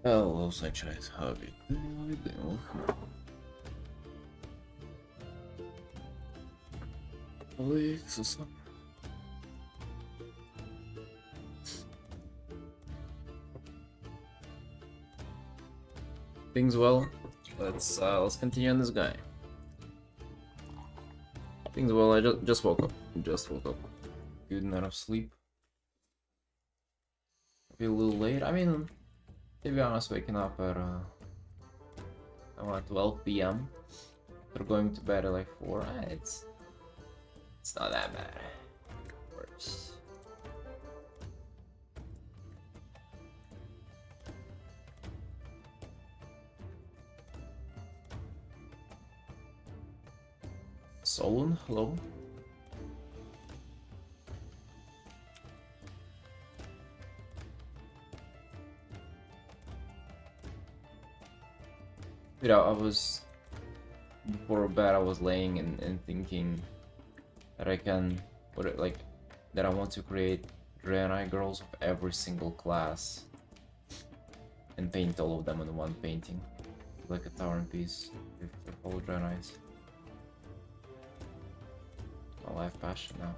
Hello, Sunshine. How are you doing? How are you doing? Alex, what's up? Things well. Let's continue on this guy. Things well. I just woke up. Just woke up. Good night of sleep. Maybe a little late. I mean, to be honest, waking up at 12 p.m. We're going to bed at like 4. It's not that bad. Worse. Solon, hello. You know, I was before bed. I was laying and thinking that I can put it like that. I want to create Draenei girls of every single class and paint all of them in one painting, like a tower piece with all Draeneis. My life passion now.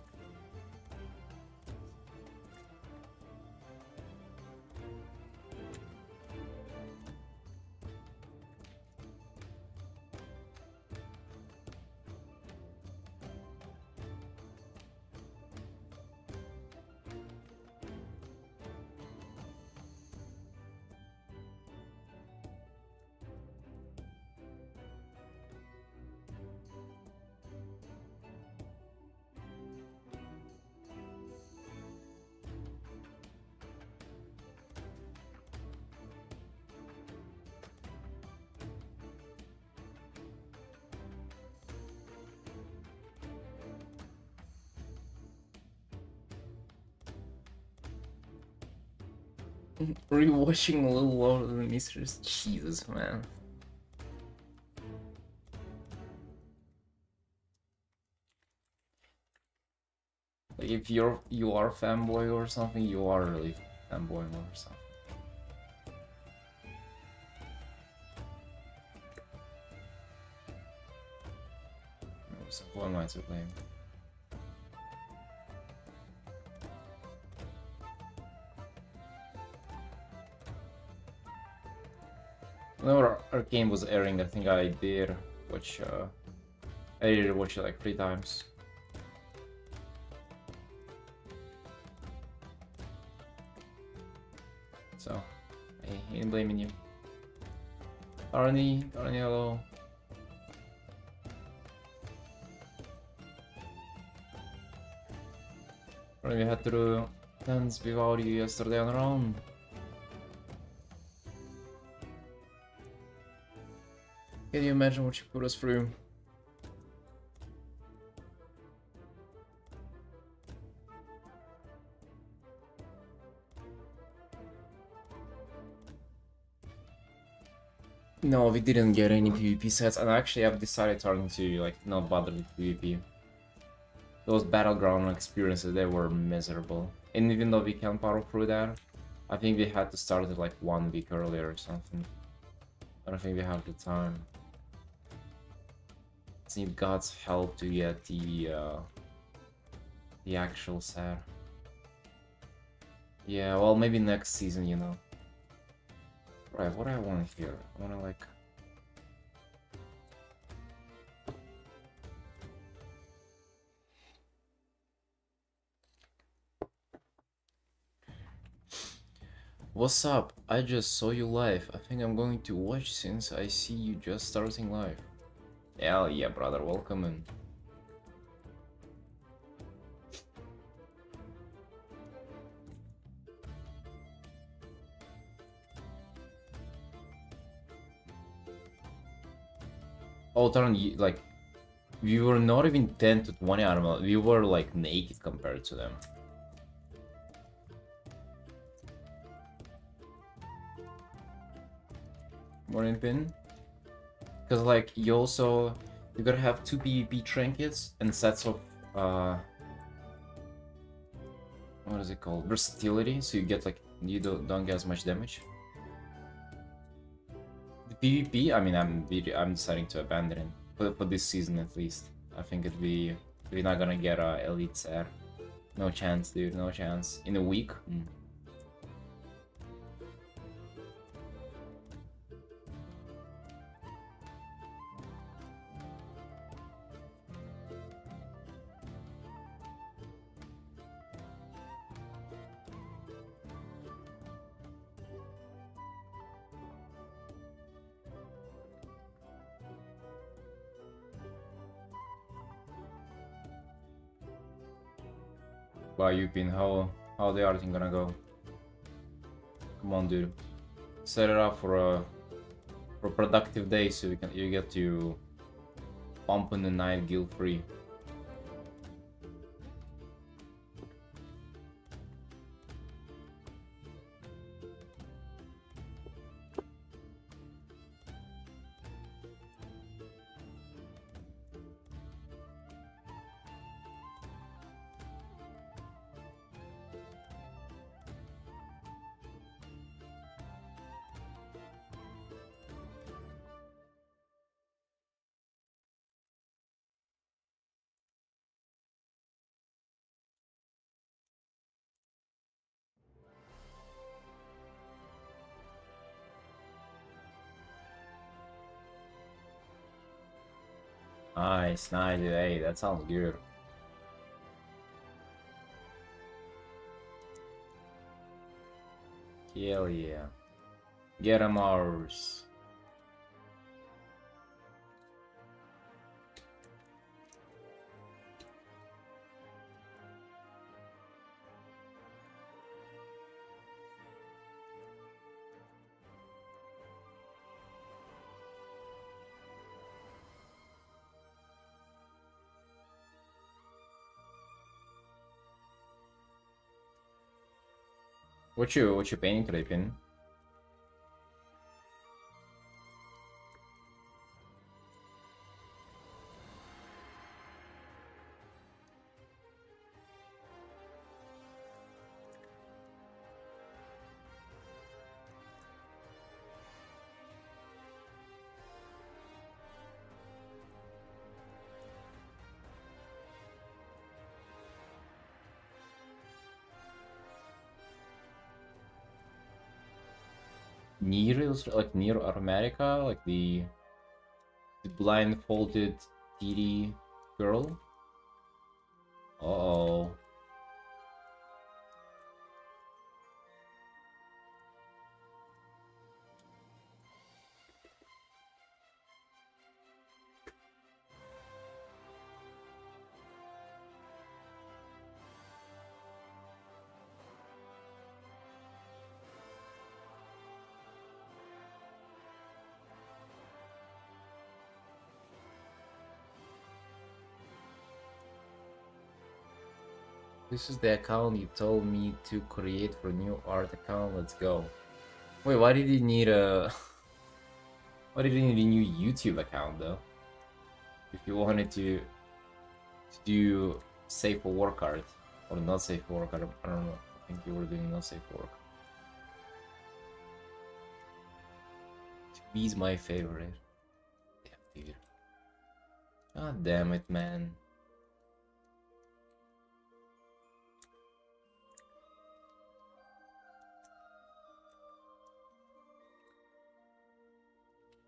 Rewatching Little Lord of the Mysteries. Jesus, man. Like if you are fanboy or something, you are really fanboying or something. So who am I to blame? Whenever our game was airing, I think I did watch. I did watch it like 3 times. So, I ain't blaming you. Arnie, hello. We had to do dance without you yesterday on our own. Can you imagine what you put us through? No, we didn't get any PvP sets, and actually I've decided starting to like not bother with PvP. Those battleground experiences, they were miserable. And even though we can power through that, I think we had to start it like 1 week earlier or something. I don't think we have the time. I need God's help to get the actual set. Yeah, well, maybe next season, you know. Right, what do I want here? I want to like... What's up? I just saw you live. I think I'm going to watch since I see you just starting live. Hell yeah, brother, welcome in. Oh, Taran, like, we were not even 10 to 20 animal. We were like naked compared to them. Morning pin. Because like you gotta have 2 PvP trinkets and sets of what is it called? Versatility, so you get like you don't get as much damage. PvP, I mean, I'm deciding to abandon it for this season at least. I think we're not gonna get a elite set. No chance, dude. No chance. In a week. Wow, Yupin, how the Artin gonna go? Come on, dude. Set it up for a productive day so you get to pump in the night guild free. Nice, nice. Hey, that sounds good. Hell yeah. Get 'em ours. What you painting today, Pin? Nier is like Nier Automata, like the blindfolded TD girl. Uh-oh. This is the account you told me to create for new art account. Let's go. Wait, why did you need a why did you need a new YouTube account though? If you wanted to do safe for work art or not safe for work, I don't know. I think you were doing not safe for work. He's my favorite. Damn, dude. God damn it, man.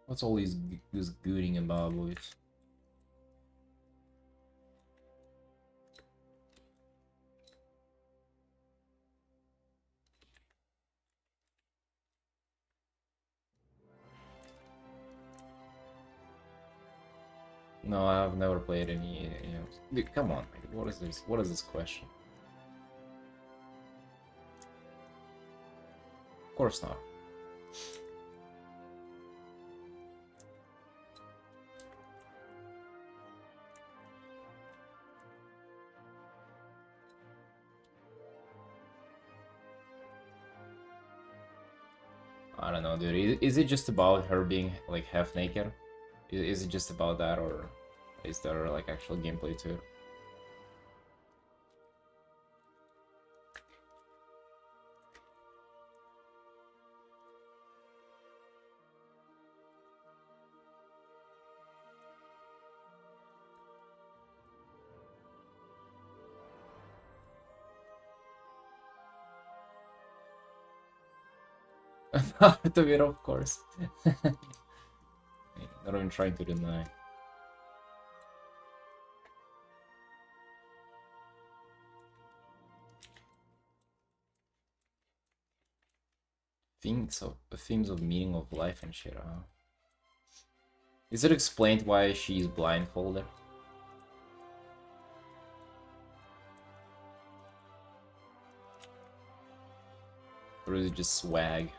What's all this gooting about, boys? No, I've never played any. Dude, come on, man. What is this? What is this question? Of course not. I don't know, dude. Is it just about her being like half naked? Is it just about that, or is there like actual gameplay to it? Not a bit, of course. Not even trying to deny. Themes of meaning of life and shit. Is it explained why she's blindfolded? Or is it just swag?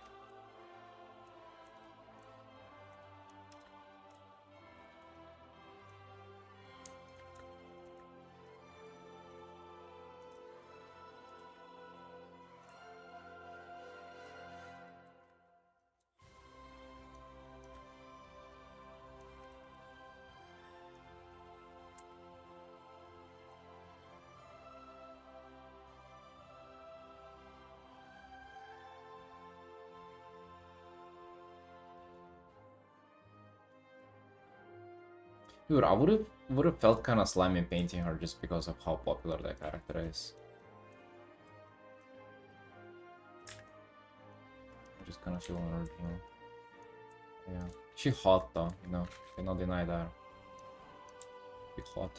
Dude, I would have felt kind of slimy painting her just because of how popular that character is. I just kind of feel unoriginal. Yeah, she hot though, you know. Cannot deny that. She hot.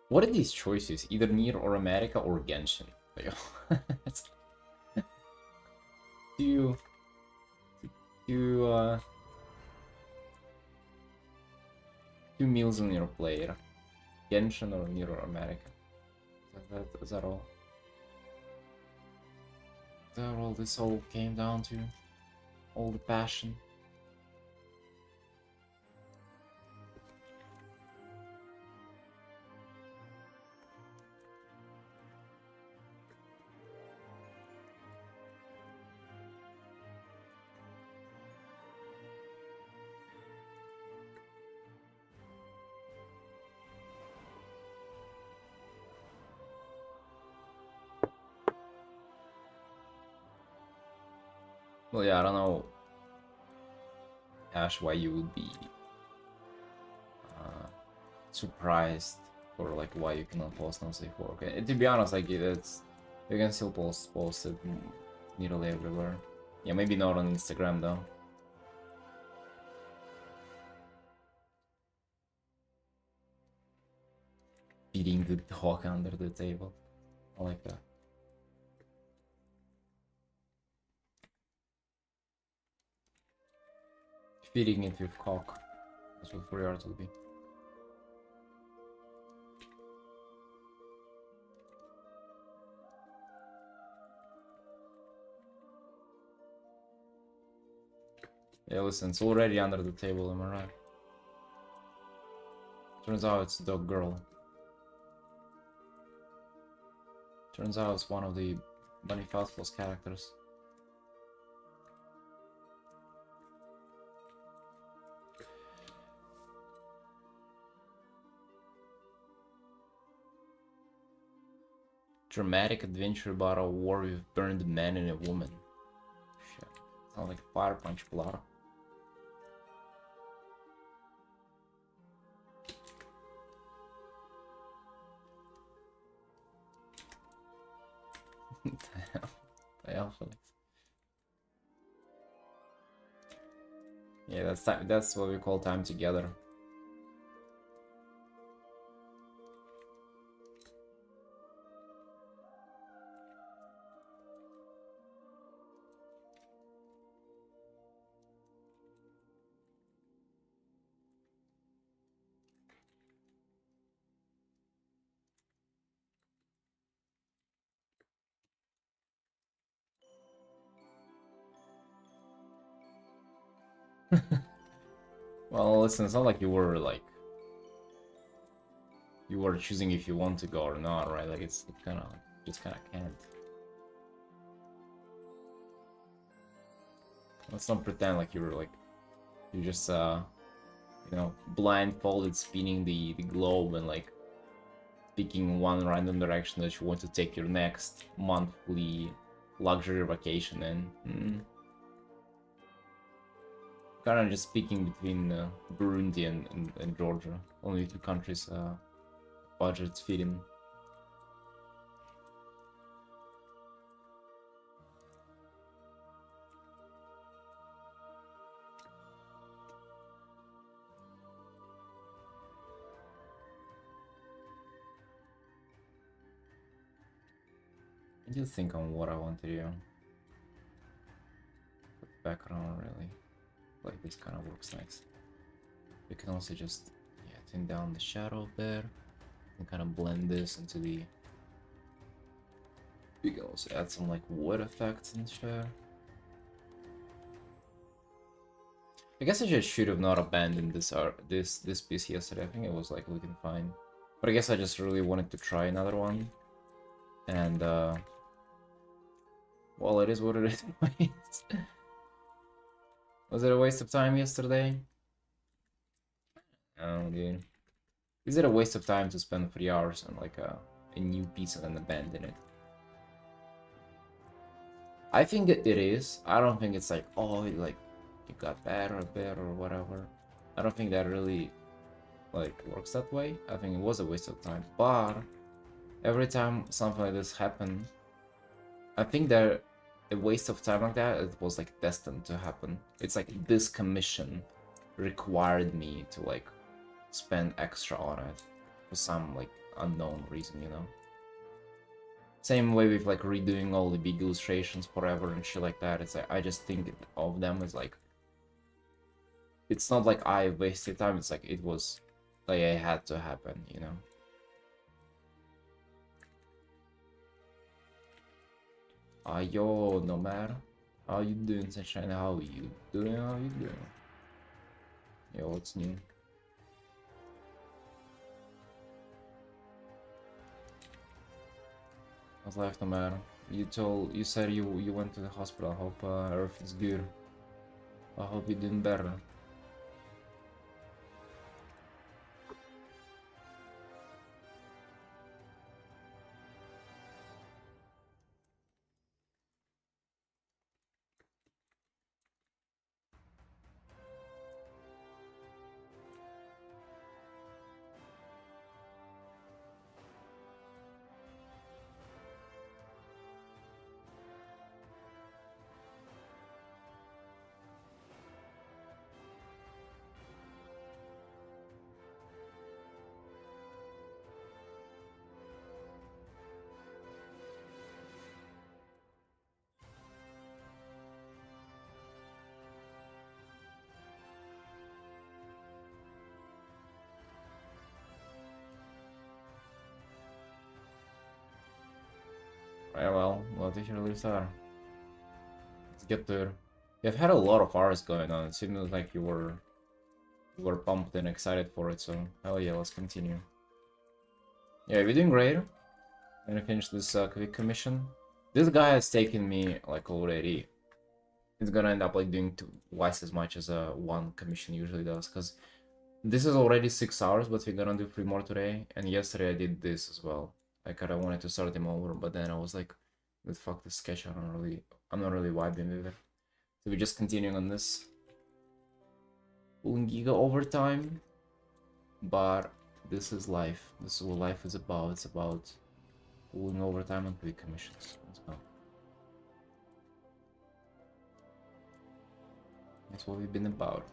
What are these choices? Either Nier or America or Genshin. It's two, two, two meals on your plate. Genshin or Nier or America. Is that all? Is that all this all came down to? All the passion? Well, yeah, I don't know, Ash, why you would be surprised, or like why you cannot post on safe work. And to be honest, like it's you can still post it nearly everywhere. Yeah, maybe not on Instagram though. Feeding the dog under the table. I like that. Feeding it with cock. That's what 3 hours will be. Yeah, listen, it's already under the table, am I right? Turns out it's Dog Girl. Turns out it's one of the Bunny Fastball's characters. Dramatic adventure about a war with burned man and a woman. Shit. Sounds like Fire Punch plot. Damn, Felix. Yeah, that's time. That's what we call time together. Well, listen, it's not like you were choosing if you want to go or not, right? Like it's kind of just kind of can't. Let's not pretend like you just you know, blindfolded spinning the globe and like picking one random direction that you want to take your next monthly luxury vacation in. Kind of just picking between Burundi and Georgia. Only two countries budgets fit in. I do think on what I want to do. Put the background really. Like this kind of works nice. We can also just thin down the shadow there and kind of blend this into the. We can also add some like wood effects and shit. I guess I just should have not abandoned this piece yesterday. I think it was like looking fine, but I guess I just really wanted to try another one, and well, it is what it is. Was it a waste of time yesterday? Oh, dude. Is it a waste of time to spend 3 hours on like a new piece and then abandon it? I think it is. I don't think it's like, oh, like it got better or whatever. I don't think that really like works that way. I think it was a waste of time. But every time something like this happened, I think that a waste of time like that, it was like destined to happen. It's like this commission required me to like spend extra on it for some like unknown reason, you know? Same way with like redoing all the big illustrations forever and shit like that. It's like I just think of them as like, it's not like I wasted time, it's like it was like it had to happen, you know? Yo, Nomad. How you doing, Sunshine? How you doing? How you doing? Yo, what's new? How's life, Nomad? You said you went to the hospital. I hope everything's good. I hope you're doing better. Yeah, well, what did you release there? Let's get there. You've had a lot of hours going on. It seemed like you were pumped and excited for it, so hell yeah, let's continue. Yeah, you're doing great. I'm gonna finish this quick commission. This guy has taken me like already. It's gonna end up like doing twice as much as one commission usually does, because this is already 6 hours, but we're gonna do 3 more today. And yesterday I did this as well. I kind of wanted to start them over, but then I was like, fuck this sketch. I'm not really vibing with it. So we're just continuing on this. Pulling Giga overtime, but this is life. This is what life is about. It's about pulling overtime and quick commissions. Let's go. That's what we've been about.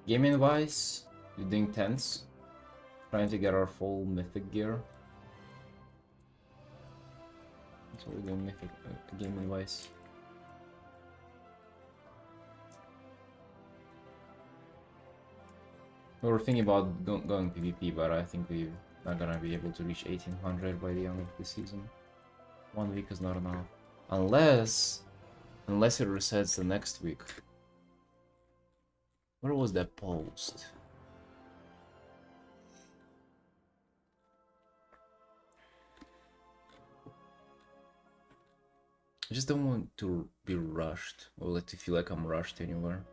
Gaming wise, we're doing 10s. Trying to get our full mythic gear. That's what we're doing mythic gaming wise. We were thinking about going PvP, but I think we've not gonna be able to reach 1800 by the end of the season. 1 week is not enough. Unless it resets the next week. Where was that post? I just don't want to be rushed, or like to feel like I'm rushed anywhere.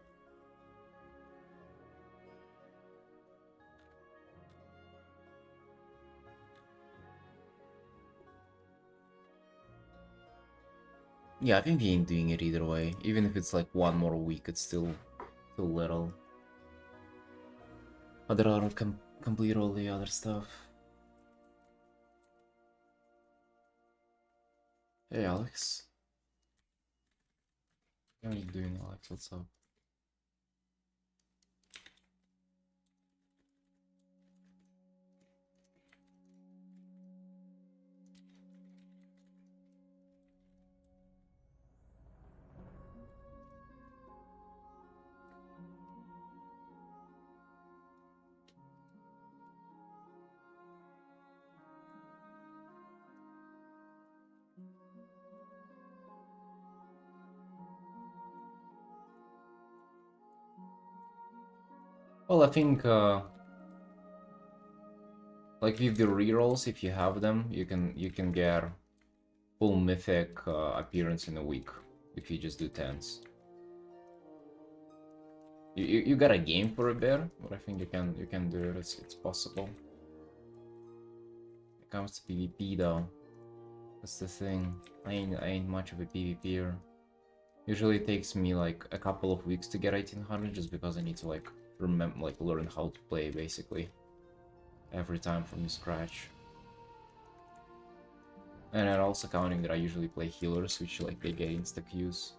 Yeah, I've been doing it either way. Even if it's like one more week, it's still too little. I'd rather complete all the other stuff. Hey, Alex. How are you doing, Alex? What's up? Well, I think, like with the rerolls, if you have them, you can get full mythic appearance in a week if you just do 10s. You got a game for a bit, but I think you can do it. It's possible. When it comes to PvP though, that's the thing. I ain't much of a PvPer. Usually it takes me like a couple of weeks to get 1800 just because I need to like learn how to play basically every time from scratch. And then also counting that I usually play healers, which like they get insta Qs.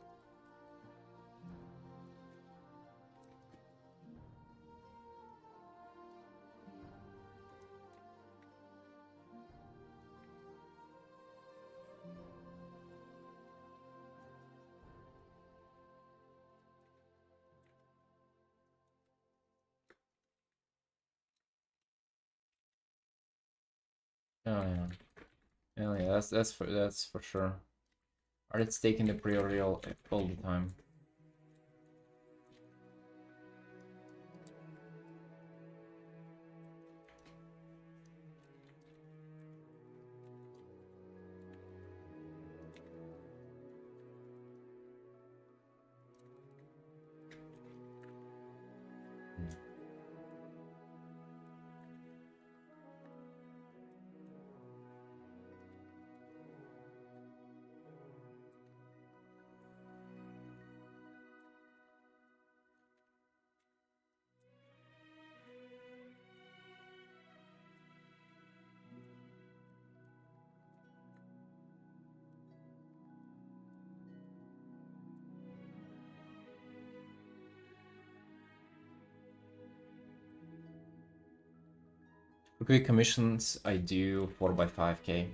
Oh yeah. Hell yeah, that's for sure. Art's taking the priority all the time. For quick commissions, I do 4x5k.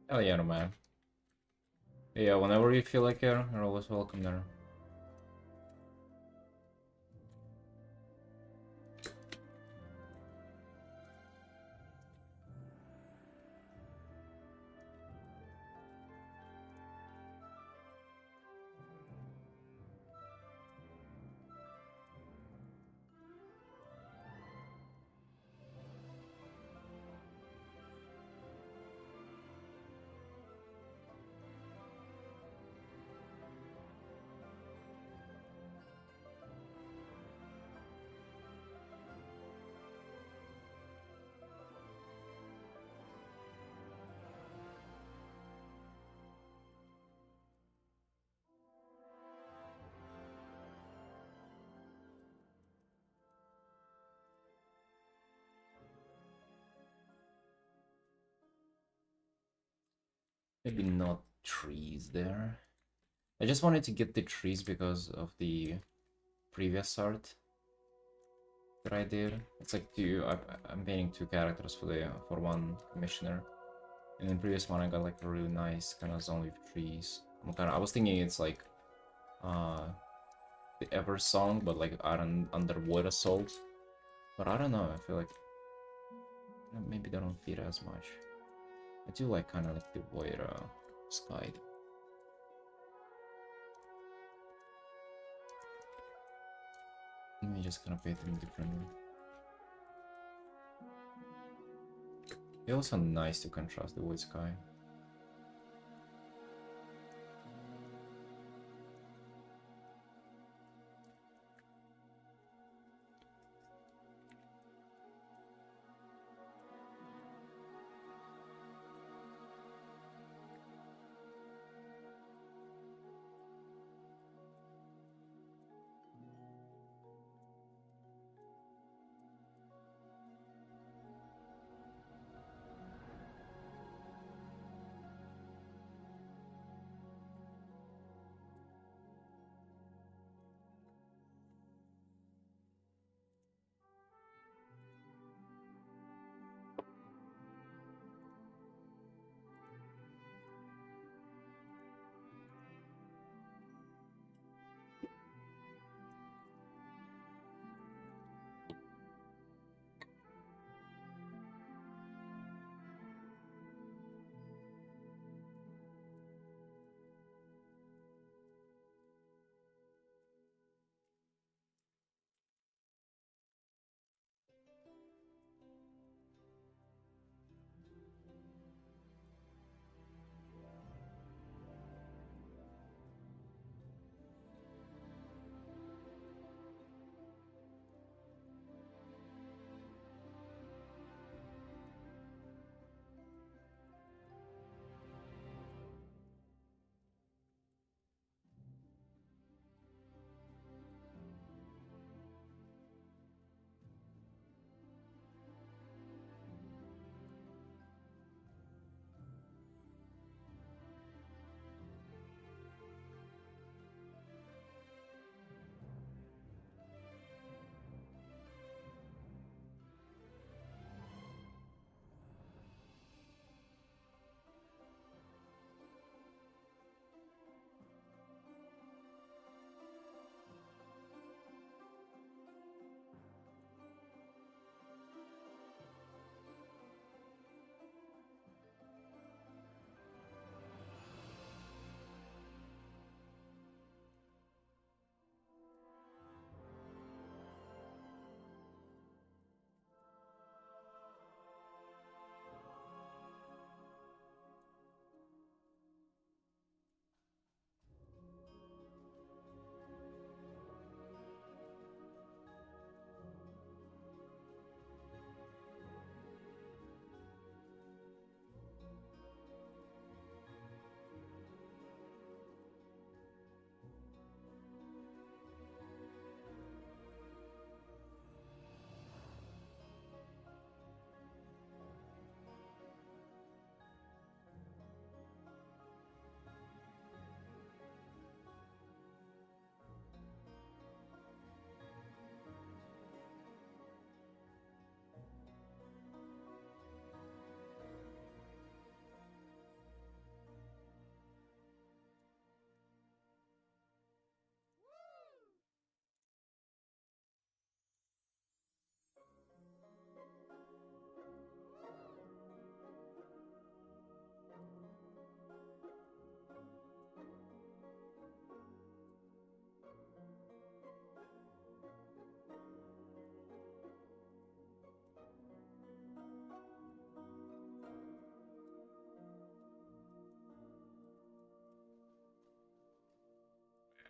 Hell yeah, no, man. Yeah, whenever you feel like it, you're always welcome there. Maybe not trees there. I just wanted to get the trees because of the previous art that I did. It's like I'm painting two characters for one commissioner. And in the previous one I got like a really nice kind of zone with trees. I was thinking it's like uh the Ever song, but like under wood assault. But I don't know, I feel like maybe they don't fit as much. I do like kind of like the void sky. Let me just kind of paint them differently. It's also nice to contrast the void sky.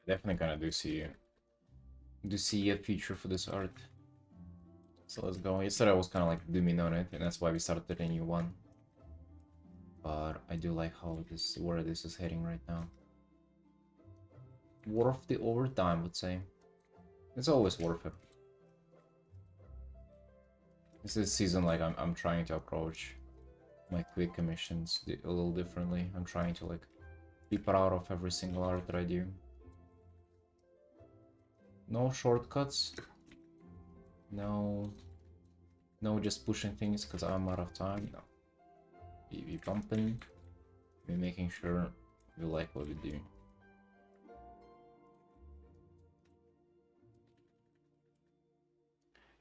Definitely kind of do see a future for this art. So let's go. Yesterday I was kind of like dooming on it, and that's why we started a new one. But I do like where this is heading right now. Worth the overtime, I would say. It's always worth it. This is season like I'm trying to approach my quick commissions a little differently. I'm trying to like be proud of every single art that I do. No shortcuts. No just pushing things because I'm out of time. No. We pumping. We're making sure we like what we do.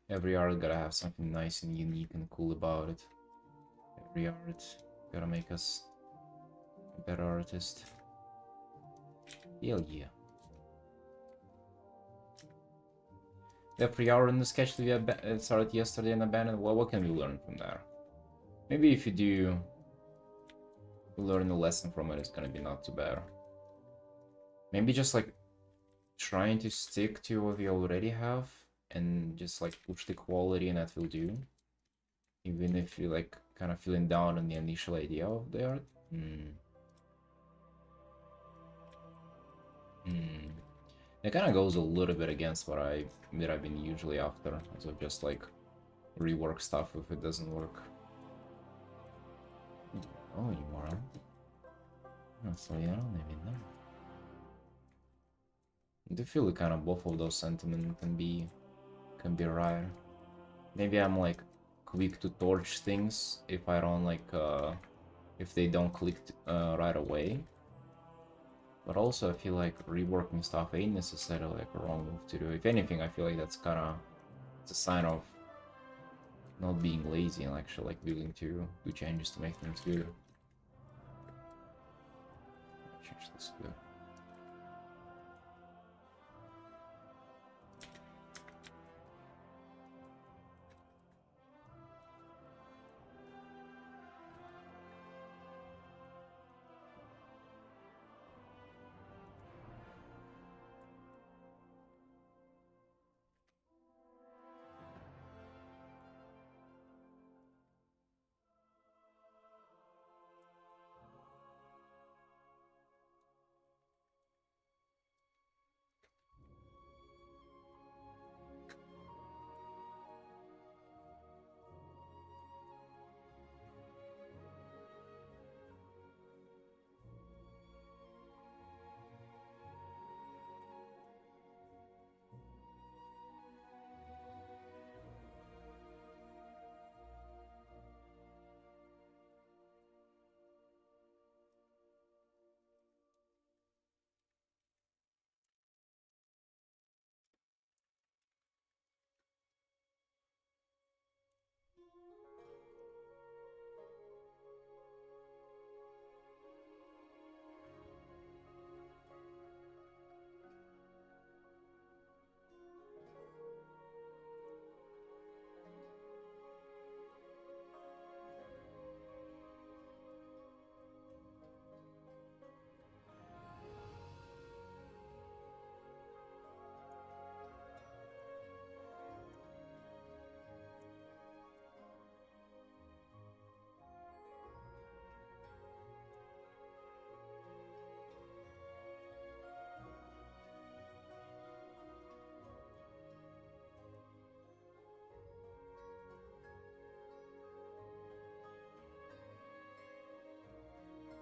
Every art gotta have something nice and unique and cool about it. Every art gotta make us a better artist. Hell yeah. Every hour in the sketch that we started yesterday and abandoned. Well, what can we learn from there? Maybe if you do learn a lesson from it, it's gonna be not too bad. Maybe just like trying to stick to what we already have and just like push the quality, and that will do. Even if you're like kind of feeling down on the initial idea of the art. It kind of goes a little bit against what I've been usually after, so just like rework stuff if it doesn't work. Oh, you moron. So yeah, maybe not. I do feel kind of both of those sentiments can be right. Maybe I'm like quick to torch things if I don't like if they don't click right away. But also I feel like reworking stuff ain't necessarily like a wrong move to do. If anything, I feel like that's kind of it's a sign of not being lazy and actually like willing to do changes to make things good. Change this good.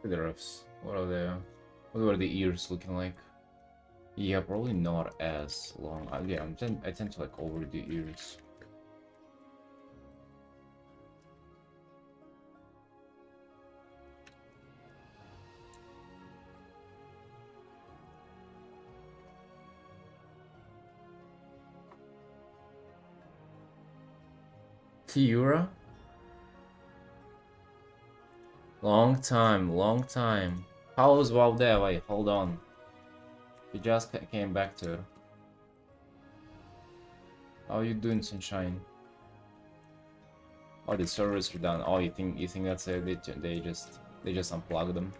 The refs. What are the ears looking like? Yeah, probably not as long. Yeah, I tend to like overdo ears. Tiura? Long time. How was Valde? Wait, hold on. We just came back to it. How are you doing, Sunshine? Oh, the servers are done. Oh, you think that's it? They just unplugged them.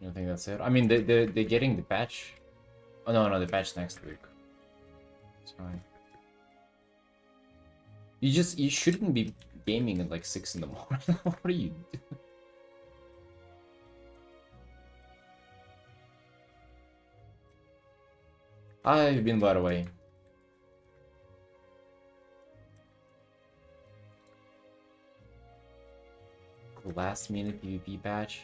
I think that's it. I mean, they're getting the patch. Oh no, the patch next week. It's fine. You shouldn't be gaming at like 6 in the morning. What are you doing? I've been, by the way. Last minute PvP patch.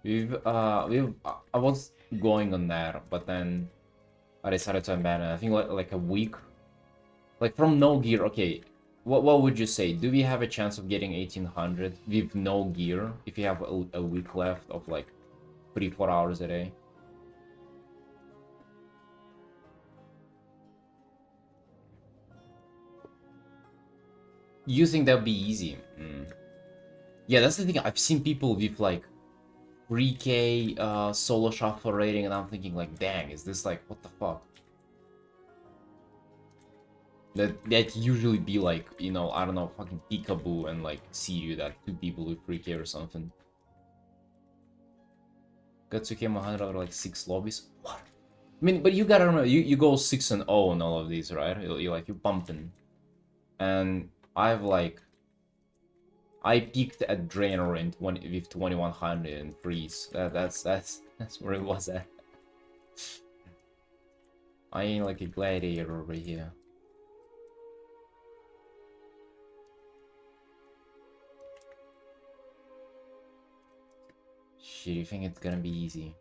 I was going on that, but then I decided to unban it. I think like a week. Like from no gear, okay. What would you say? Do we have a chance of getting 1800 with no gear if you have a week left of like 3-4 hours a day? You think that'd be easy? Yeah, that's the thing. I've seen people with like 3k solo shuffle rating, and I'm thinking like, dang, is this like, what the fuck? That usually be like, you know, I don't know, fucking Peekaboo and like Siyu, that 2 people with 3k or something. Got 2k 100 or like 6 lobbies. What? I mean, but you gotta remember, you go 6-0 on all of these, right? You bumping, and I've like, I peaked at Draenor with 2100 and freeze. That's where it was at. I ain't like a gladiator over here. Shit, you think it's gonna be easy?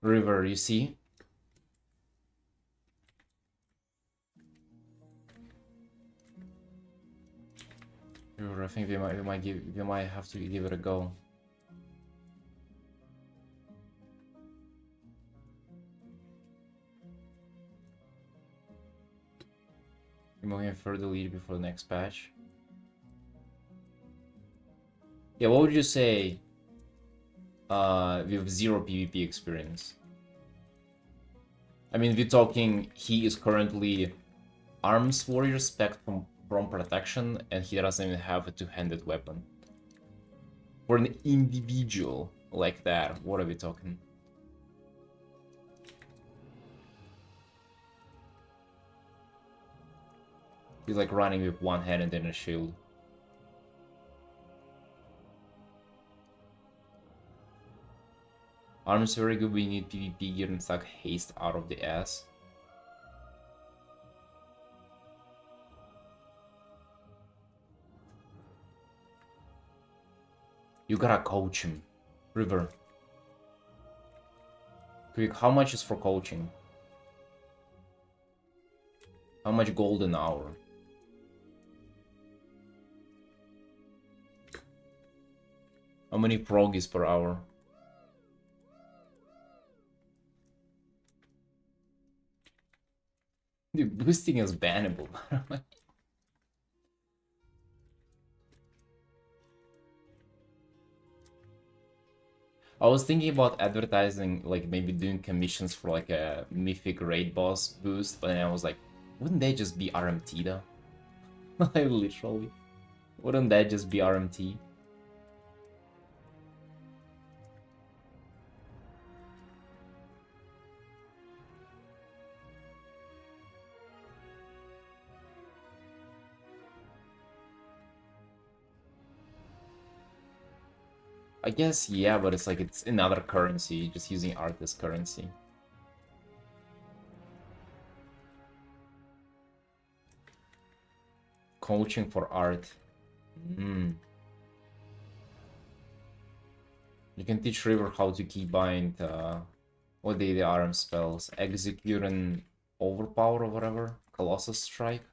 River, you see? River, I think we might have to give it a go. We're moving a further lead before the next patch. Yeah, what would you say with 0 PvP experience? I mean, we're talking, he is currently arms warrior spec from protection, and he doesn't even have a two-handed weapon. For an individual like that, what are we talking? He's like running with one hand and then a shield. Arms very good, we need PvP gear and suck haste out of the ass. You gotta coach him. River. Quick, how much is for coaching? How much gold an hour? How many proggies per hour? Dude, boosting is bannable. I was thinking about advertising, like maybe doing commissions for like a mythic raid boss boost, but then I was like, wouldn't they just be RMT though? Like literally. Wouldn't that just be RMT? I guess, yeah, but it's like it's another currency, just using art as currency. Coaching for art. You can teach River how to keybind, what the RM spells? Execute and Overpower or whatever? Colossus Strike?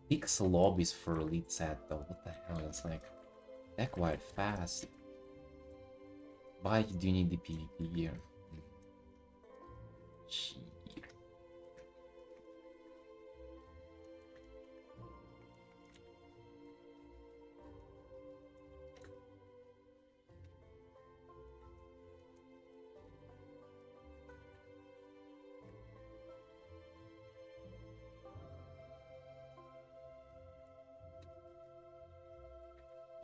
Six lobbies for Elite Set though, what the hell, it's like, they're quite fast. Why do you need the PvP gear? Shit.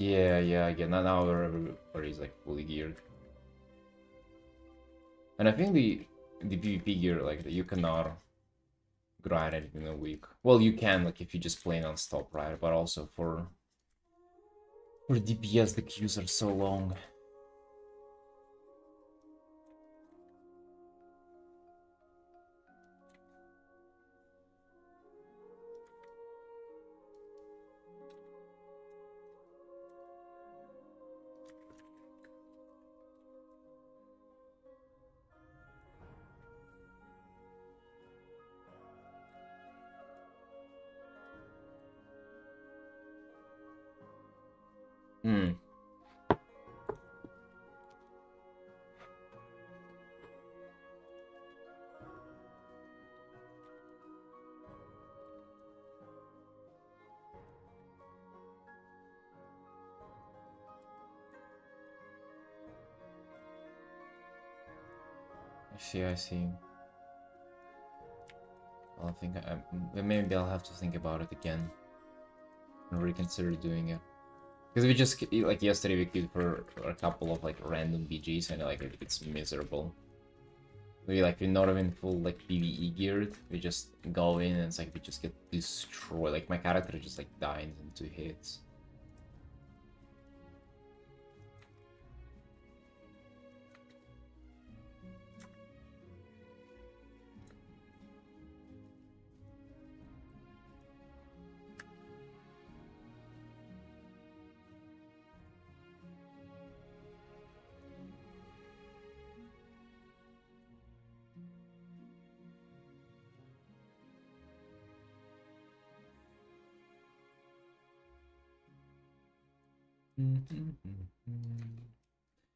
Yeah, again, now everybody's like fully geared. And I think the PvP gear, like, you cannot grind it in a week. Well, you can, like, if you just play non-stop, right? But also for DPS, the queues are so long. Hmm. I see. Maybe I'll have to think about it again and reconsider doing it. Because we just, like, yesterday we queued for a couple of, like, random BGs and, like, it's miserable. We're not even full, like, PvE geared. We just go in and it's like we just get destroyed. Like, my character just, like, dies in 2 hits.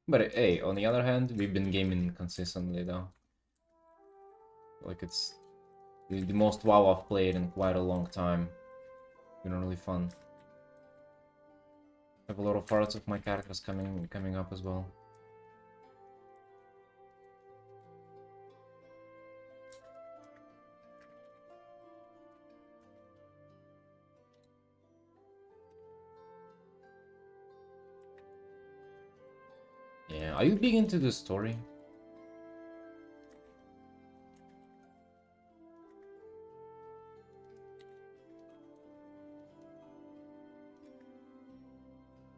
But hey, on the other hand, we've been gaming consistently though. Like, it's the most WoW I've played in quite a long time. Been really fun. I have a lot of parts of my characters coming up as well. Yeah, are you big into the story? Is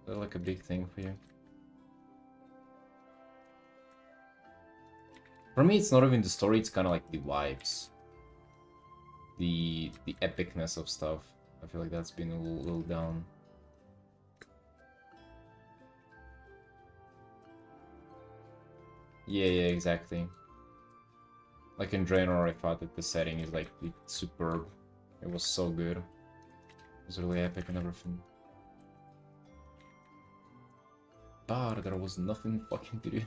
that like a big thing for you? For me, it's not even the story, it's kind of like the vibes. The epicness of stuff. I feel like that's been a little down. Yeah, exactly. Like in Draenor, I thought that the setting is like superb. It was so good. It was really epic and everything. But there was nothing fucking to do.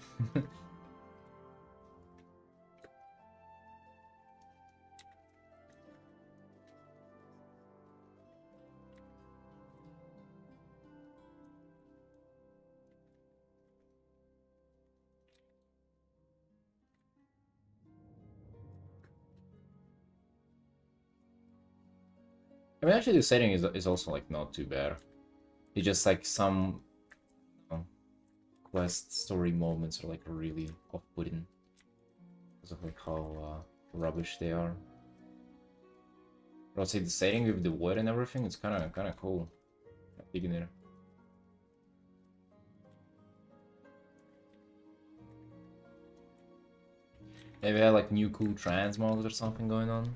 I mean, actually, the setting is also like not too bad. It's just like some, you know, quest story moments are like really off-putting because of like how rubbish they are. But I'd say the setting with the wood and everything, it's kind of cool. I'm digging it. Maybe they had like new cool trans modes or something going on.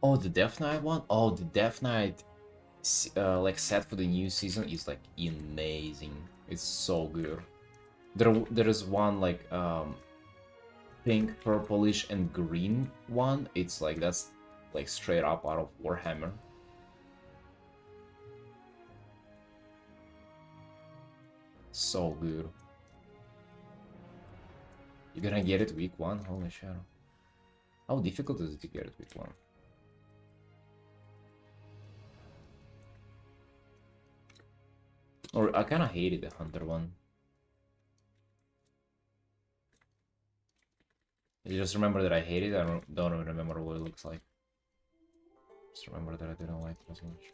Oh, the Death Knight one? Oh, the Death Knight like set for the new season is like amazing. It's so good. There is one like pink, purplish, and green one. It's like that's like straight up out of Warhammer. So good. You're gonna get it week 1? Holy shit. How difficult is it to get it week 1? Or I kinda hated the Hunter one. I just remember that I hate it. I don't even remember what it looks like. Just remember that I didn't like it as much.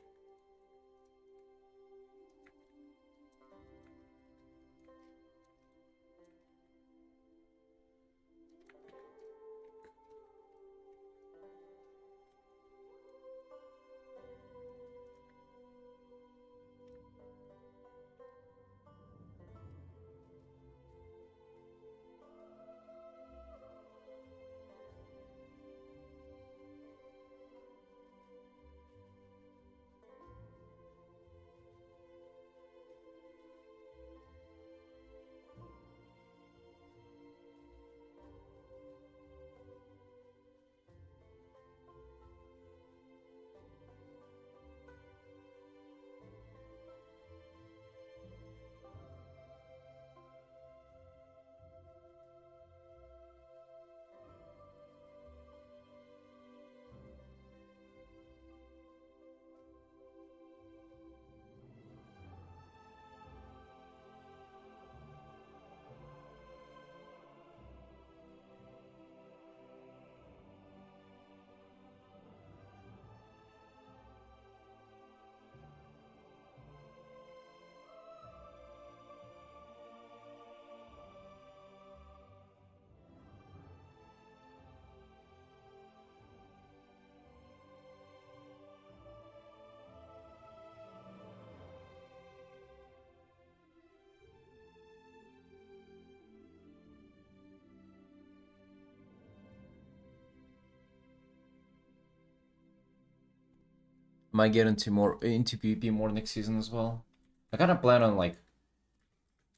Might get into PvP more next season as well. I kind of plan on like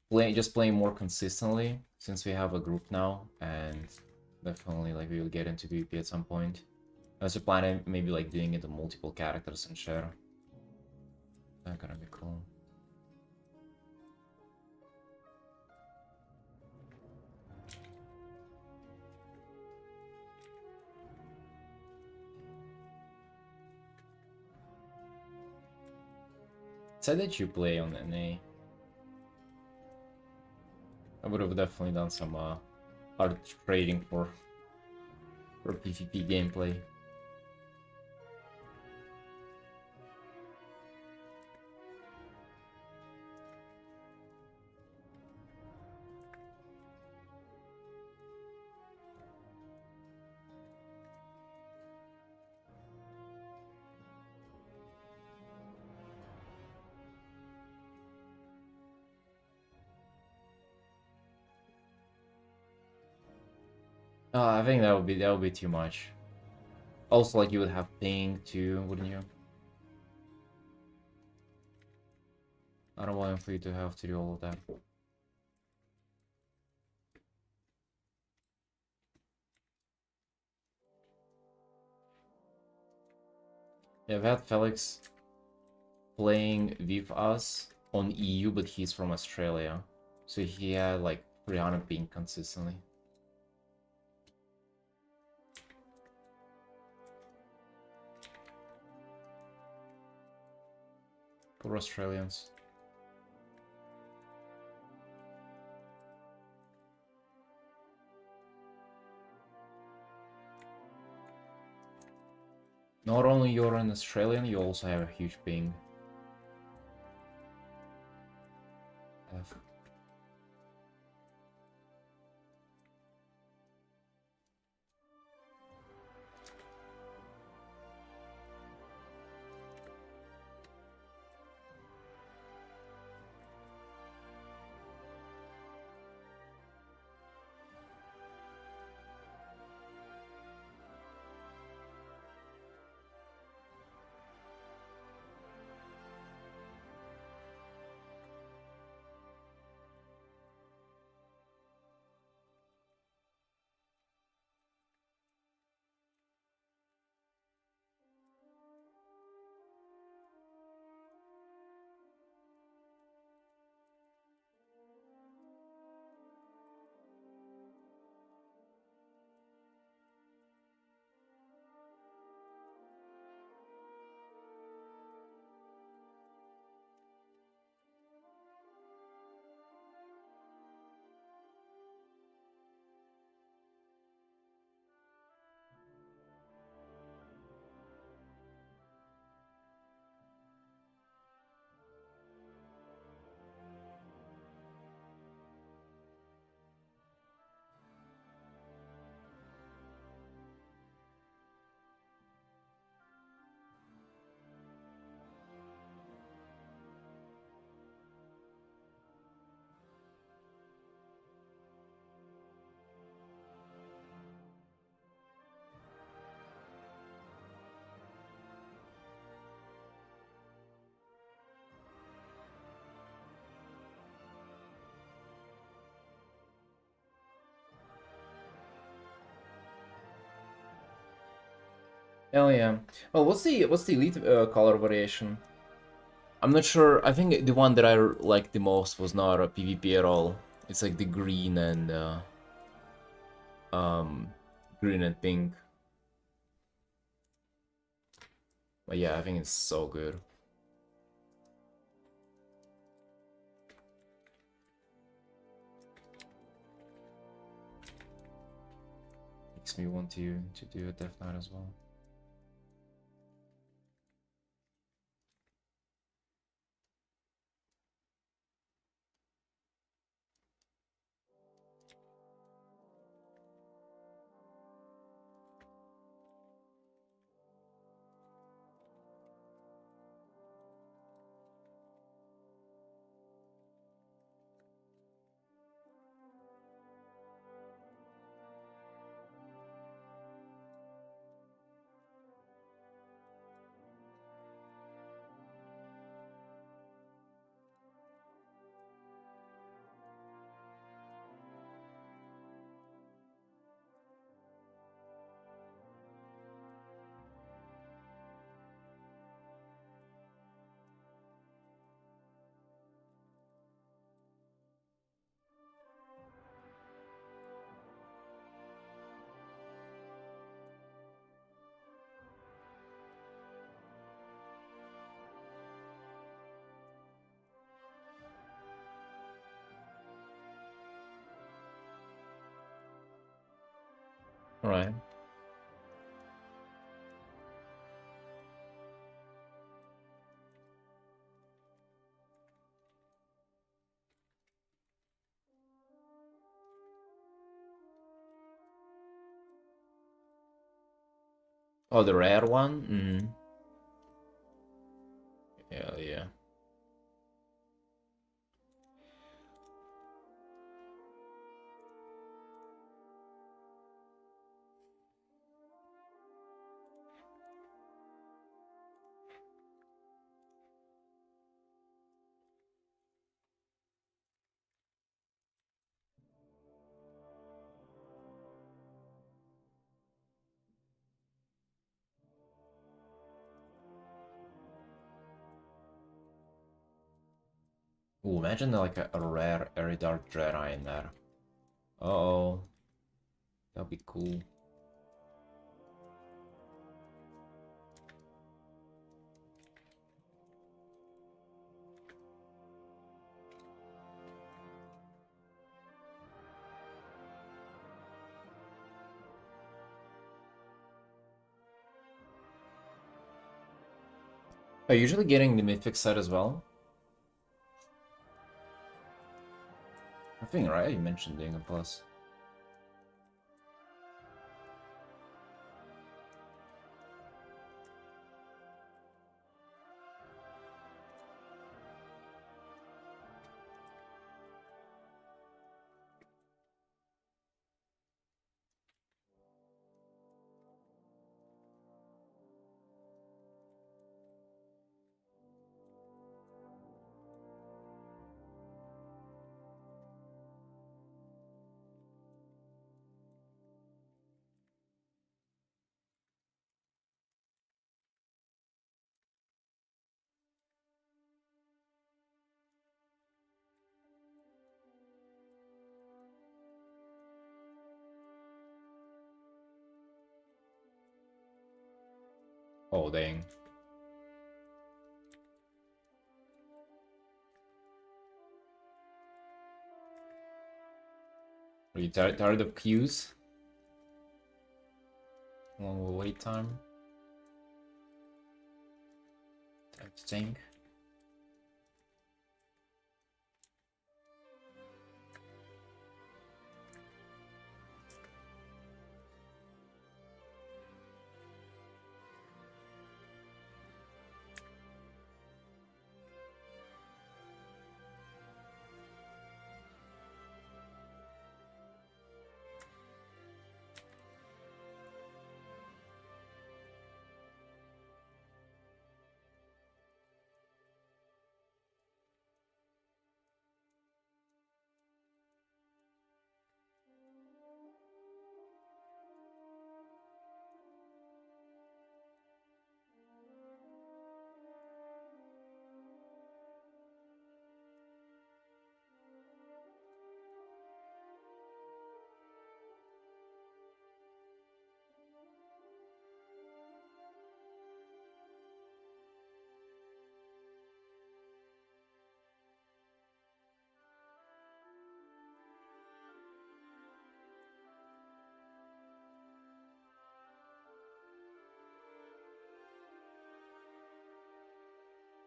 playing more consistently since we have a group now, and definitely like we will get into PvP at some point. I also plan on maybe like doing it to multiple characters and share. That's gonna be cool. Said that you play on NA. I would have definitely done some hard trading for PvP gameplay. I think that would be too much. Also, like you would have ping too, wouldn't you? I don't want for you to have to do all of that. Yeah, I've had Felix playing with us on EU, but he's from Australia, so he had like 300 ping consistently. Poor Australians. Not only you're an Australian, you also have a huge ping. Hell yeah. Well, what's the elite color variation? I'm not sure. I think the one that I liked the most was not a PvP at all. It's like the green and um green and pink. But yeah, I think it's so good. Makes me want to do a Death Knight as well. All right. Oh, the red one? Mm. Hell yeah. Ooh, imagine like a rare Eridar Dreadeye in there. Uh-oh. That'd be cool. Are you usually getting the Mythic set as well? I think, right? You mentioned doing a plus. Oh, dang. Are you tired of queues? Long wait time? Time to think.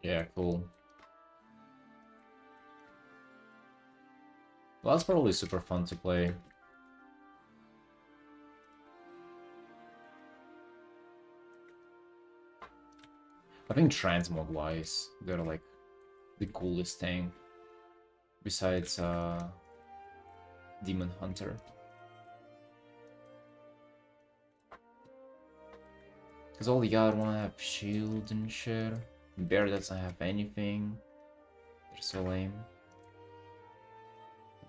Yeah, cool. Well, that's probably super fun to play. I think transmog wise, they're like the coolest thing besides Demon Hunter. Because all the other ones have shield and shit. Bear doesn't have anything. They're so lame.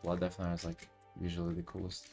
Blood Death Knight is like usually the coolest.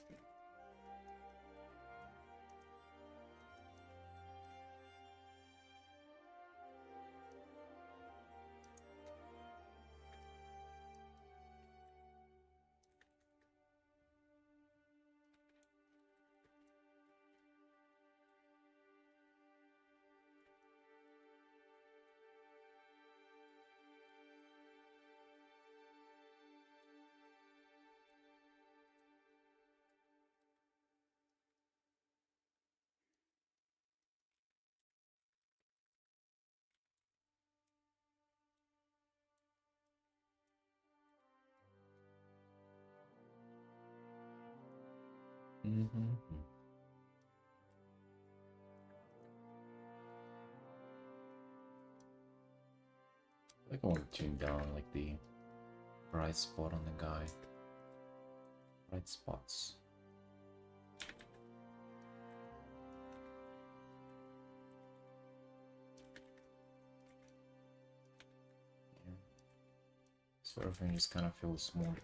I think I want to tune down like the bright spot on the guy. Bright spots. Yeah. So everything just kind of feels more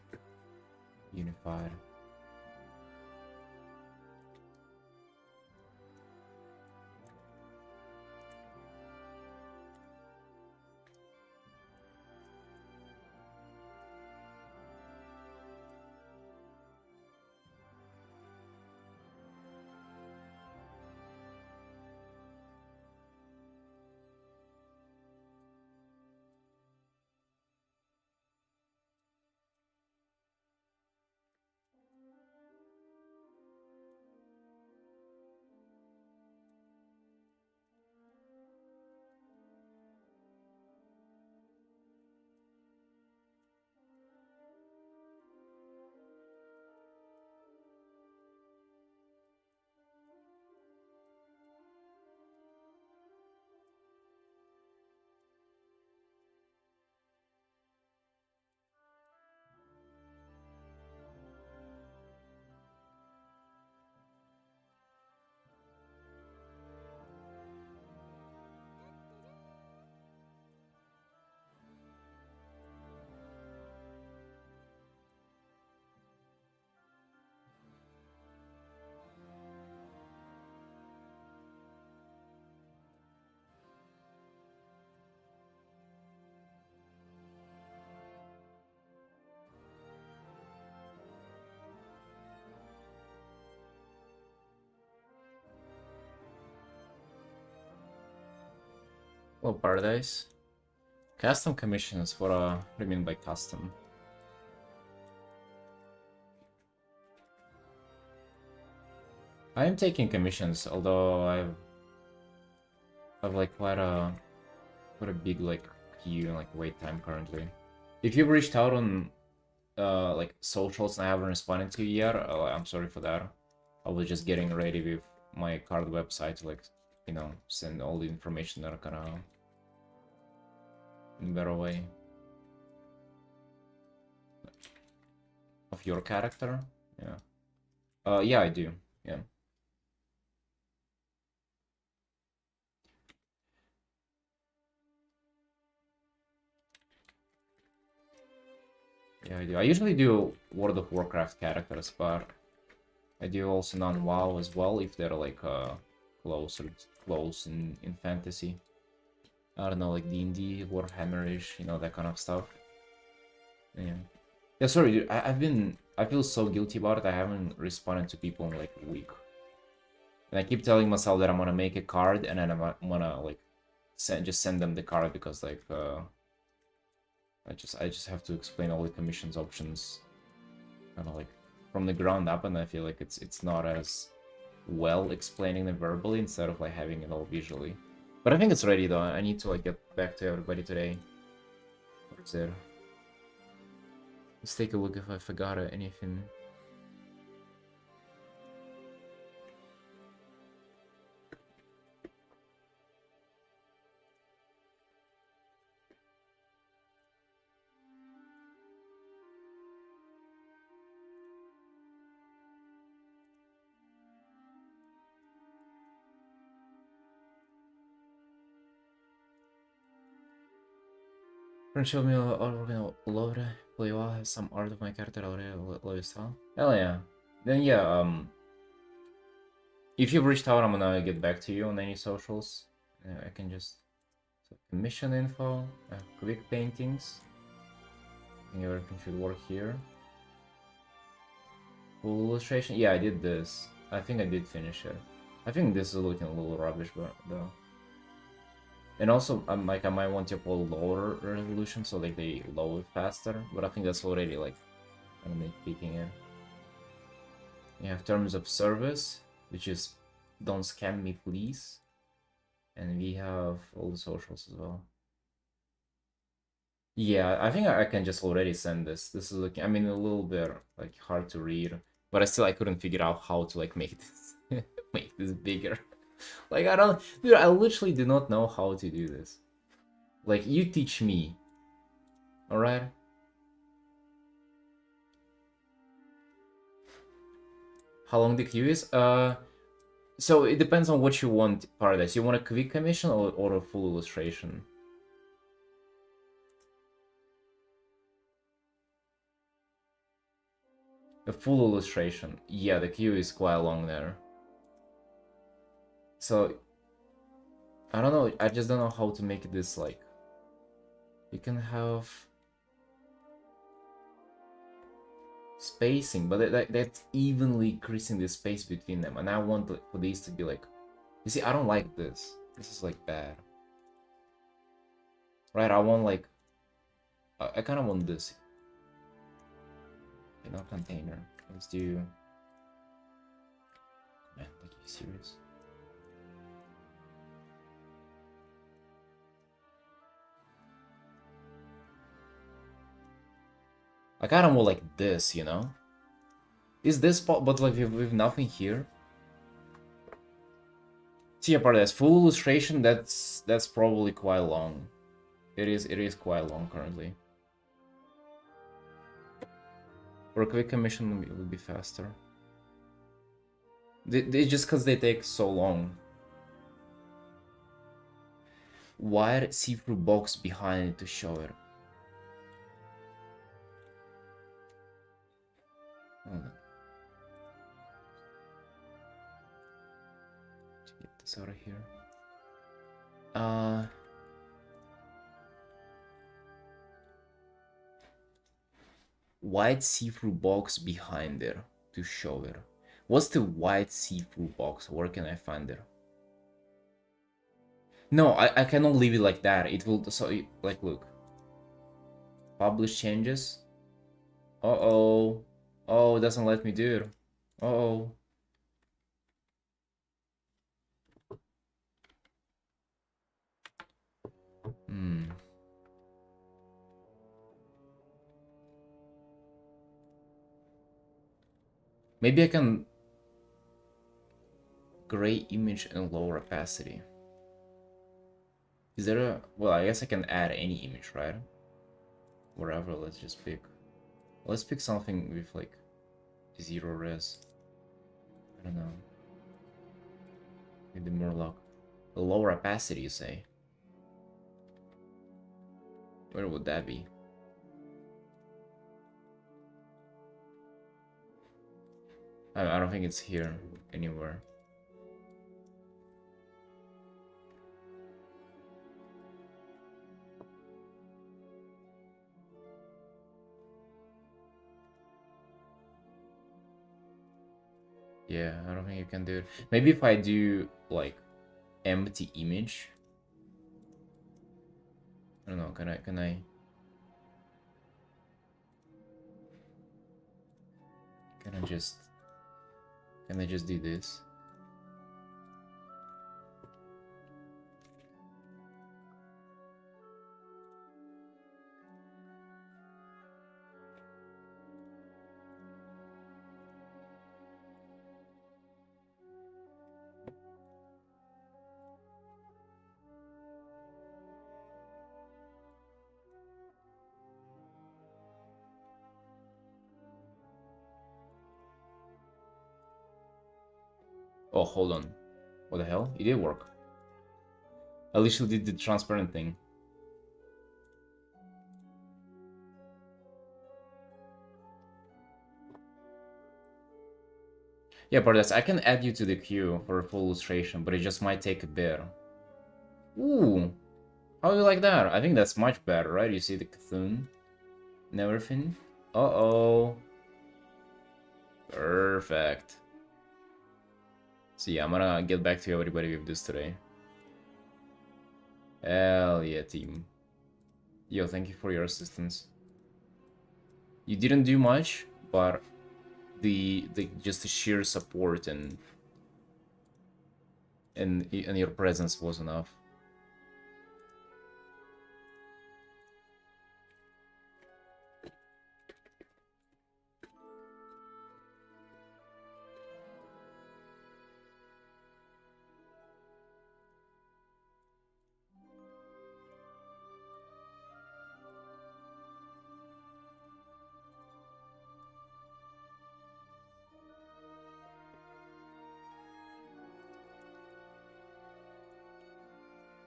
unified. Well, Paradise. Custom commissions. What do you mean by custom? I am taking commissions, although I've like quite a big like queue and like wait time currently. If you've reached out on like socials and I haven't responded to you yet, I'm sorry for that. I was just getting ready with my card website to like, you know, send all the information that are gonna in better way. Of your character? Yeah. Yeah, I do. Yeah. Yeah, I do. I usually do World of Warcraft characters, but I do also non-WoW as well if they're like close in fantasy. I don't know, like D&D, Warhammerish, you know, that kind of stuff. Yeah. Yeah, sorry, dude. I feel so guilty about it. I haven't responded to people in like a week. And I keep telling myself that I'm gonna make a card and then I'm gonna like just send them the card because like I just have to explain all the commissions options kind of like from the ground up, and I feel like it's not as well explaining them verbally instead of like having it all visually. But I think it's ready though. I need to like get back to everybody today. What is it? Let's take a look if I forgot anything. Friend showed me already load play well, have some art of my character already low style. Hell yeah. Then yeah, if you've reached out, I'm gonna get back to you on any socials. I can just commission info, quick paintings. I think everything should work here. Full illustration. Yeah, I did this. I think I did finish it. I think this is looking a little rubbish, but though. And also, like, I might want to pull lower resolution so like they load faster. But I think that's already like kind of nitpicking it. You have terms of service, which is don't scam me, please. And we have all the socials as well. Yeah, I think I can just already send this. This is looking, I mean, a little bit like hard to read, but I couldn't figure out how to like make this make this bigger. Like dude, I literally do not know how to do this. Like, you teach me. All right. How long the queue is? So it depends on what you want, Paradise. You want a quick commission or a full illustration? A full illustration. Yeah, the queue is quite long there. So, I don't know. I just don't know how to make this like... You can have... spacing, but that's evenly increasing the space between them. And I want for these to be like... You see, I don't like this. This is like bad. Right, I want like... I kind of want this. You know, container. Let's do... Man, like, are you serious? I kind of want like this, you know? Is this spot, but like with nothing here? See, apart of this full illustration, that's probably quite long. It is quite long currently. For a quick commission, it would be faster. It's just because they take so long. Wide see-through box behind it to show it. Hold on. To get this out of here. White see-through box behind there to show it. What's the white see-through box? Where can I find it? No, I cannot leave it like that. It will, so like, look. Publish changes. Uh-oh. Oh, it doesn't let me do it. Uh-oh. Maybe I can gray image and lower opacity. Is there a... Well, I guess I can add any image, right? Whatever, let's just pick... Let's pick something with like 0 res. I don't know. Maybe more luck. A lower opacity, you say? Where would that be? I don't think it's here anywhere. Yeah, I don't think you can do it. Maybe if I do like empty image. I don't know, can I just do this? Oh, hold on. What the hell? It did work. I literally did the transparent thing. Yeah, Bardas, I can add you to the queue for a full illustration, but it just might take a bit. Ooh, how do you like that? I think that's much better, right? You see the Cthulhu and everything. Uh-oh. Perfect. So yeah, I'm gonna get back to everybody with this today. Hell yeah, team. Yo, thank you for your assistance. You didn't do much, but the just the sheer support and your presence was enough.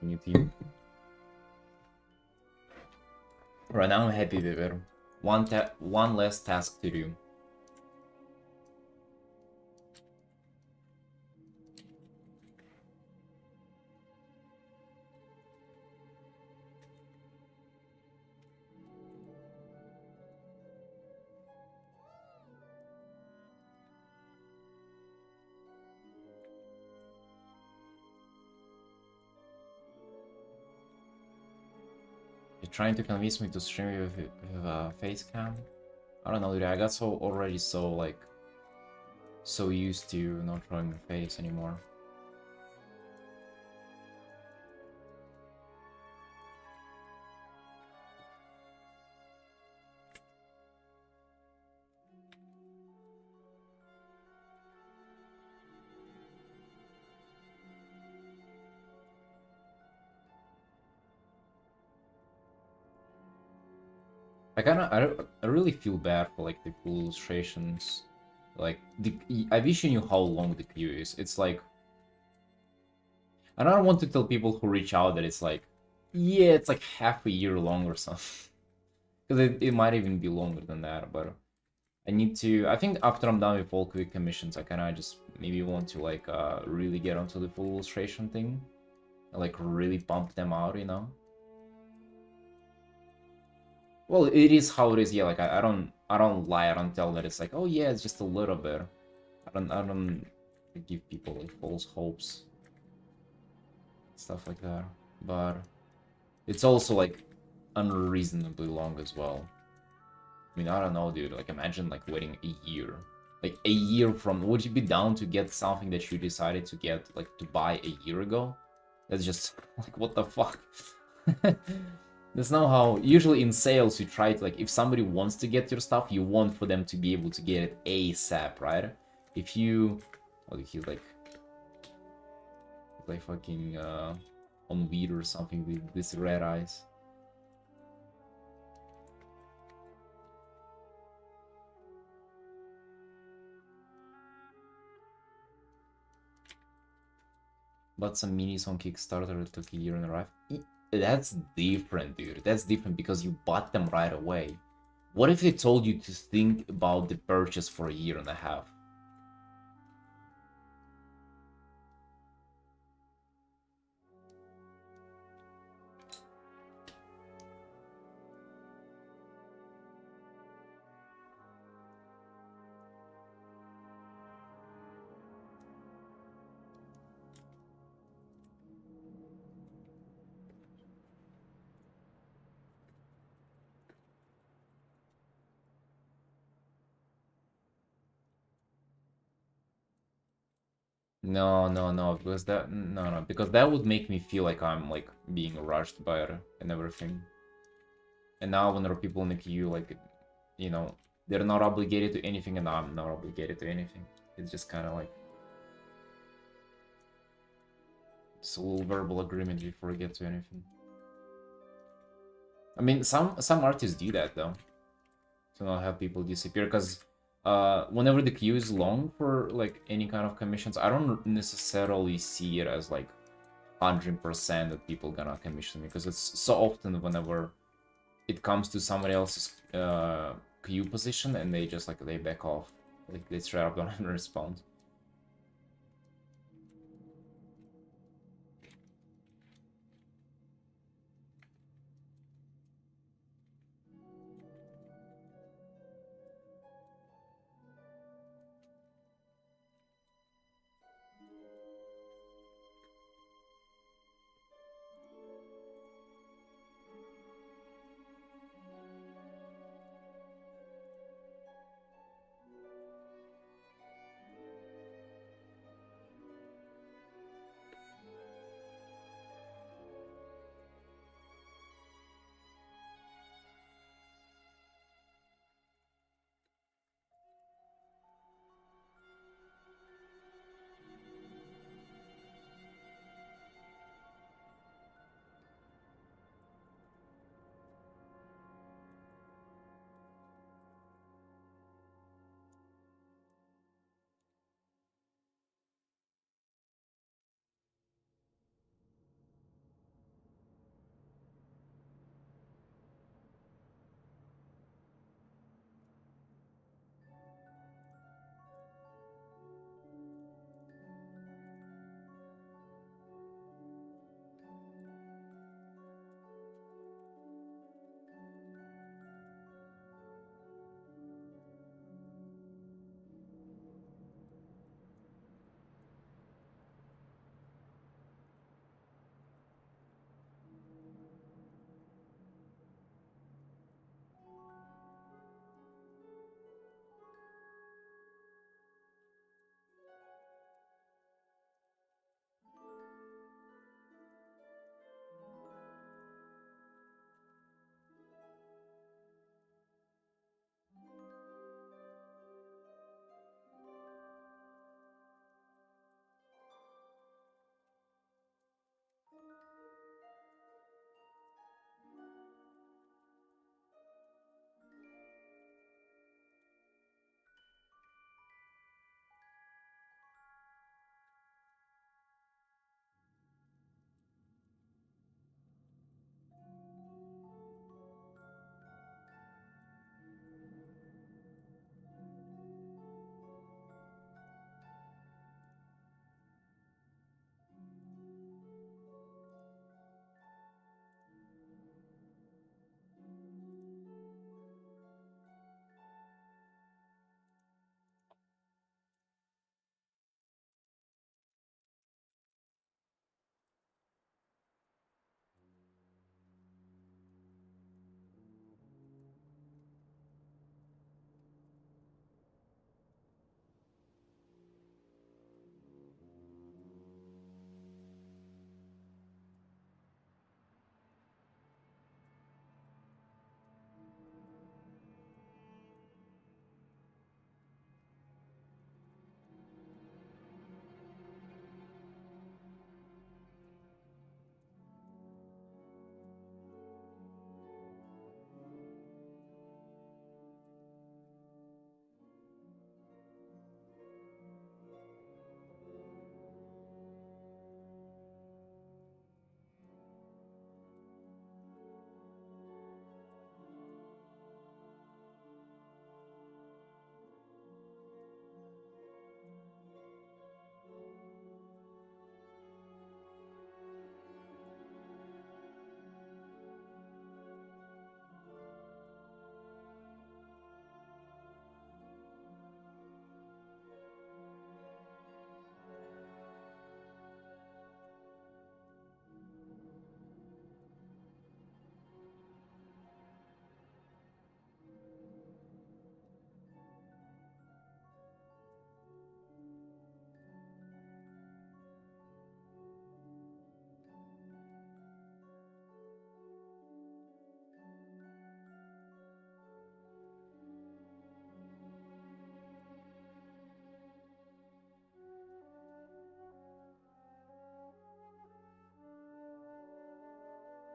New team. Right now I'm happy with it. One less task to do. You're trying to convince me to stream with face cam? I don't know, dude. I got already so used to not showing my face anymore. I really feel bad for like the cool illustrations. Like I wish you knew how long the queue is. It's like I don't want to tell people who reach out that it's like, yeah, it's like half a year long or something. Because it might even be longer than that, but I need to. I think after I'm done with all quick commissions, I kind of just maybe want to like really get onto the full illustration thing, and, like really pump them out, you know. Well, it is how it is. Yeah, like I don't lie. I don't tell that it's like, oh yeah, it's just a little bit. I don't give people like false hopes, stuff like that. But it's also like unreasonably long as well. I mean, I don't know, dude. Like, imagine like waiting a year. Like a year from, would you be down to get something that you decided to get, like, to buy a year ago? That's just like, what the fuck? That's not how. Usually in sales, you try to, like, if somebody wants to get your stuff, you want for them to be able to get it ASAP, right? If you, well, he's like fucking on weed or something with this red eyes. Bought some minis on Kickstarter, it took a year and a half. That's different, dude. That's different because you bought them right away. What if they told you to think about the purchase for a year and a half? No, no, no, because because that would make me feel like I'm like being rushed by it and everything. And now when there are people in the queue, like, you know, they're not obligated to anything and I'm not obligated to anything. It's just kind of like it's a little verbal agreement before we get to anything. I mean, some artists do that though, to not have people disappear, because whenever the queue is long for like any kind of commissions, I don't necessarily see it as like 100% that people gonna commission me, because it's so often whenever it comes to somebody else's queue position and they just like they back off, like they straight up don't respond.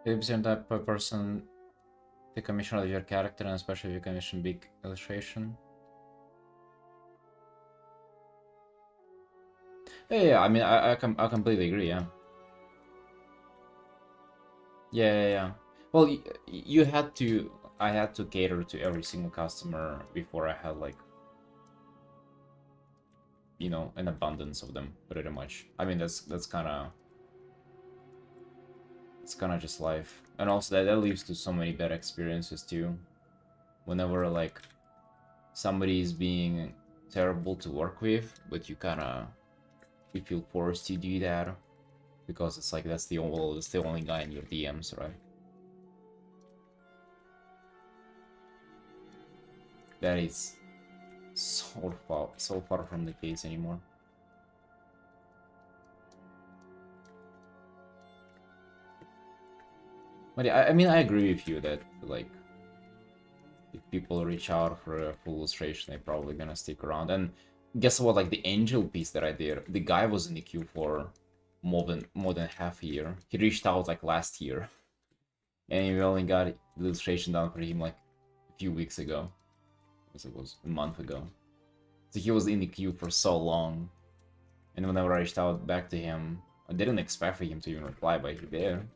It depends on type of person, the commission of your character, and especially if you commission big illustration. Yeah. I mean, I completely agree. Yeah. Yeah. Well, you had to. I had to cater to every single customer before I had like, an abundance of them, pretty much. I mean, that's kind of it's kind of just life, and also that leads to so many bad experiences too. Whenever like somebody is being terrible to work with, but you feel forced to do that because it's like that's the only guy in your DMs, right? That is so far from the case anymore. But yeah, I mean, I agree with you that like if people reach out for a full illustration, they're probably gonna stick around. And guess what? Like the angel piece that I did, the guy was in the queue for more than half a year. He reached out like last year, and we only got the illustration done for him like a few weeks ago. I guess it was a month ago. So he was in the queue for so long, and whenever I reached out back to him, I didn't expect for him to even reply, but he there.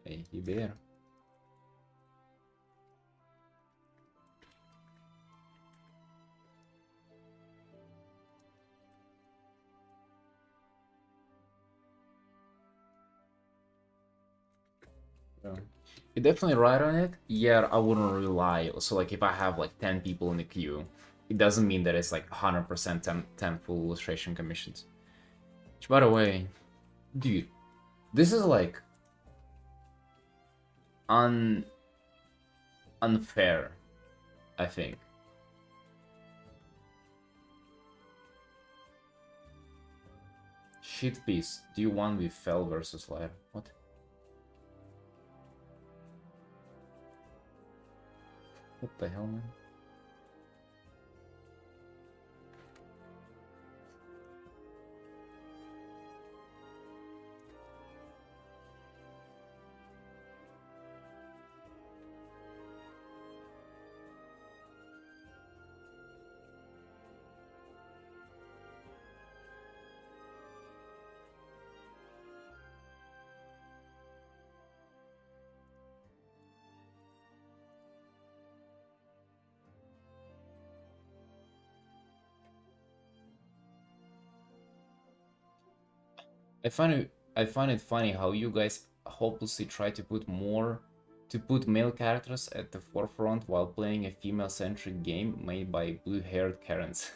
Hey, he there. Yeah. You're definitely right on it. Yeah, I wouldn't rely. So like if I have like 10 people in the queue, it doesn't mean that it's like 100% 10 full illustration commissions. Which, by the way, dude, this is like unfair, I think. Shit piece. Do you want with Fell versus Liar? What? What the hell, man? I find it funny how you guys hopelessly try to put male characters at the forefront while playing a female-centric game made by blue-haired Karens.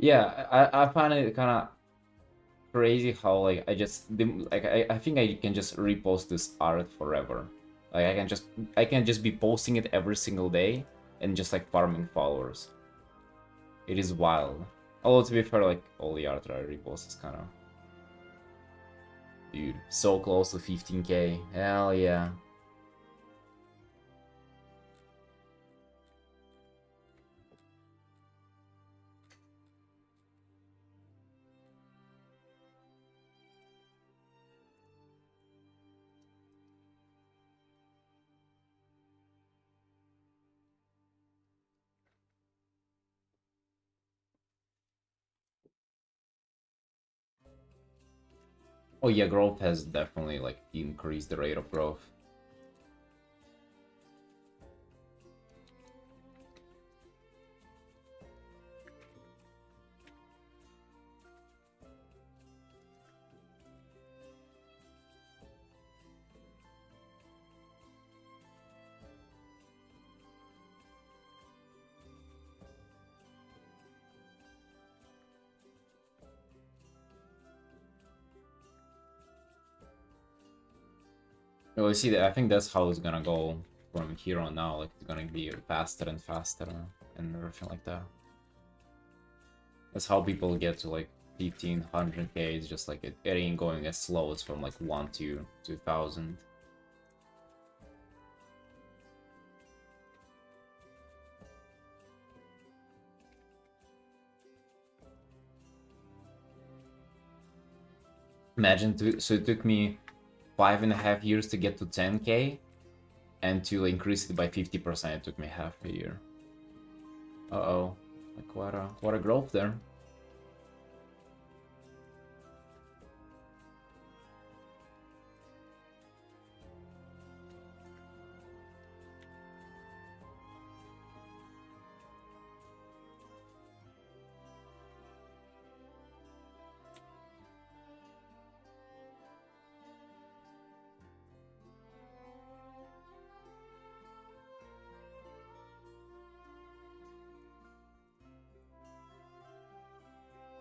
Yeah, I find it kind of crazy how like I think I can just repost this art forever. Like I can just be posting it every single day and just like farming followers. It is wild. Although to be fair, like all the art that I repost is kind of, dude, so close to 15K. Hell yeah. Oh yeah, growth has definitely like increased the rate of growth. Well, you see, I think that's how it's gonna go from here on out, like it's gonna be faster and faster and everything like that. That's how people get to like 1500k. It's just like it ain't going as slow. It's from like 1 to 2000. Imagine, so it took me 5.5 years to get to 10k, and to increase it by 50%, it took me half a year. Uh-oh, like what a growth there.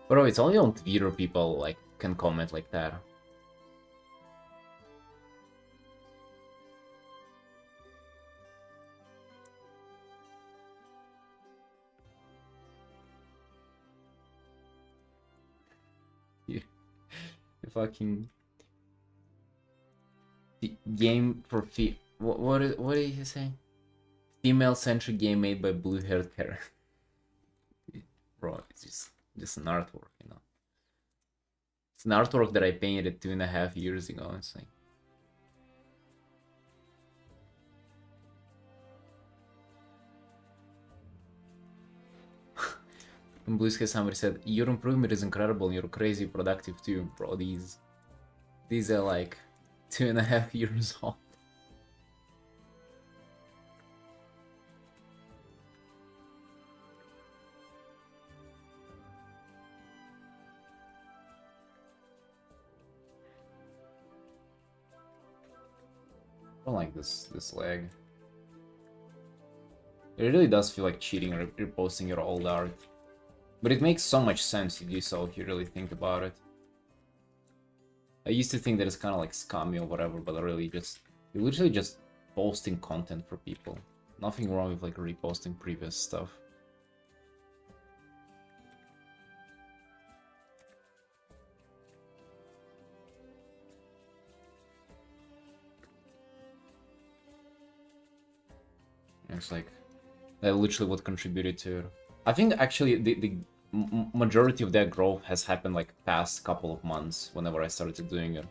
Bro, it's only on Twitter people like can comment like that. You fucking game for what did he say? Female-centric game made by blue-haired character. Bro, it's just an artwork, you know. It's an artwork that I painted 2.5 years ago. It's like in Blue Sky somebody said, your improvement is incredible, you're crazy productive too, bro. These are like 2.5 years old. I don't like this lag. It really does feel like cheating or reposting your old art. But it makes so much sense to do so if you really think about it. I used to think that it's kind of like scummy or whatever, but really you're literally just posting content for people. Nothing wrong with like reposting previous stuff. It's like that literally what contributed to it. I think actually the majority of that growth has happened like past couple of months whenever I started doing it.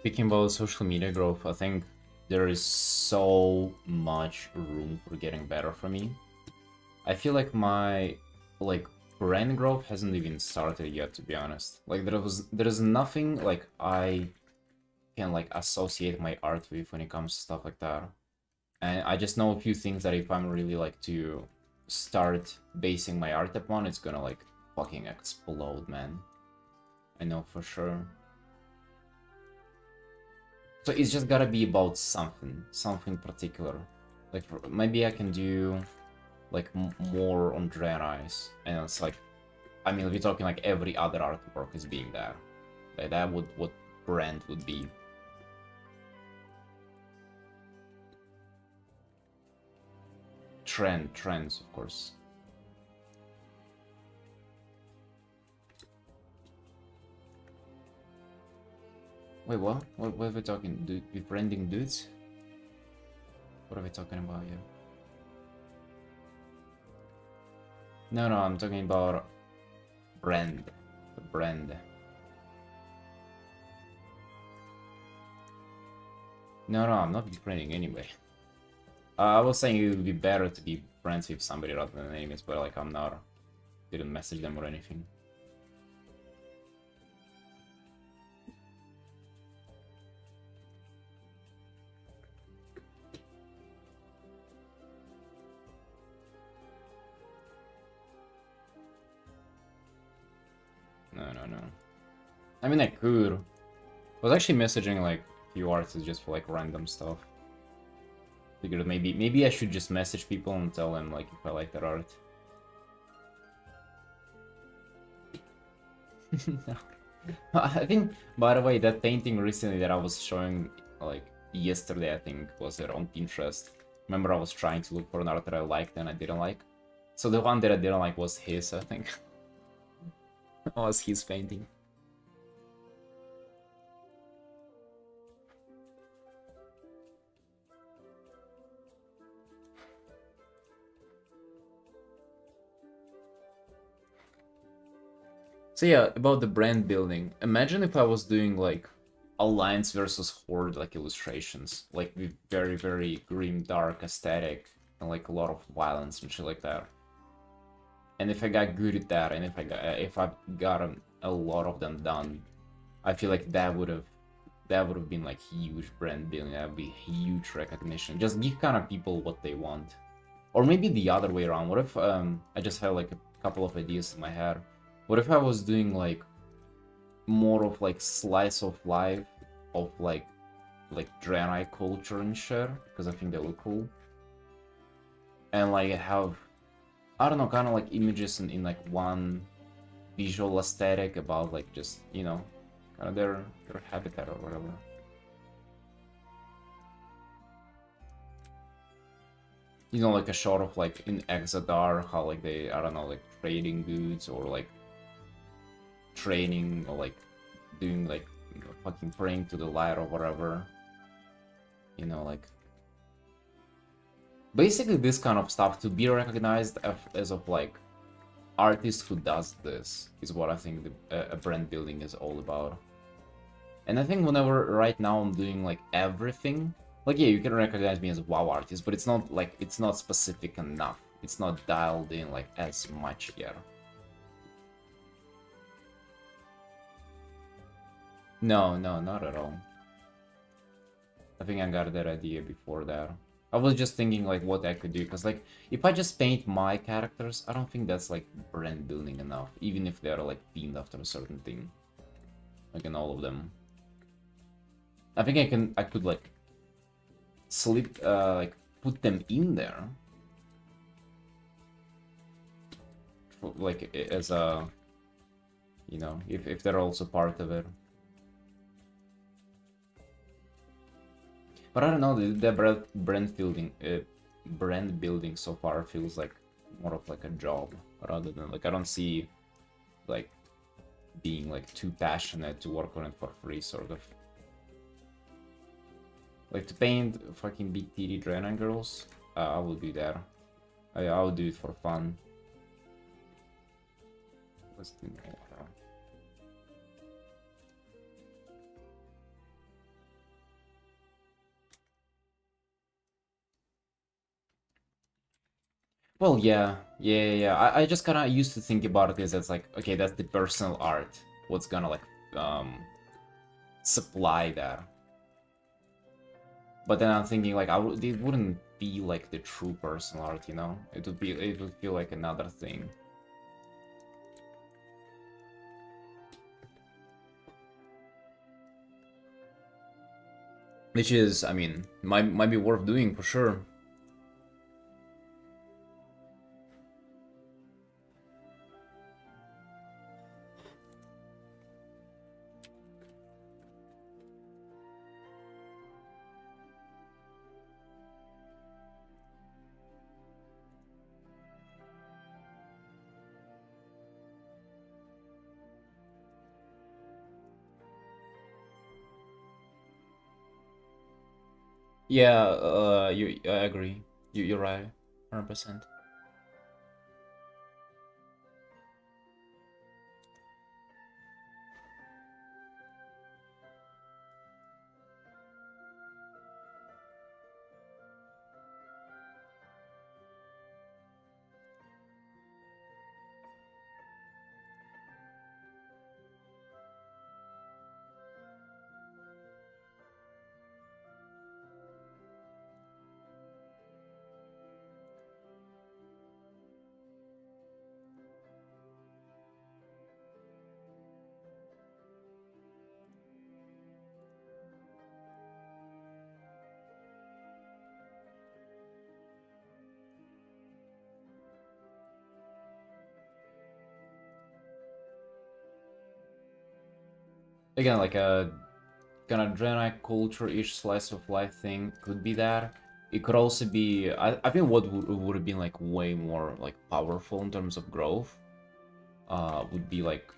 Speaking about social media growth, I think there is so much room for getting better for me. I feel like my like brand growth hasn't even started yet, to be honest. Like there is nothing like I can like associate my art with when it comes to stuff like that. And I just know a few things that if I'm really like to start basing my art upon, it's gonna like fucking explode, man. I know for sure. So it's just gotta be about something particular. Like maybe I can do like more on Dread Eyes, and it's like, I mean, we're talking like every other artwork is being there. Like that would what brand would be. Trends, of course. Wait, what? What are we talking? Befriending dudes? What are we talking about here? No, I'm talking about brand. The brand. No, I'm not befriending anyway. I was saying it would be better to be friends with somebody rather than enemies, but like I'm not. Didn't message them or anything. No. I mean, I could. I was actually messaging like a few artists just for like random stuff. Figured maybe I should just message people and tell them like if I like their art. No. I think, by the way, that painting recently that I was showing like yesterday, I think was it on Pinterest. Remember, I was trying to look for an art that I liked and I didn't like. So the one that I didn't like was his, I think. Was his painting. So yeah, about the brand building. Imagine if I was doing like Alliance versus Horde like illustrations, like with very, very grim, dark aesthetic and like a lot of violence and shit like that. And if I got good at that, and if I've gotten a lot of them done, I feel like that would have been like huge brand building. That would be huge recognition. Just give kind of people what they want, or maybe the other way around. What if I just had like a couple of ideas in my head? What if I was doing like more of like slice of life of like Draenei culture and shit, because I think they look cool, and like have, I don't know, kind of like images in like one visual aesthetic about like just, you know, kind of their habitat or whatever. You know, like a shot of like in Exadar, how like they, I don't know, like trading goods or like training or like doing like, you know, fucking praying to the light or whatever. You know, like basically this kind of stuff to be recognized as of like artist who does this is what I think a brand building is all about. And I think whenever right now I'm doing like everything, like yeah, you can recognize me as a WoW artist, but it's not like, it's not specific enough. It's not dialed in like as much yet. No, not at all. I think I got that idea before that. I was just thinking like what I could do, because like if I just paint my characters, I don't think that's like brand building enough, even if they're like themed after a certain thing. Like in all of them. I think I could like slip like put them in there. Like as a, you know, if they're also part of it. But I don't know, the brand building so far feels like more of like a job rather than like, I don't see like being like too passionate to work on it for free, sort of. Like to paint fucking big titty Draenei girls, I will do that. I will do it for fun. Let's do more. Well, yeah. I just kind of used to think about it as like, okay, that's the personal art. What's gonna like supply that? But then I'm thinking like, it wouldn't be like the true personal art, you know? It would feel like another thing. Which is, I mean, might be worth doing for sure. Yeah, I agree. You're right, 100%. Again, like a kind of Draenei culture-ish slice of life thing could be that. It could also be, I think what would have been like way more like powerful in terms of growth, would be like,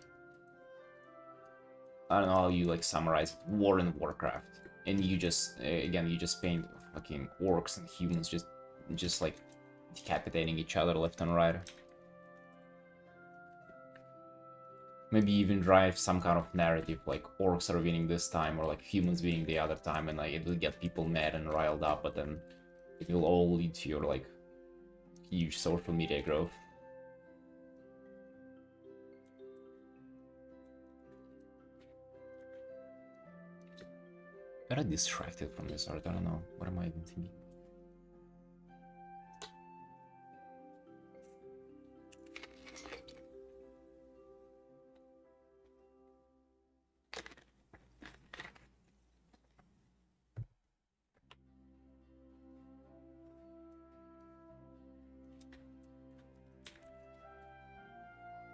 I don't know how you like summarize War in Warcraft, and you just again you just paint fucking orcs and humans just like decapitating each other left and right. Maybe even drive some kind of narrative, like orcs are winning this time, or like humans winning the other time, and like it will get people mad and riled up, but then it will all lead to your like huge social media growth. Got distracted from this art, I don't know. What am I even thinking?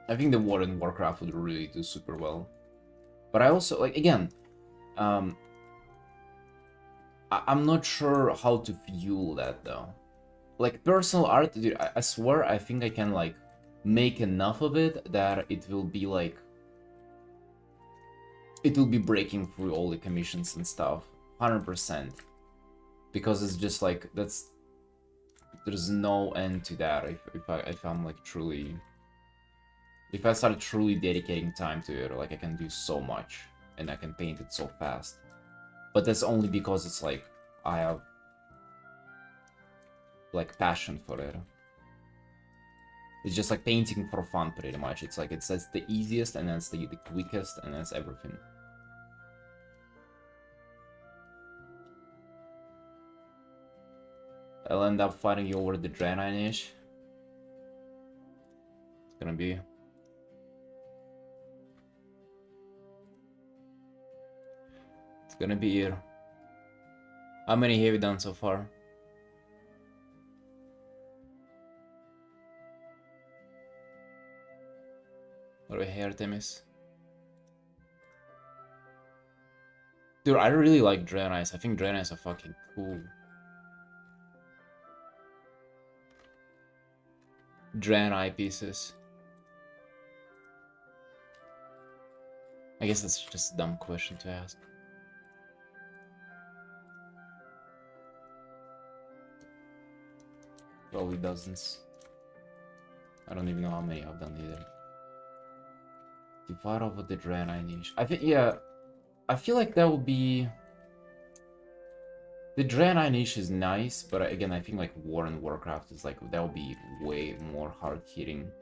I think the War in Warcraft would really do super well. But I also, like, again, I'm not sure how to fuel that, though. Like, personal art, dude, I swear I think I can, like, make enough of it that it will be, like... It will be breaking through all the commissions and stuff. 100%. Because it's just, like, that's... There's no end to that if I'm, like, truly... If I start truly dedicating time to it, like, I can do so much. And I can paint it so fast. But that's only because it's, like, I have... like, passion for it. It's just like painting for fun, pretty much. It's like, that's the easiest, and that's the quickest, and that's everything. I'll end up fighting you over the Draenei niche. It's gonna be... It's gonna be it. How many have you done so far? What do I hear, Artemis? Dude, I really like Draenei. I think Draenei are fucking cool. Draenei pieces. I guess that's just a dumb question to ask. Probably dozens. I don't even know how many I've done either. Divide over the Draenei niche. I think, yeah, I feel like that would be... The Draenei niche is nice, but again, I think like War and Warcraft is like that would be way more hard hitting.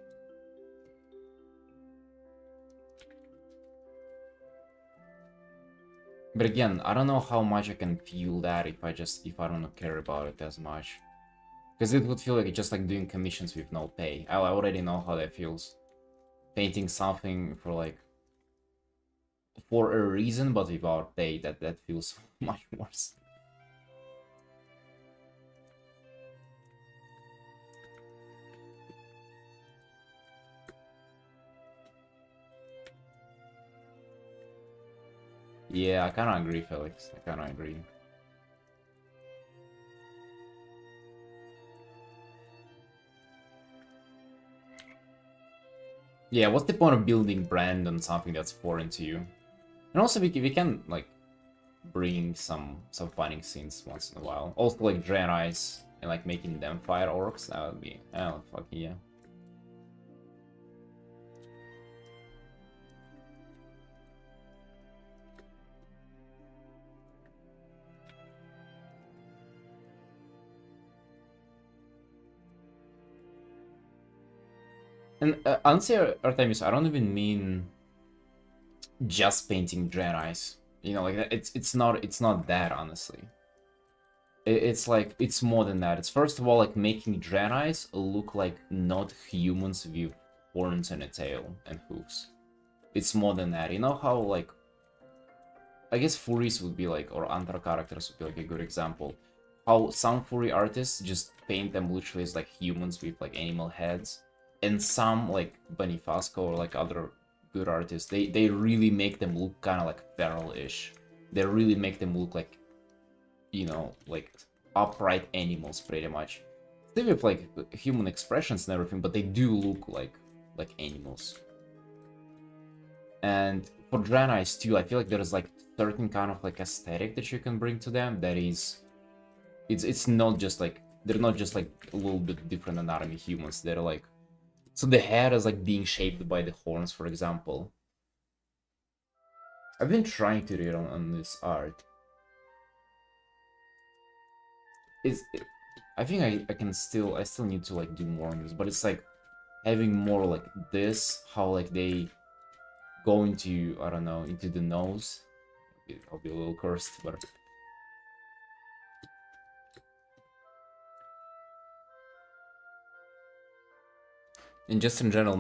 But again, I don't know how much I can feel that if I don't care about it as much. Because it would feel like just like doing commissions with no pay. I already know how that feels. Painting something for like for a reason but without pay, that feels much worse. Yeah, I kinda agree, Felix. I kinda agree. Yeah, what's the point of building brand on something that's foreign to you? And also we can like bring some fighting scenes once in a while. Also like Draenei's and like making them fire orcs, that would be oh fuck yeah. And honestly, Artemis, I don't even mean just painting Draenei's. You know, like it's not that honestly. It's like it's more than that. It's first of all like making Draenei's look like not humans with horns and a tail and hoofs. It's more than that. You know how like I guess Furies would be like, or Antara characters would be like a good example. How some Fury artists just paint them literally as like humans with like animal heads, and some like Bonifacio or like other good artists, they really make them look kind of like feral-ish. They really make them look like, you know, like upright animals pretty much. Still with like human expressions and everything, but they do look like animals. And for Draenei's too, I feel like there's like certain kind of like aesthetic that you can bring to them that is it's not just like they're not just like a little bit different anatomy humans. They're like so the head is like being shaped by the horns, for example. I've been trying to read on this art. Is I think I still need to like do more on this, but it's like having more like this, how like they go into I don't know into the nose. I'll be a little cursed, but and just in general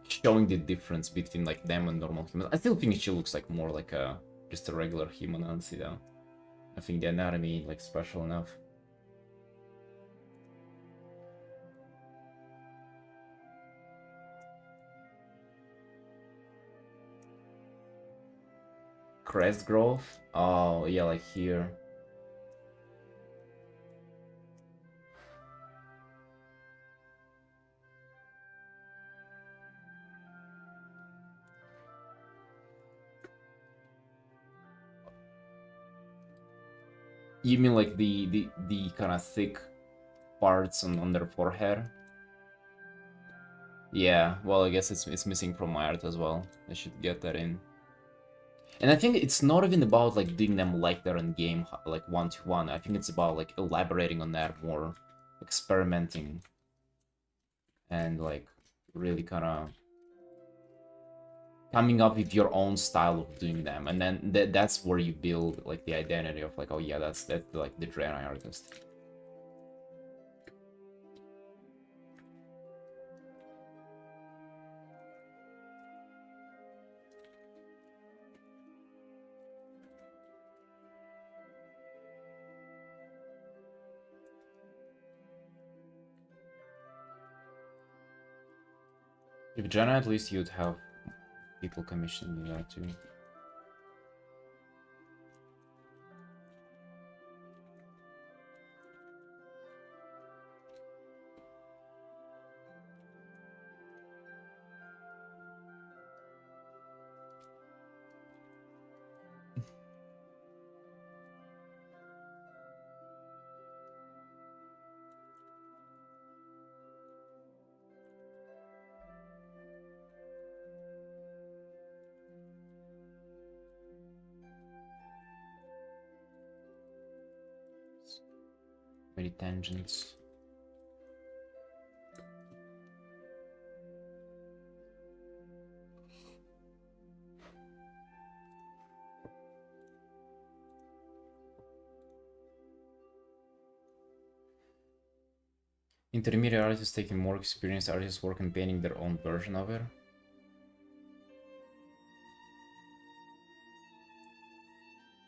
showing the difference between like them and normal humans. I still think she looks like more like a just a regular human, honestly though. I think the anatomy like special enough. Crest growth? Oh yeah, like here. You mean like the kind of thick parts on their forehead? Yeah, well I guess it's missing from my art as well. I should get that in. And I think it's not even about like doing them like they're in game, like one to one. I think it's about like elaborating on that more, experimenting, and like really kind of coming up with your own style of doing them, and then that's where you build like the identity of like, oh yeah, that's like the Draenei artist. If Draenei, at least you'd have people commissioning you that too. many tangents. Intermediate artists taking more experienced artists work on painting their own version of it.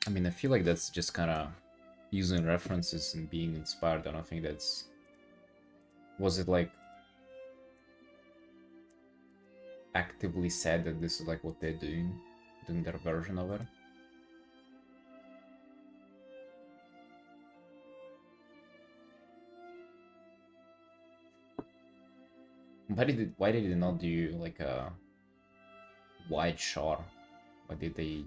I mean, I feel like that's just kind of using references and being inspired. I don't think that's... Was it like actively said that this is like what they're doing their version of it? Why did they not do like a wide shot? Why did they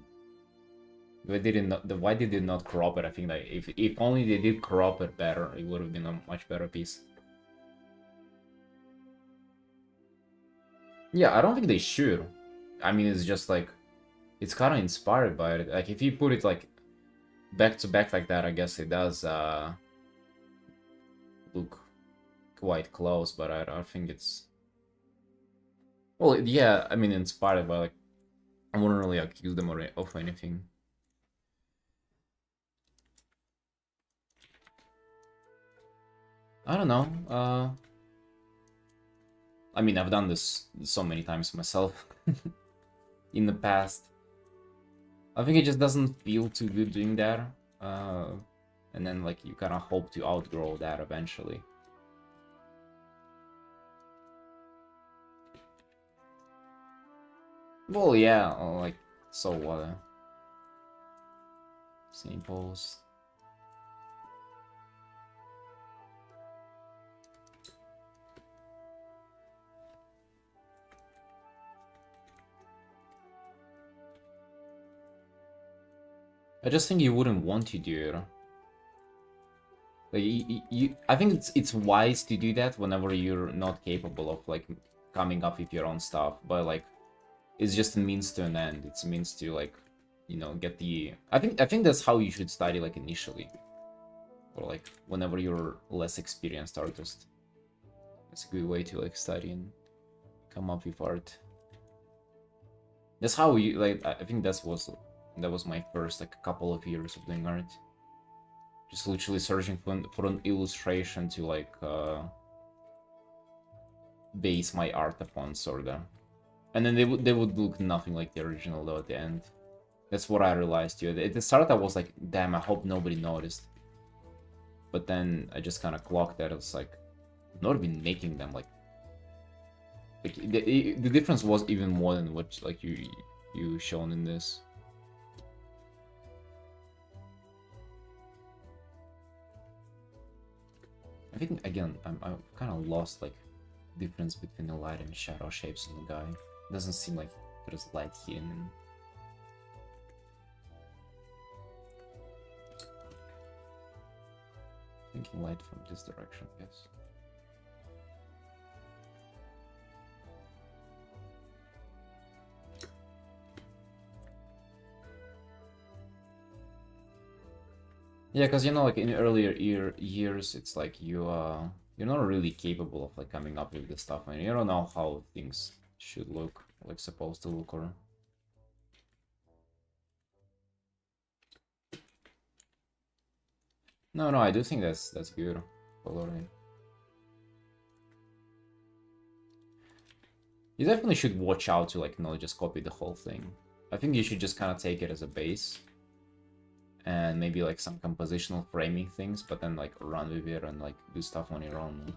why did they not crop it? I think that if only they did crop it better, it would have been a much better piece. Yeah, I don't think they should. I mean, it's just like, it's kind of inspired by it. Like, if you put it like back to back like that, I guess it does look quite close, but I don't think it's... Well, yeah, I mean, inspired by, like, I wouldn't really accuse them of anything. I don't know. I mean, I've done this so many times myself in the past. I think it just doesn't feel too good doing that. And then, like, you kind of hope to outgrow that eventually. Well, yeah, like, so what? Same pose. I just think you wouldn't want to do it. Like, I think it's wise to do that whenever you're not capable of, like, coming up with your own stuff, but, like, it's just a means to an end. It's a means to, like, you know, get the... I think that's how you should study, like, initially. Or, like, whenever you're less experienced artist. It's a good way to, like, study and come up with art. That's how you, like, I think that was my first, like, couple of years of doing art. Just literally searching for an illustration to, like, base my art upon, sorta. And then they would look nothing like the original, though, at the end. That's what I realized, too. At the start, I was like, damn, I hope nobody noticed. But then I just kind of clocked that. It's like, I've not been making them, like the difference was even more than what, like, you shown in this. I think, again, I'm kind of lost, like, difference between the light and shadow shapes in the guy. It doesn't seem like there's light here and... Thinking light from this direction, yes. Yeah, because, you know, like, in earlier years, it's like you're not really capable of, like, coming up with this stuff, and you don't know how things should look, like, supposed to look, or... No, I do think that's good. Coloring. You definitely should watch out to, like, not just copy the whole thing. I think you should just kind of take it as a base. And maybe, like, some compositional framing things, but then, like, run with it and, like, do stuff on your own.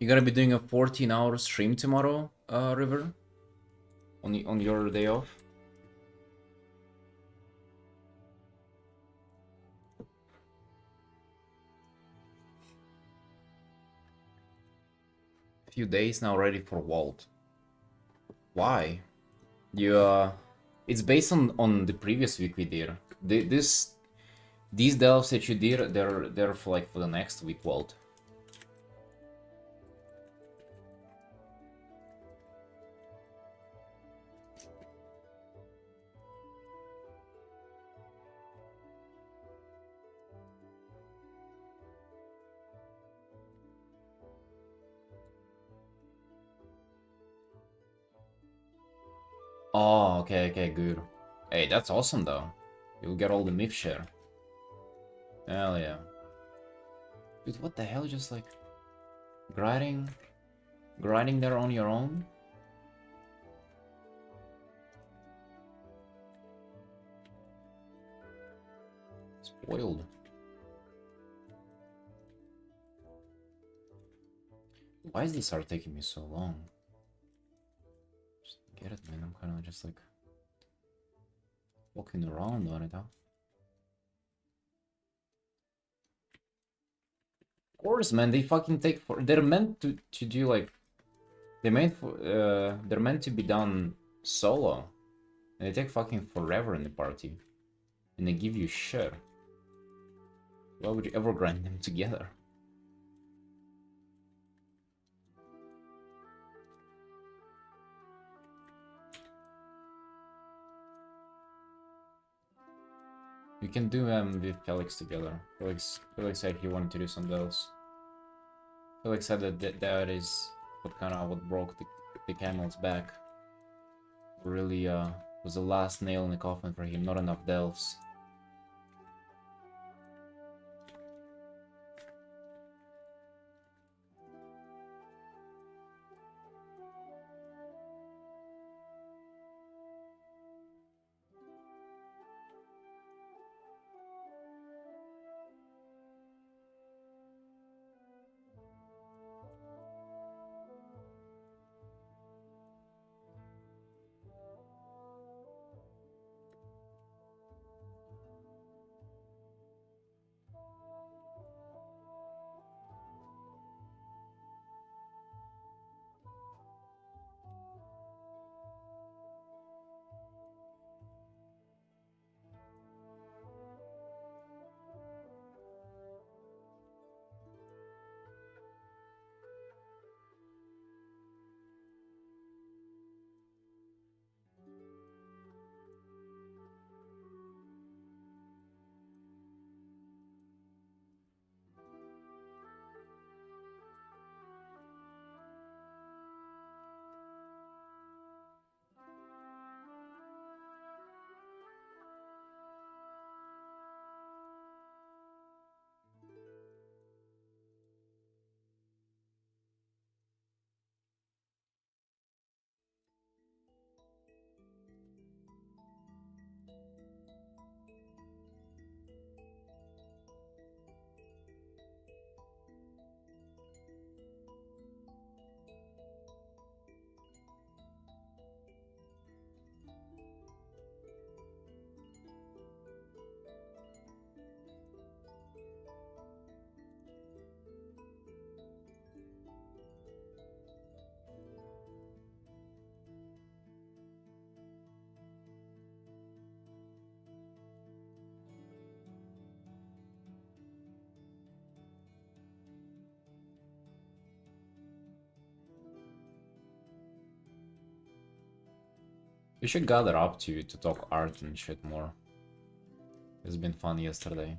You gotta be doing a 14-hour stream tomorrow, River? On your day off? Few days now ready for Vault. Why? You it's based on the previous week we did. These delves that you did, they're for like for the next week Vault. Oh, okay, good. Hey, that's awesome though. You'll get all the myth share. Hell yeah. Dude, what the hell? Just like grinding there on your own? Spoiled. Why is this art taking me so long? Just get it, man. I'm kind of just like walking around on it, huh? Of course, man. They fucking take for. They're meant to do like. They're meant to be done solo, and they take fucking forever in the party, and they give you shit. Why would you ever grind them together? You can do them with Felix together. Felix said he wanted to do something else. Felix said that is what broke the camel's back. Really was the last nail in the coffin for him. Not enough delves. We should gather up to talk art and shit more. It's been fun yesterday.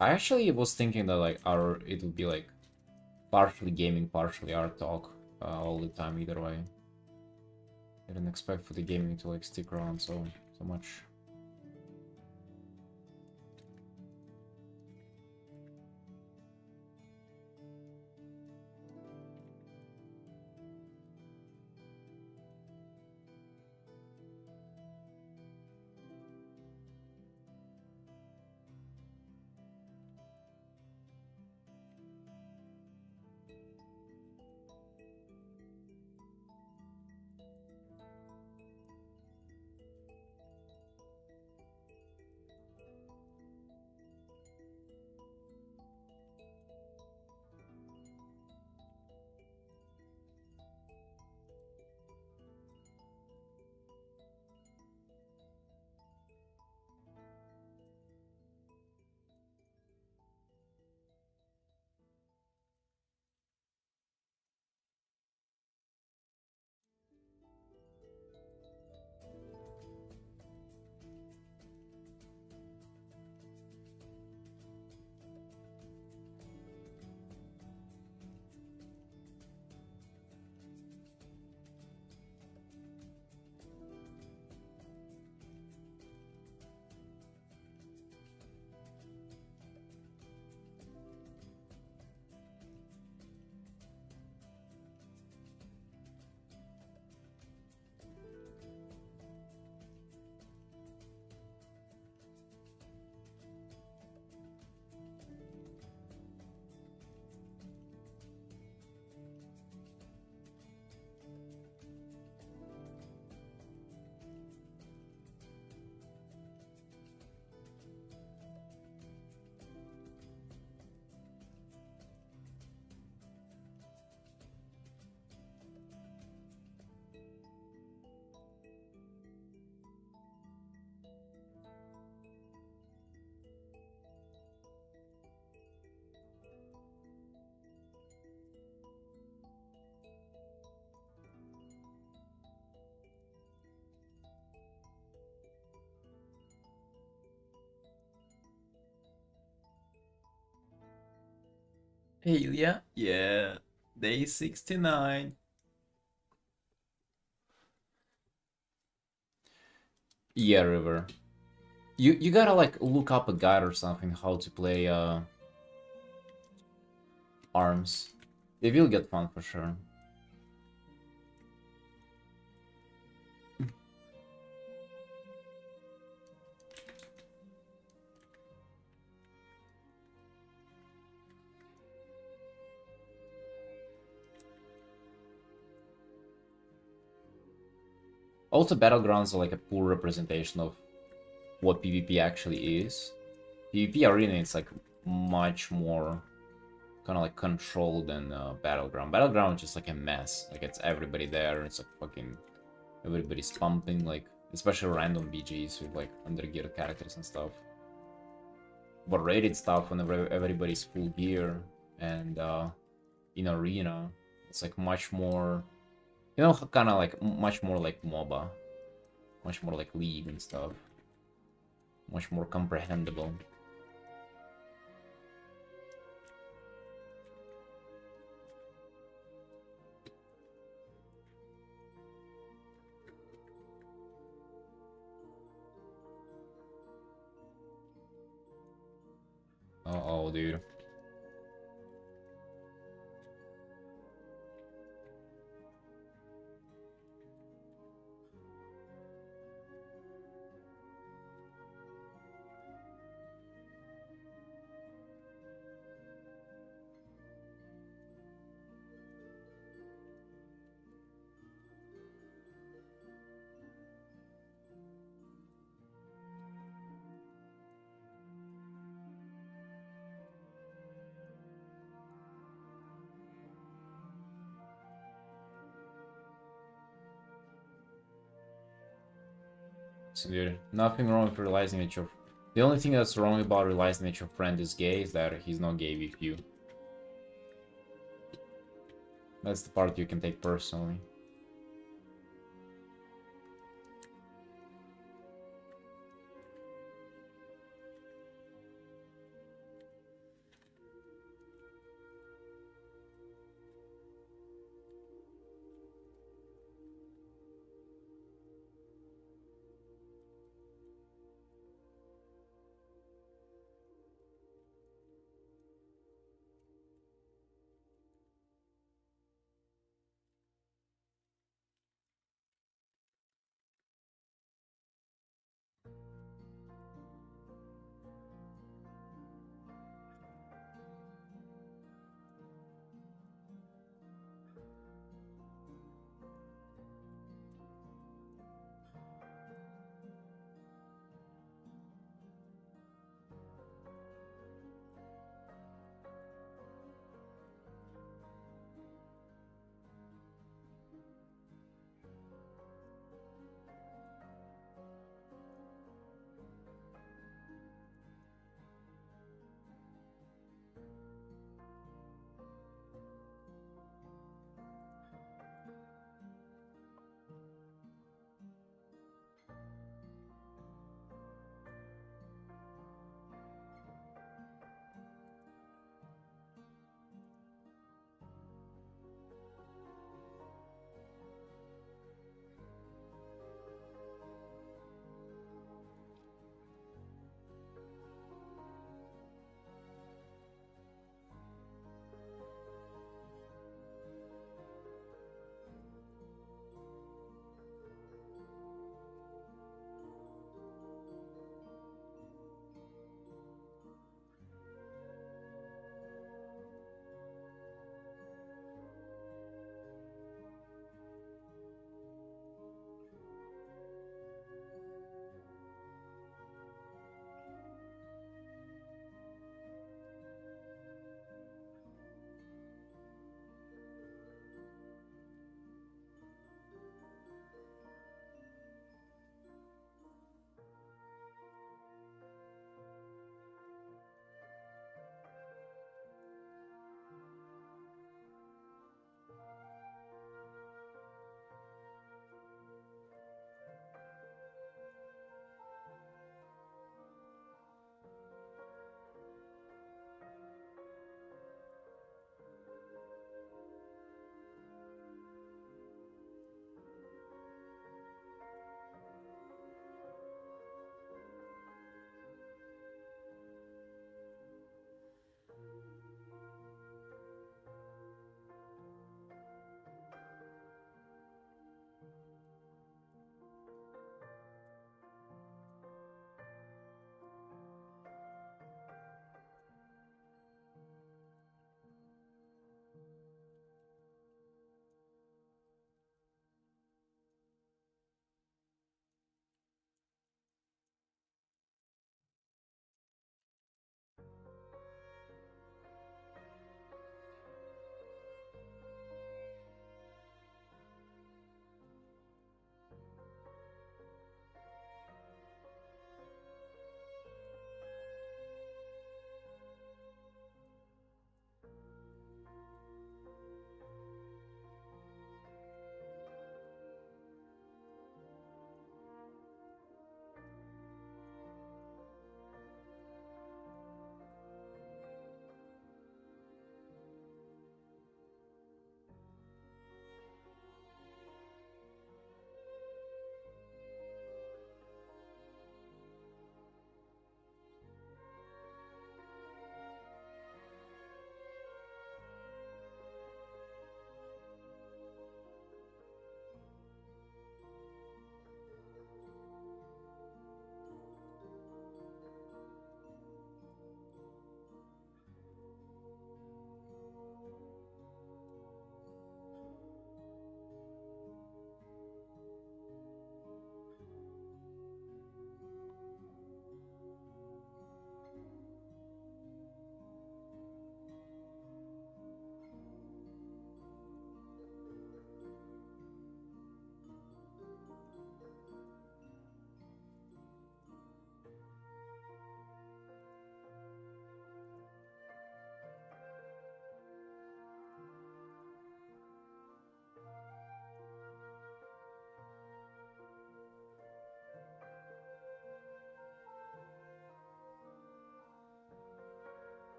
I actually was thinking that like it would be like partially gaming, partially art talk all the time either way. I didn't expect for the gaming to like stick around so much. Alia? Yeah. Day 69. Yeah, River. You gotta like look up a guide or something how to play arms. They will get fun for sure. Also, Battlegrounds are like a poor representation of what PvP actually is. PvP arena is like much more kind of like controlled than Battleground. Battleground is just like a mess. Like it's everybody there. It's like fucking everybody's pumping, like especially random BGs with like undergeared characters and stuff. But rated stuff whenever everybody's full gear and in arena, it's like much more, kind of like much more like MOBA, much more like League and stuff, much more comprehensible. Uh-oh, dude. So, dude, nothing wrong with realizing that your... The only thing that's wrong about realizing that your friend is gay is that he's not gay with you. That's the part you can take personally.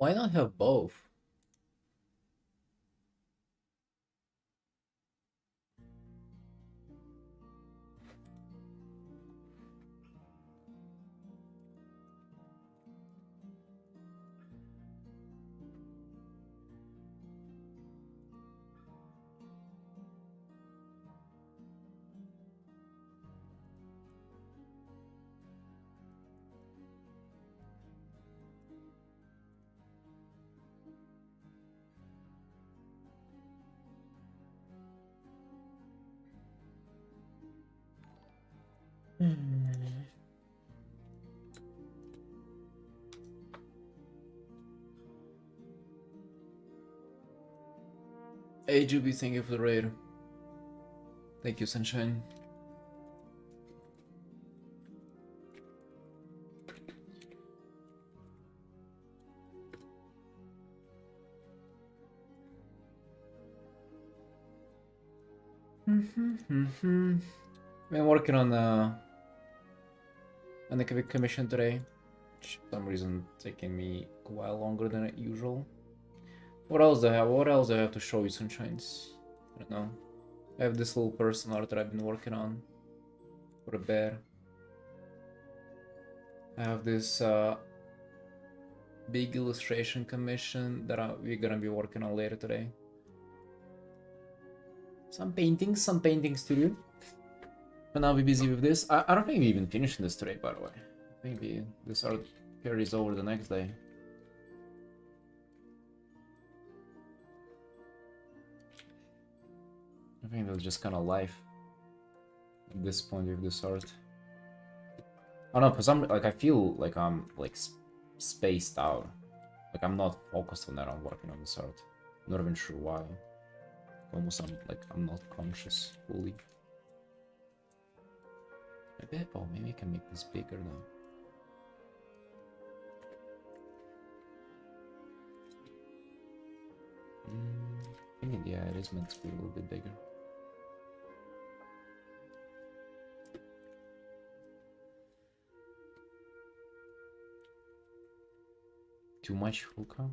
Why not have both? Hey Juby, thank you for the raid. Thank you, Sunshine. Been working on the commission today, which for some reason taking me a while longer than usual. What else do I have? What else do I have to show you, Sunshines? I don't know. I have this little person art that I've been working on for a bear. I have this big illustration commission that we're gonna be working on later today. Some paintings to do. And I'll be busy with this. I don't think we even finished this today, by the way. Maybe this art carries over the next day. I think that's just kind of life at this point with this art. I don't know, for some, like, I feel like I'm like spaced out. Like I'm not focused on that. I'm working on this art. Not even sure why. Almost I'm not conscious fully. Maybe I can make this bigger now. I think yeah, it is meant to be a little bit bigger. Too much hookah?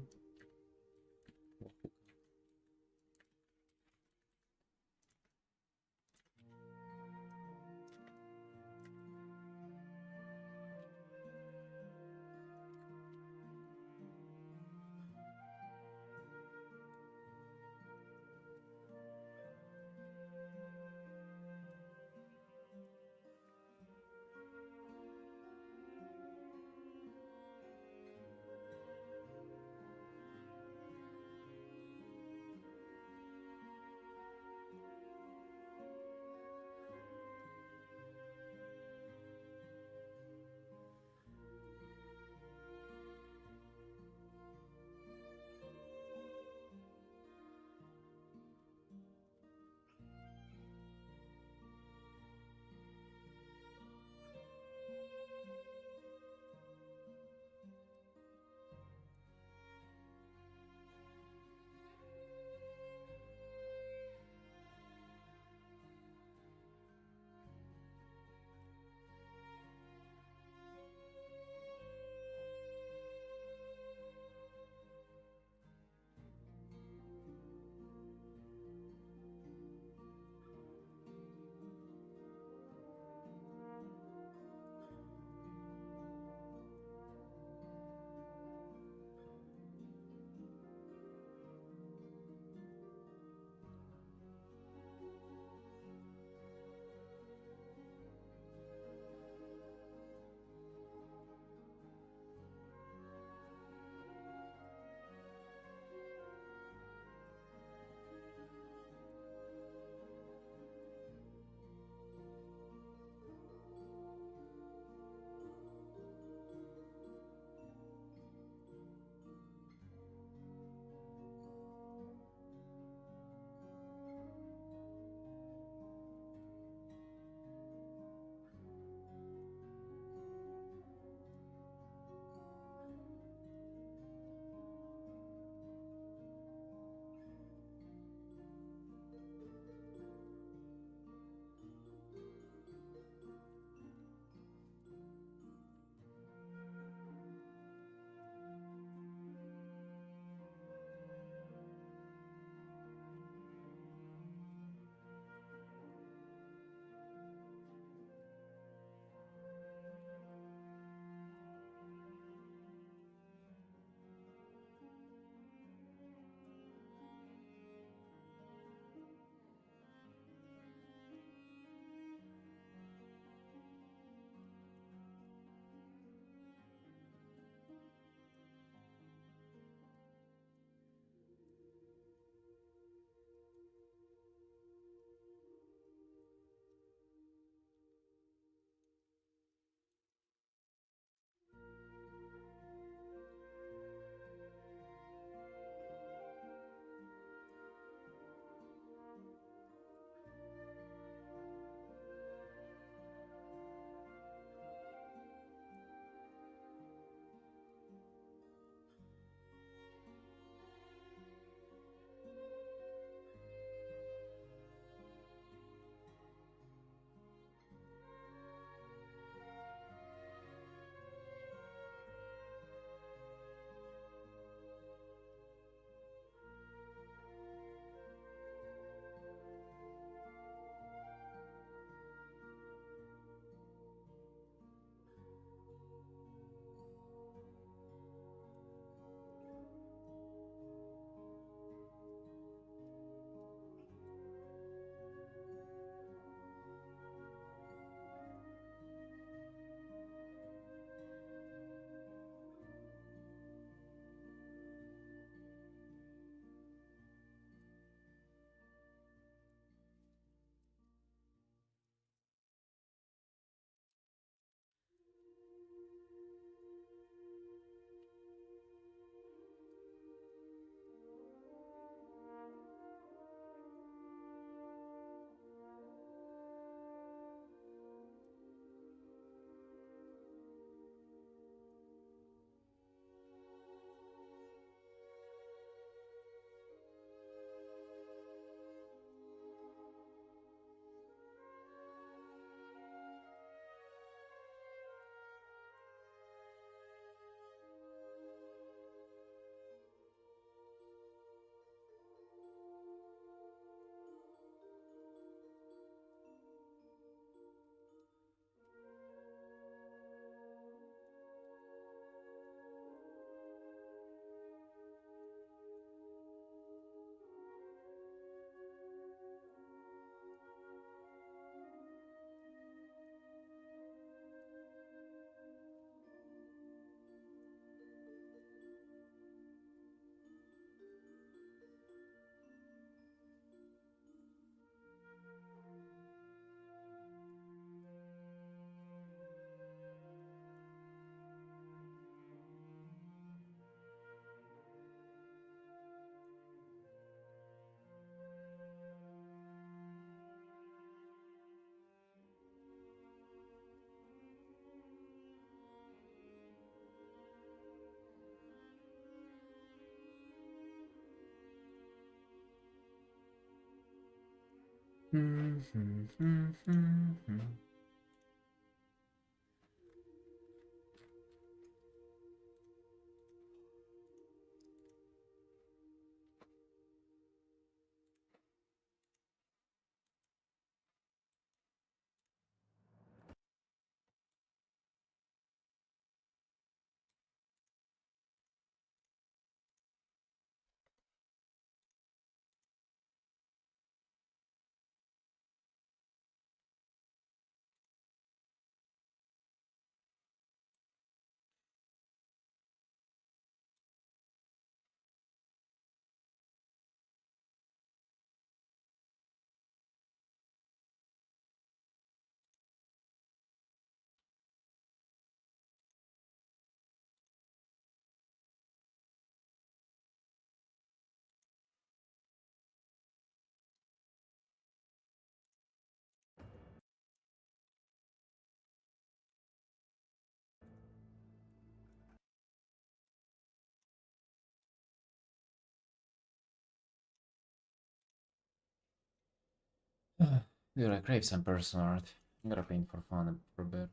Dude, I crave some personal art. I'm gonna paint for fun for a bit.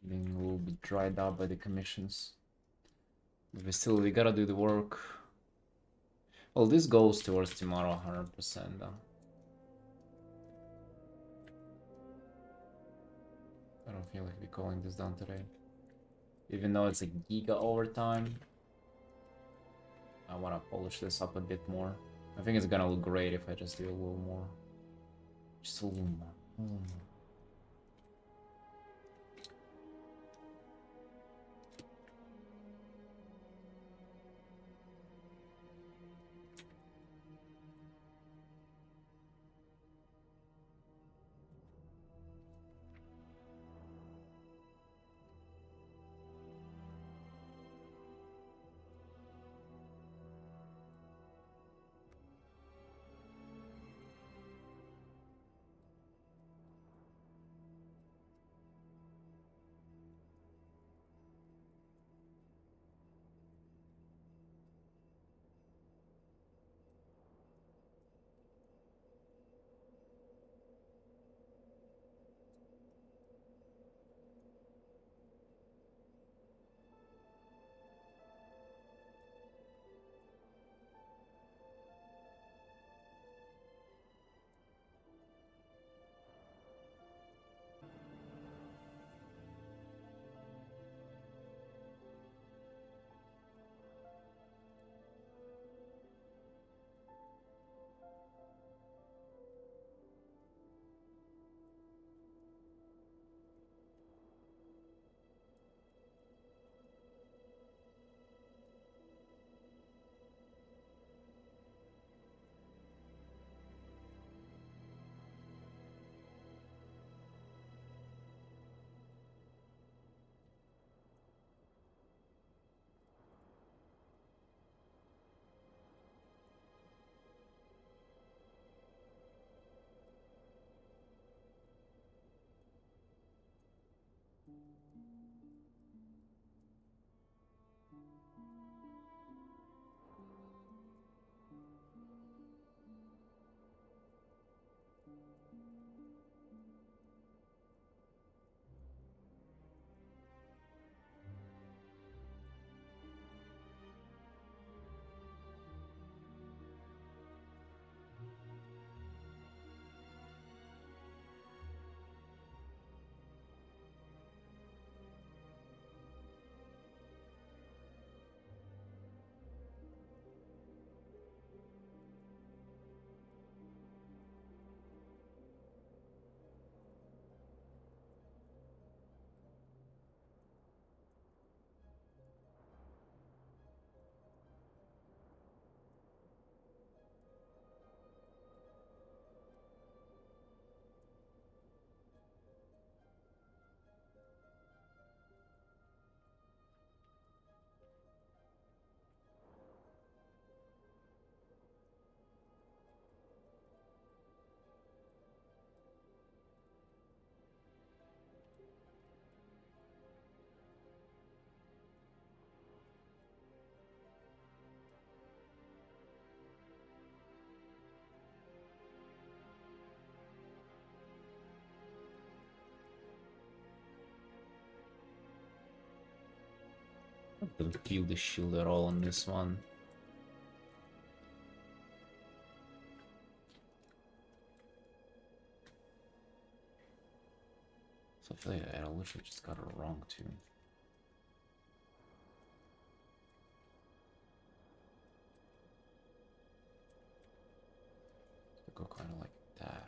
Being a little bit dried out by the commissions. But we gotta do the work. Well, this goes towards tomorrow 100% though. I don't feel like we're calling this done today. Even though it's a giga overtime, I wanna polish this up a bit more. I think it's gonna look great if I just do a little more. Just a little more. A little more. Don't feel the shield at all on this one. So I feel like I literally just got it wrong too. Go kind of like that.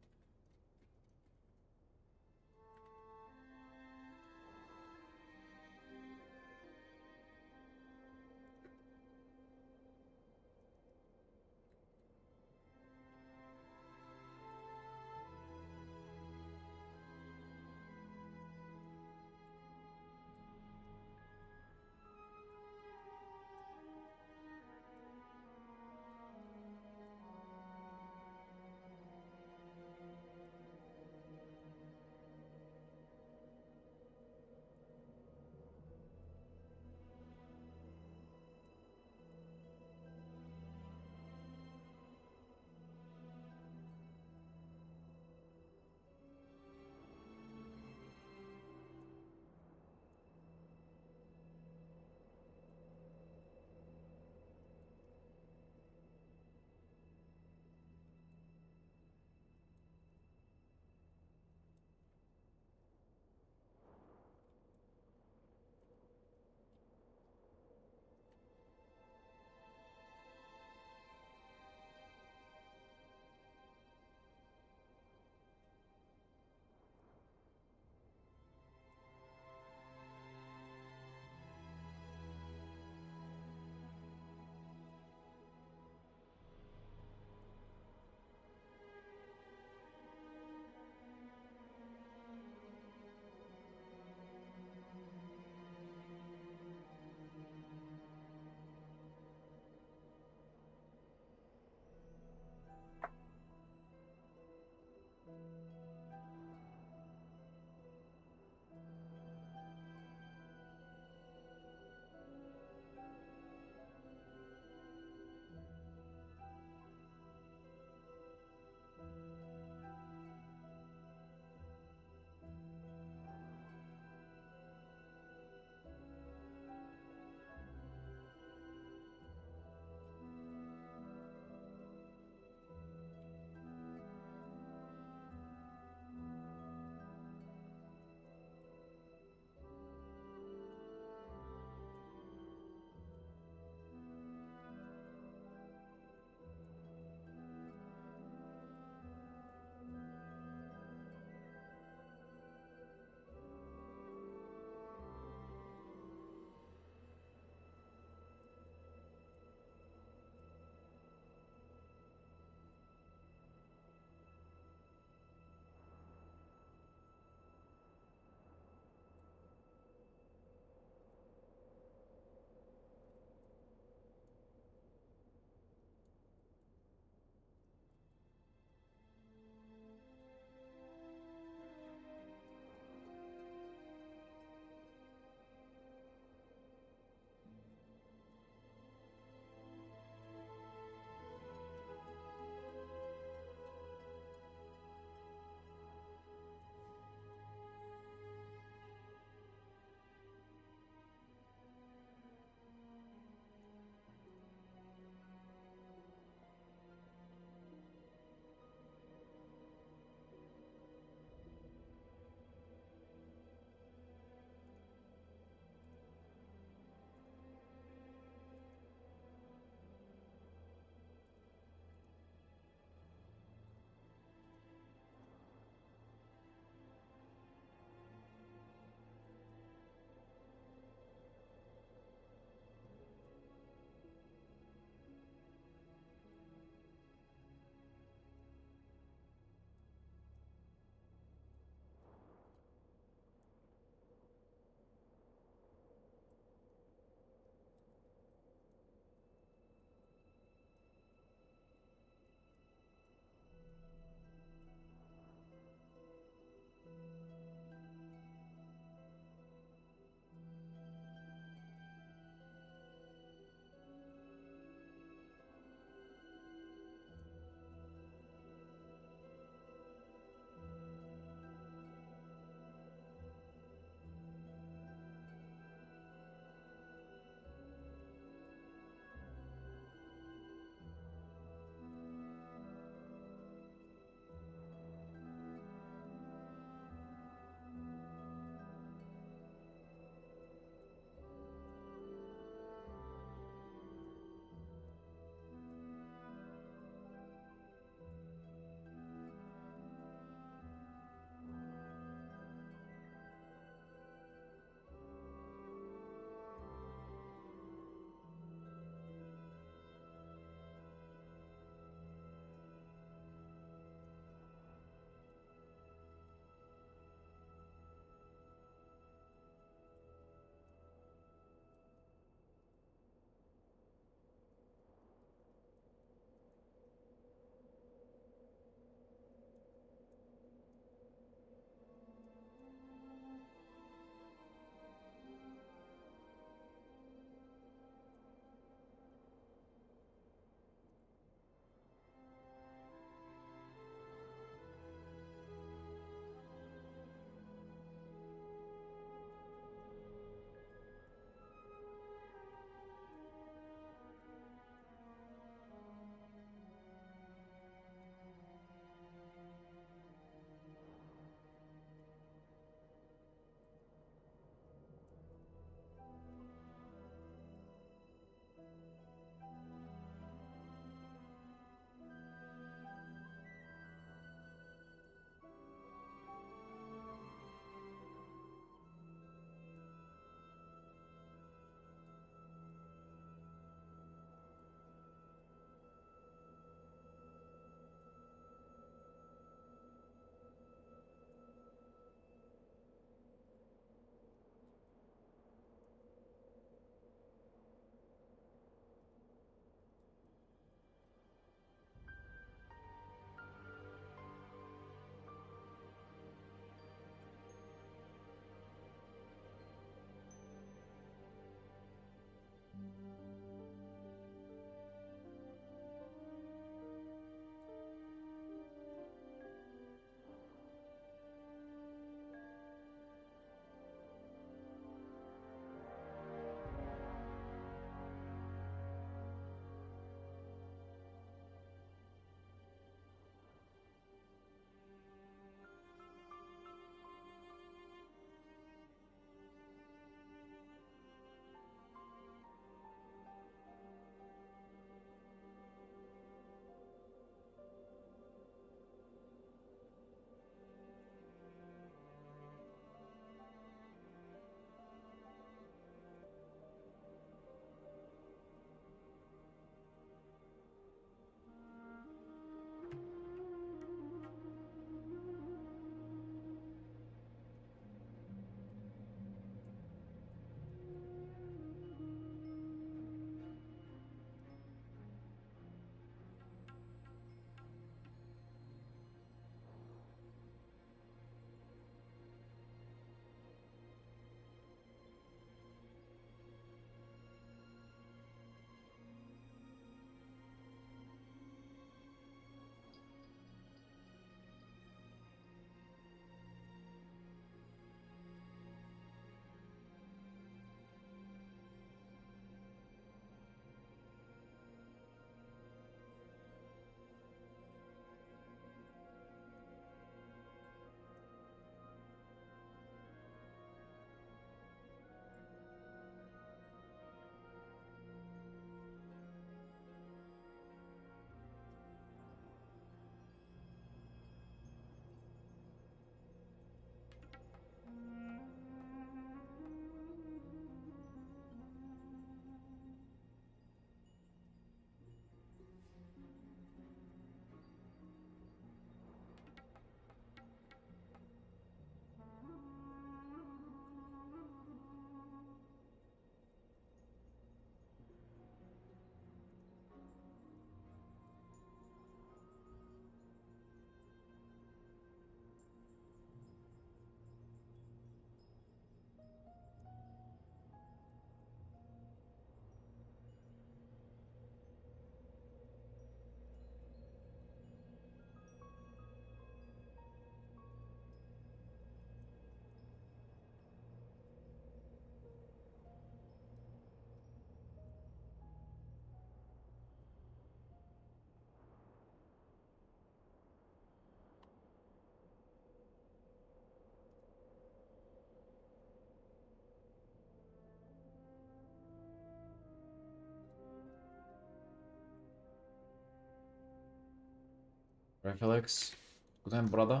Right, Felix? Good time, brother.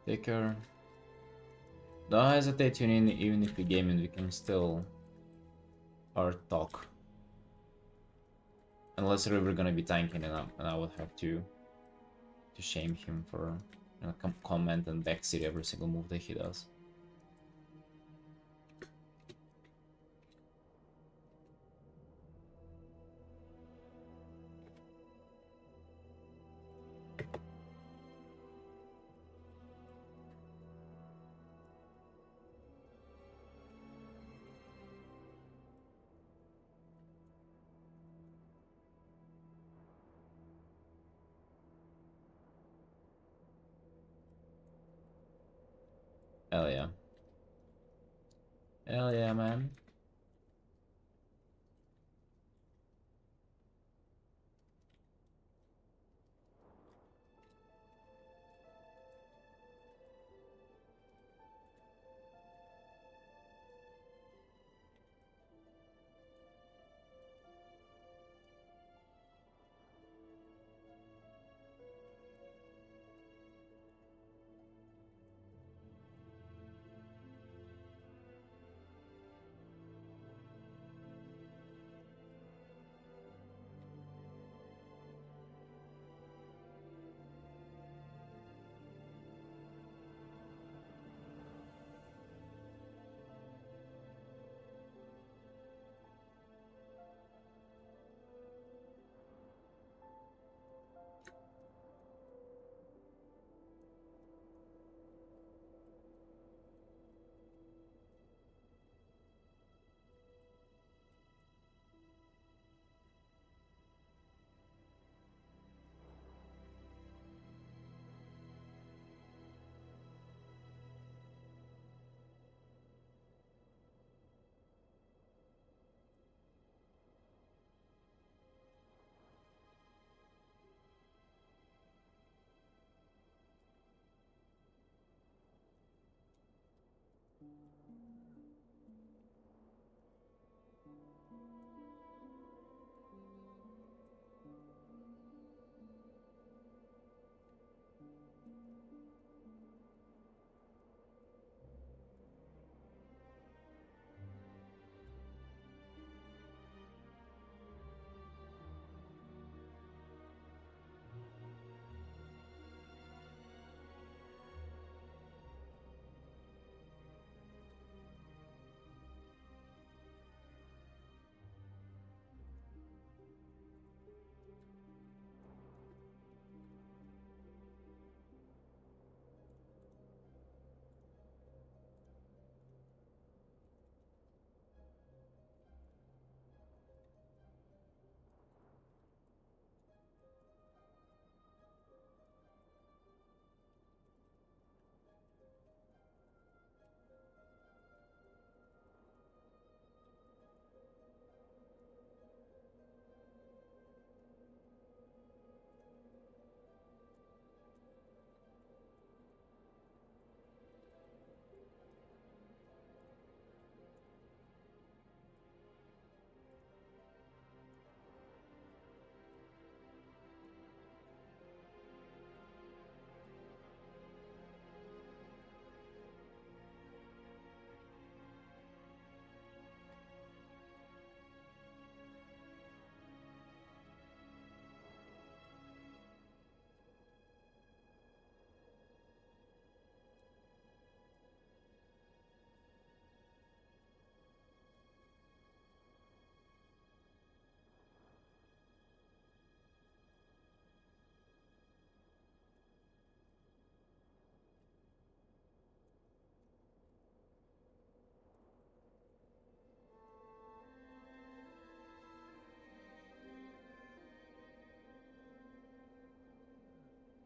Take care. Don't hesitate to tune in, even if we game and we can still hard talk. Unless River gonna be tanking and I would have to shame him for comment and backseat every single move that he does. Hell yeah. Hell yeah, man.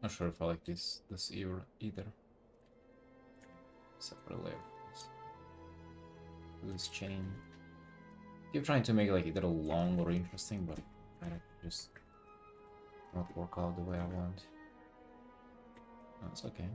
Not sure if I like this either. Separate layer. This chain. Keep trying to make like either long or interesting, but I just not work out the way I want. That's okay.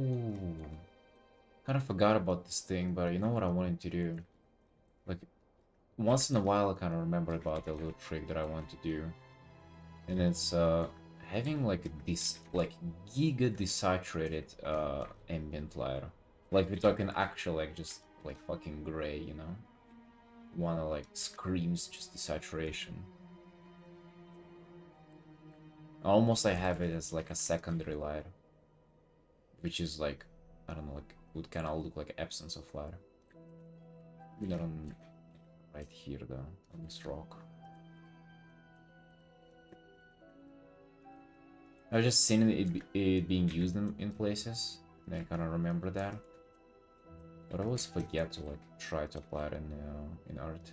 Ooh. Kind of forgot about this thing, but you know what I wanted to do? Like, once in a while I kind of remember about the little trick that I want to do. And it's having like this like giga desaturated ambient light. Like we're talking actual like just like fucking gray, you know? Wanna like screams just desaturation. Almost I have it as like a secondary light. Which is like, I don't know, like would kinda look like absence of light. Not on right here though, on this rock. I've just seen it being used in places, and I kind of remember that. But I always forget to like try to apply it in art.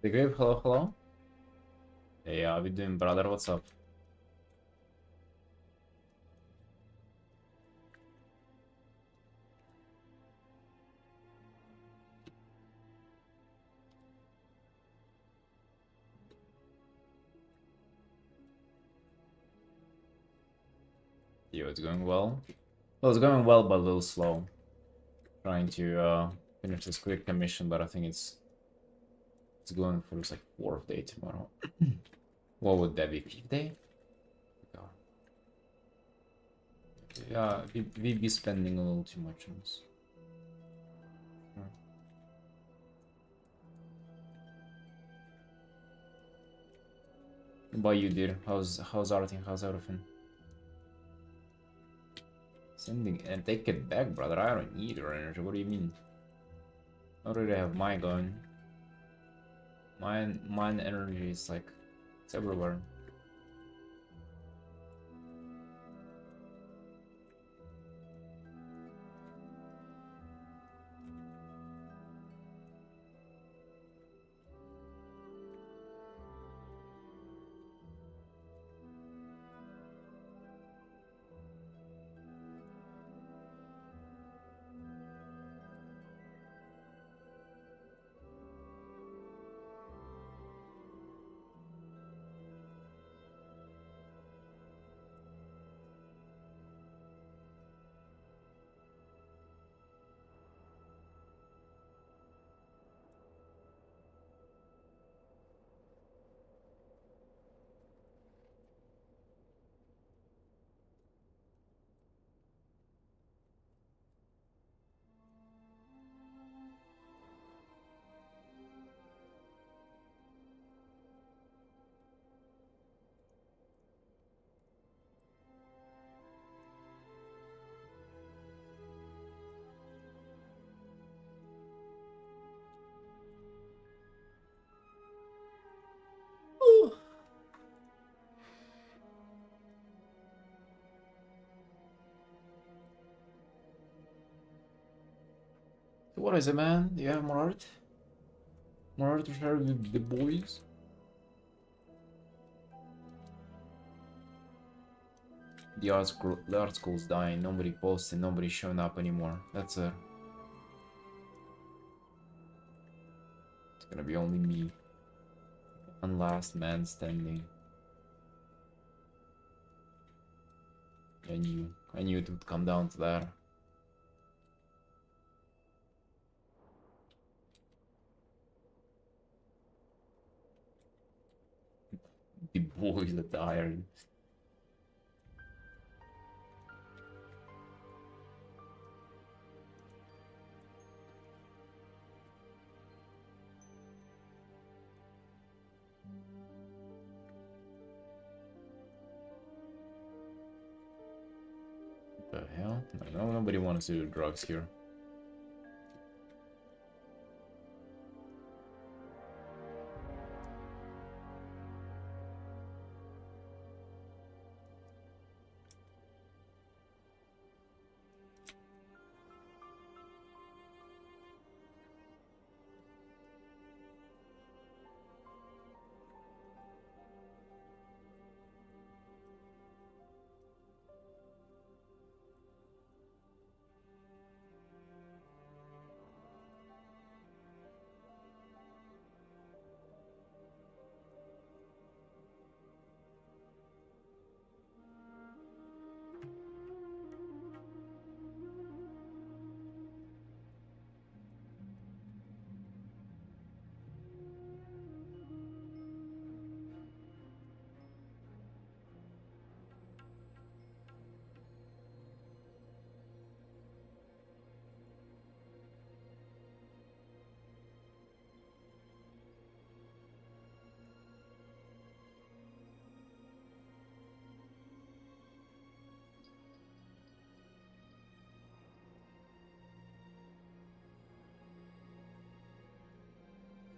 The Grave, hello, hello. Hey, how we doing, brother? What's up? Yo, it's going well. Well, it's going well, but a little slow. Trying to finish this quick commission, but I think it's going for its like 4th day tomorrow. What would that be? 5th day? God. Yeah, we be spending a little too much on this. What about you, dude? How's Artin? How's everything? Sending and take it back, brother. I don't need your energy. What do you mean? I already have mine going. Mine energy is like it's everywhere. So what is it, man? Do you have more art? More art to share with the boys? The art school's dying. Nobody posting. Nobody's showing up anymore. That's it. It's gonna be only me. One last man standing. I knew it would come down to that. The boys are tired. The hell? No, nobody wants to do drugs here.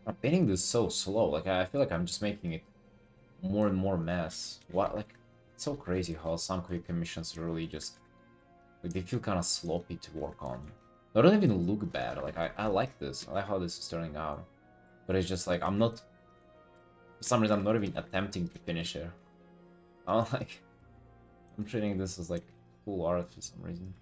I'm painting this so slow. Like I feel like I'm just making it more and more mess. What like it's so crazy how some quick commissions really just like they feel kind of sloppy to work on. They don't even look bad. Like I like this. I like how this is turning out. But it's just like I'm not for some reason I'm not even attempting to finish it. I'm like I'm treating this as like cool art for some reason.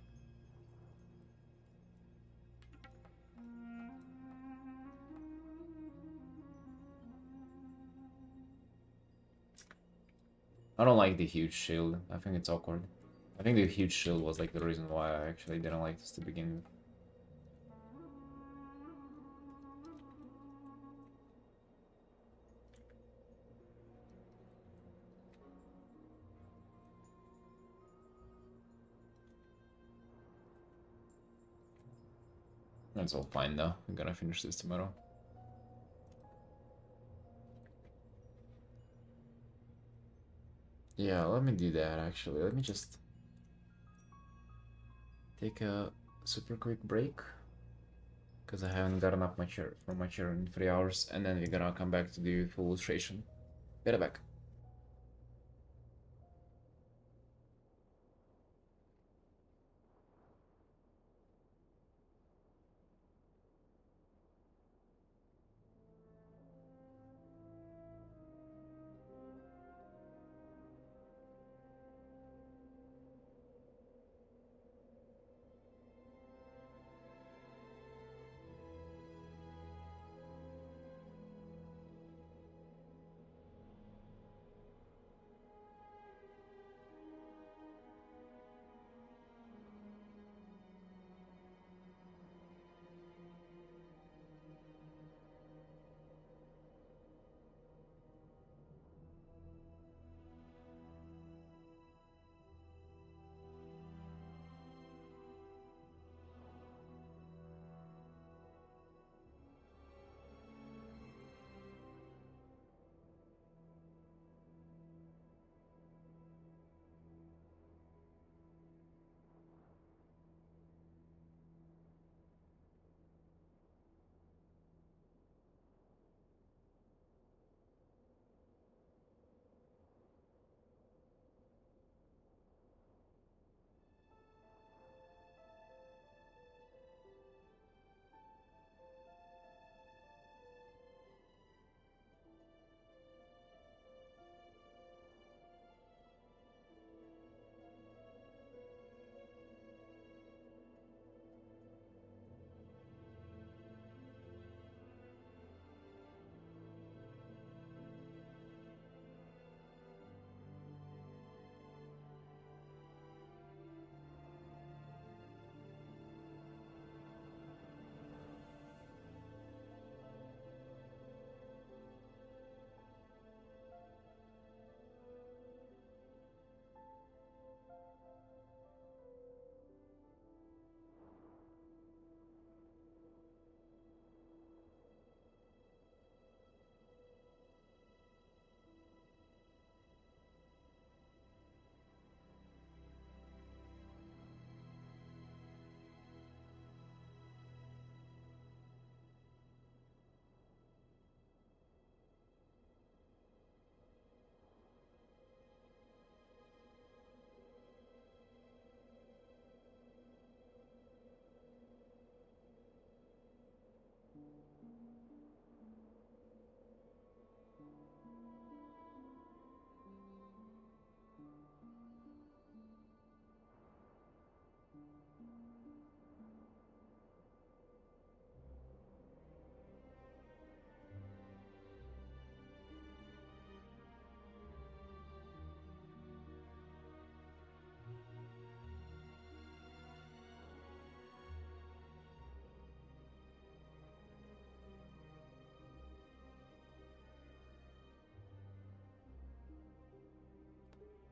I don't like the huge shield. I think it's awkward. I think the huge shield was like the reason why I actually didn't like this to begin with. That's all fine though. I'm gonna finish this tomorrow. Yeah, let me do that actually. Let me just take a super quick break. Because I haven't gotten up my chair from my chair in 3 hours, and then we're gonna come back to the full illustration. Get it back.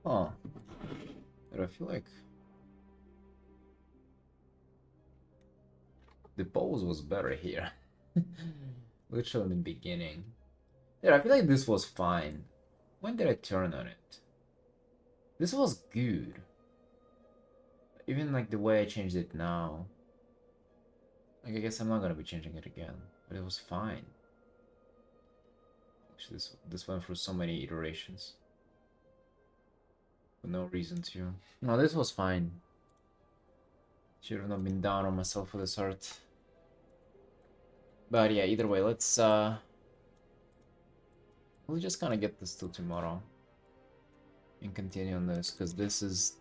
Huh. But I feel like the pose was better here. Literally in the beginning. Yeah, I feel like this was fine. When did I turn on it? This was good. Even like the way I changed it now. Like I guess I'm not gonna be changing it again, but it was fine. Actually, this went through so many iterations. For no reason to. No, this was fine. Should have not been down on myself for this art. But yeah, either way, we'll just kind of get this till tomorrow and continue on this, because this is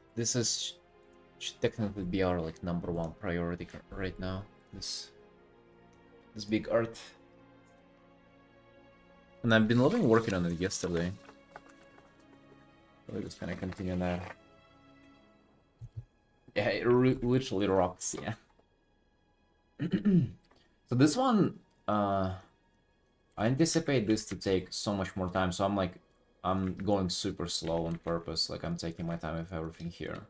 should technically be our like #1 priority right now. This big art, and I've been loving working on it yesterday. We'll just kind of continue that. Yeah, it literally rocks. Yeah. So this one, I anticipate this to take so much more time, so I'm going super slow on purpose, like I'm taking my time with everything here.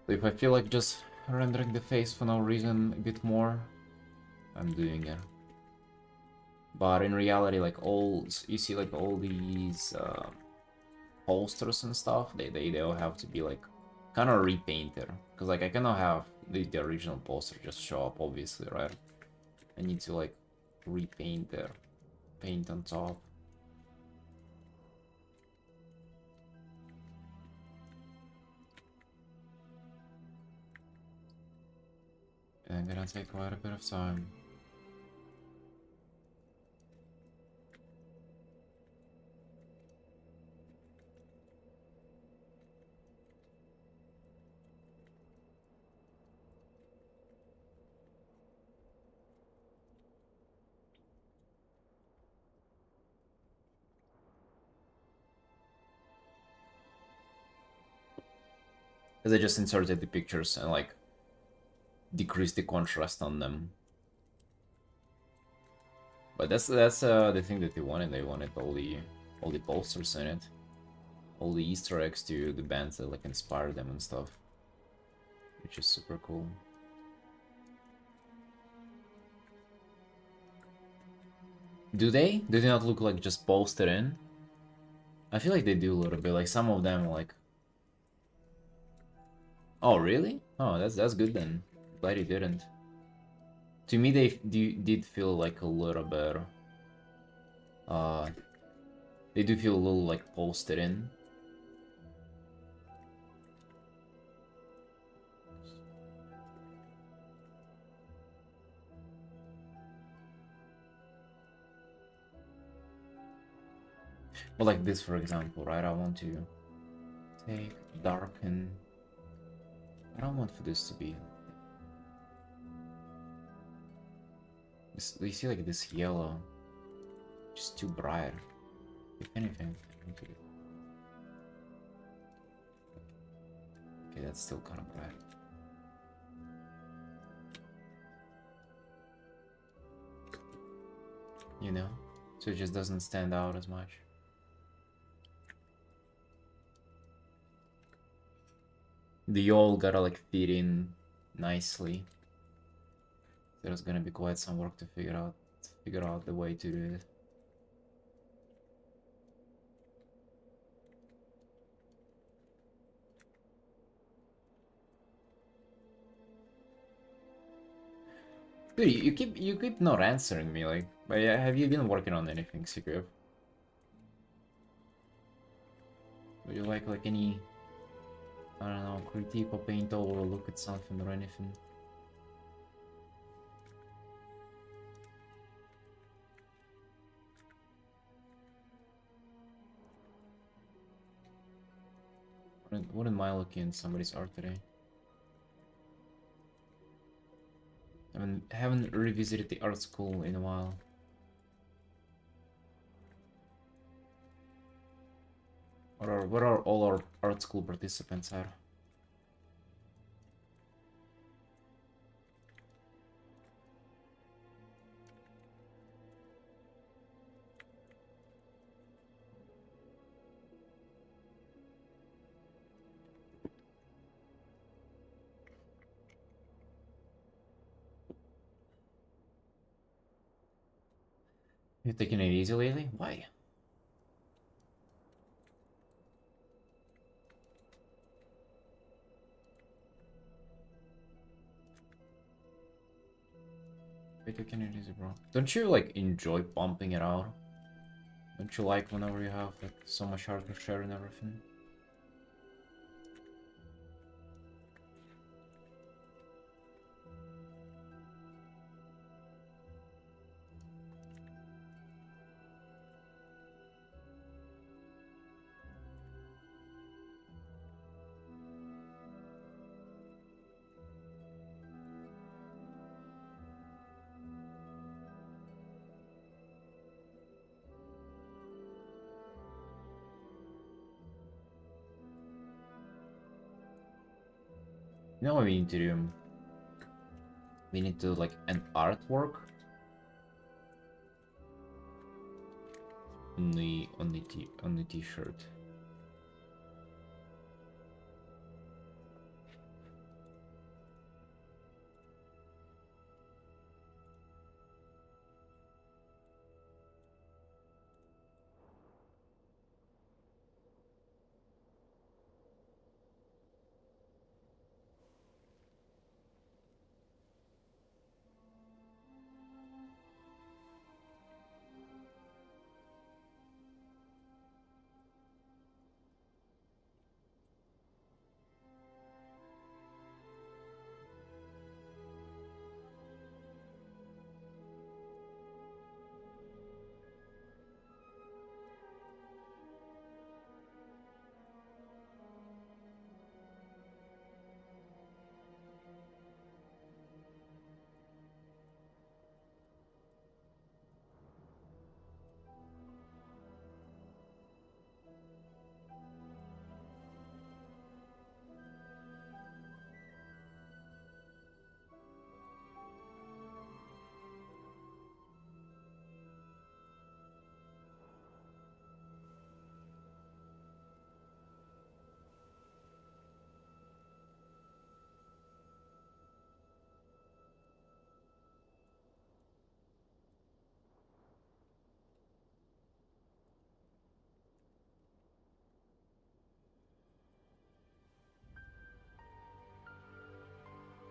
So if I feel like just rendering the face for no reason a bit more, I'm doing it. But in reality, like you see like all these posters and stuff, they all have to be like kind of repainted, because like I cannot have the original poster just show up, obviously, right? I need to like repaint the paint on top. And gonna take quite a bit of time. Because I just inserted the pictures and like decreased the contrast on them. But that's the thing that they wanted. They wanted all the posters in it, all the Easter eggs to the bands that like inspired them and stuff, which is super cool. Do they? Do they not look like just posted in? I feel like they do a little bit. Like some of them, like. Oh really? Oh, that's good then. Glad you didn't. To me, they did feel like a little bit. Uh, they do feel a little like posted in. But like this, for example, right? I want to take darken. I don't want for this to be. You see, like this yellow, just too bright. If anything, okay, that's still kind of bright. You know, so it just doesn't stand out as much. They all gotta like fit in nicely. There's gonna be quite some work to figure out the way to do it. Dude, you keep not answering me, like, but yeah, have you been working on anything secret? Would you like any, I don't know, critique or paint over or look at something or anything? Wouldn't mind looking at somebody's art today. Haven't revisited the art school in a while. Where are all our art school participants at? You taking it easy lately? Why? Why taking it easy, bro? Don't you like enjoy pumping it out? Don't you like whenever you have like so much art to share and everything? You know what we need to do? We need to do like an artwork on the t-shirt.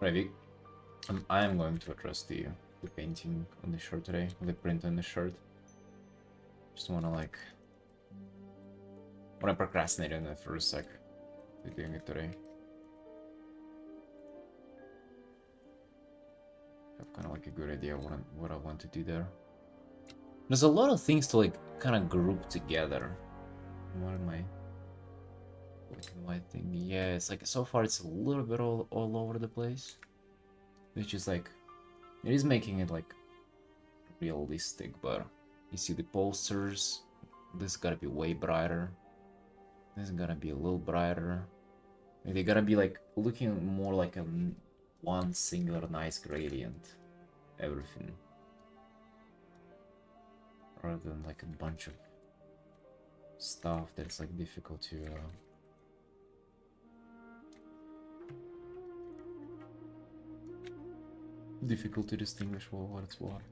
Right, I am going to address the painting on the shirt today, the print on the shirt. Just wanna procrastinate on it for a sec. We're doing it today. I have kind of like a good idea what I want to do there. There's a lot of things to like kind of group together. What am I? Like my thing? Yeah, it's like so far it's a little bit all over the place, which is like it is making it like realistic. But you see the posters. This gotta be way brighter. This is gotta be a little brighter. They gotta be like looking more like a one singular nice gradient. Everything. Rather than like a bunch of stuff that's like difficult to distinguish what it's what.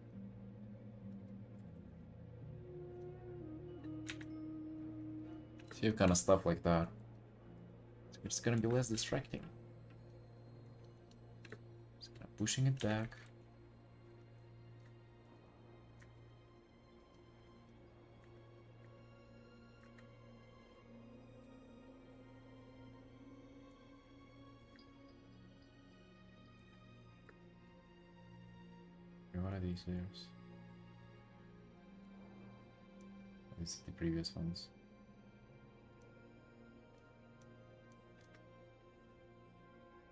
So kind of stuff like that. It's gonna be less distracting. Just kind of pushing it back. What are these layers? These are the previous ones.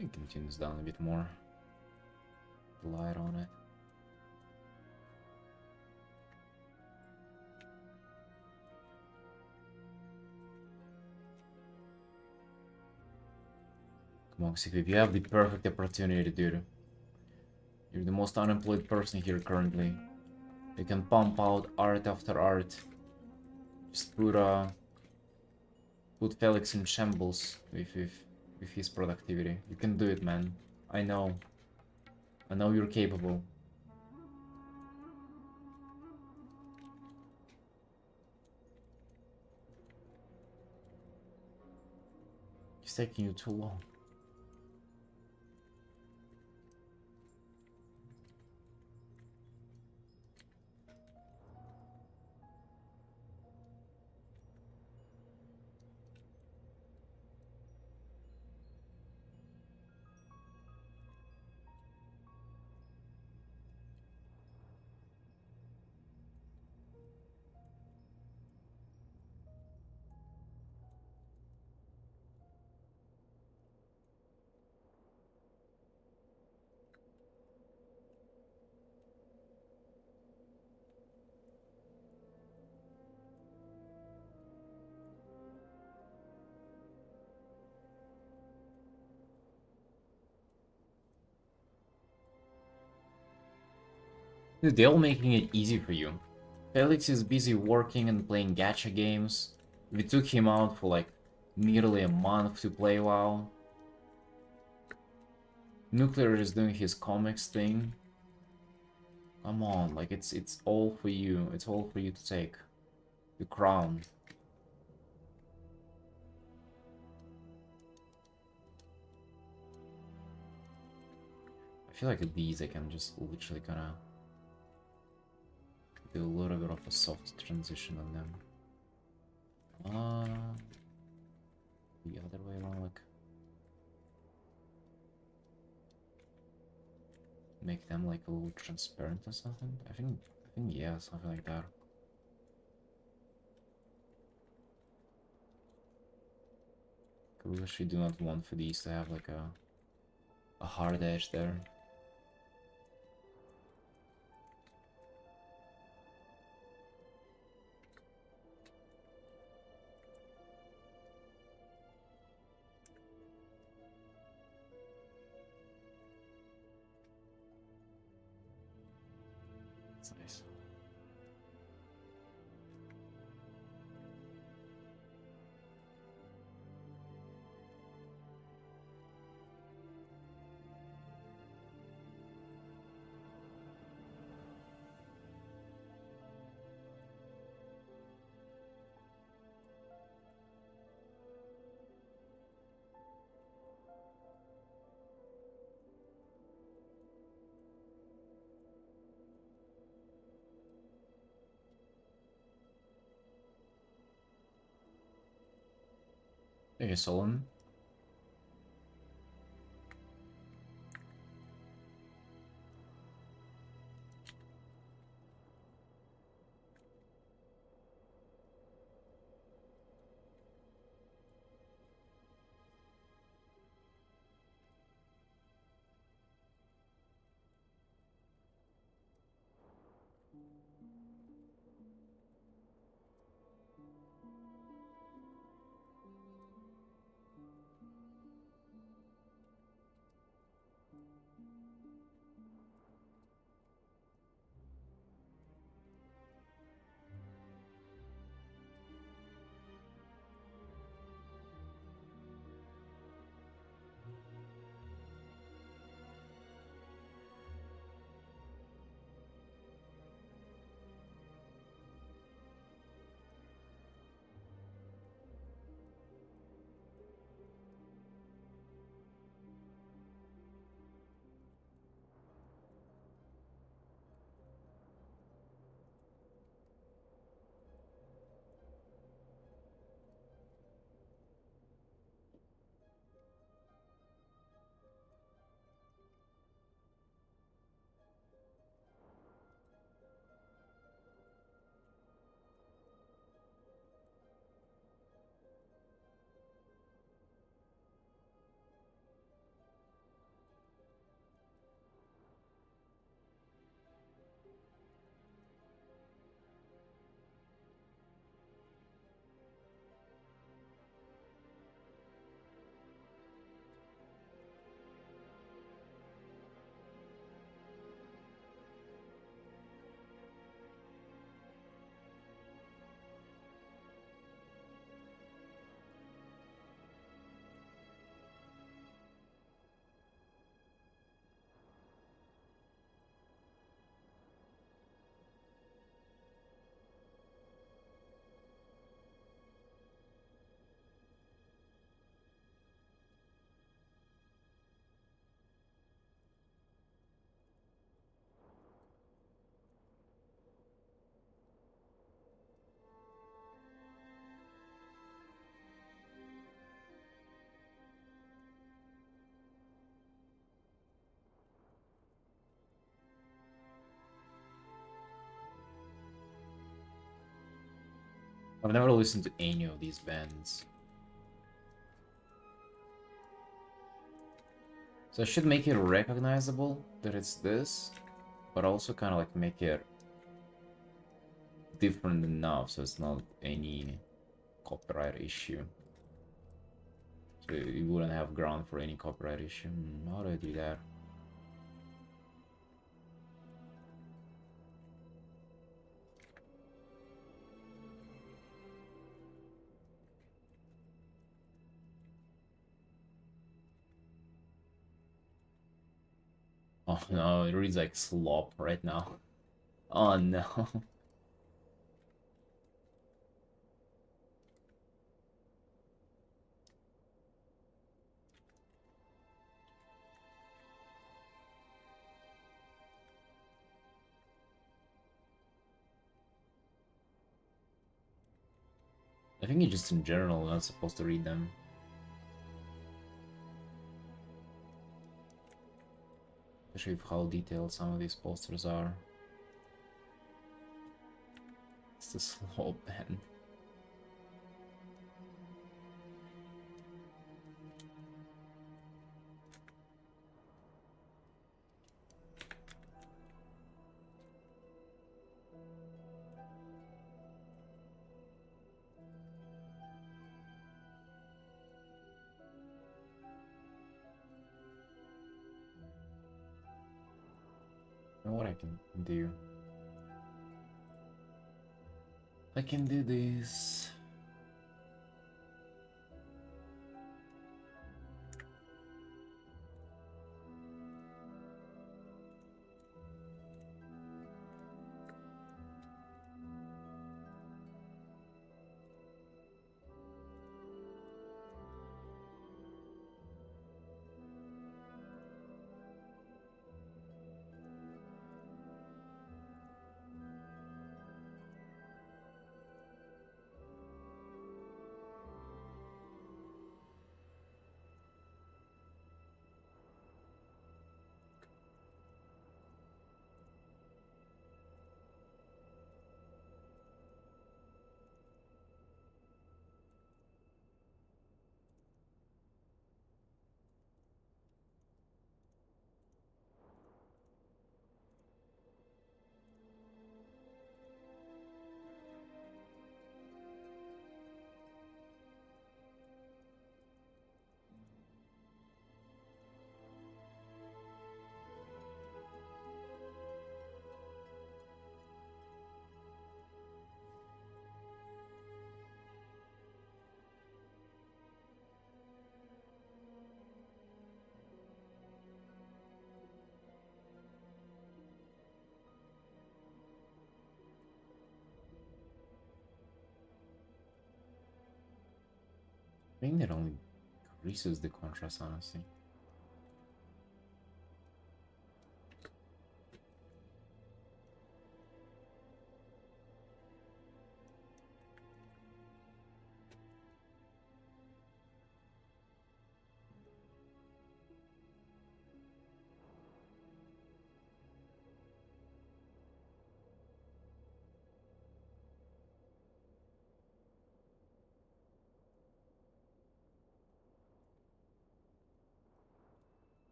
I can tune this down a bit more. The light on it. Moxie, you have the perfect opportunity, dude. You're the most unemployed person here currently. You can pump out art after art. Just put Felix in shambles with his productivity. You can do it, man. I know. I know you're capable. It's taking you too long. Dude, they're all making it easy for you. Felix is busy working and playing gacha games. We took him out for like nearly a month to play WoW. Nuclear is doing his comics thing. Come on, like it's all for you. It's all for you to take. The crown. I feel like these I can just literally kinda do a little bit of a soft transition on them. The other way around, like make them like a little transparent or something. I think yeah, something like that. We actually do not want for these to have like a hard edge there. It's nice. Okay, Solon. I've never listened to any of these bands. So I should make it recognizable that it's this, but also kind of like make it different enough so it's not any copyright issue. So you wouldn't have ground for any copyright issue. How do I do that? Oh no, it reads like slop right now. Oh no. I think you're just in general not supposed to read them. Especially with how detailed some of these posters are. It's the slow pen. And what I can do. I can do this. I think that only increases the contrast, honestly.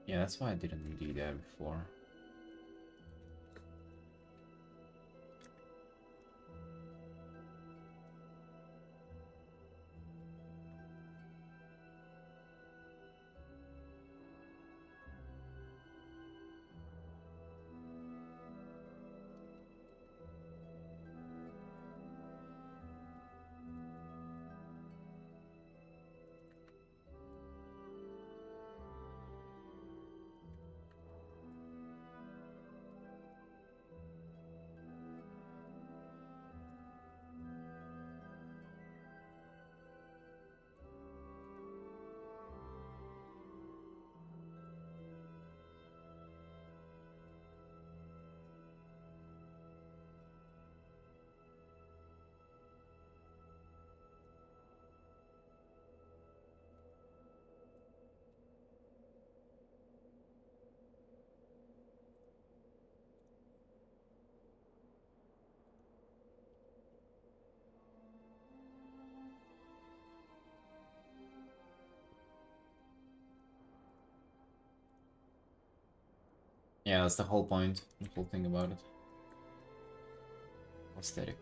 Yeah, that's why I didn't do that before. Yeah, that's the whole point, the whole thing about it. Aesthetic.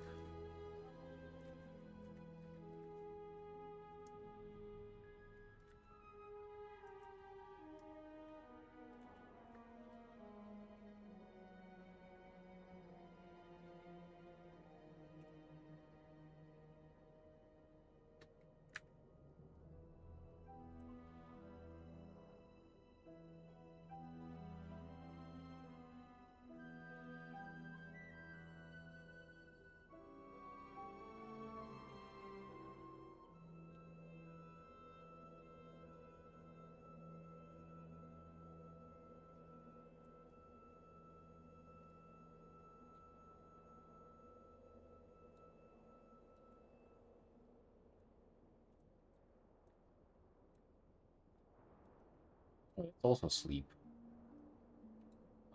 Oh, it's also sleep.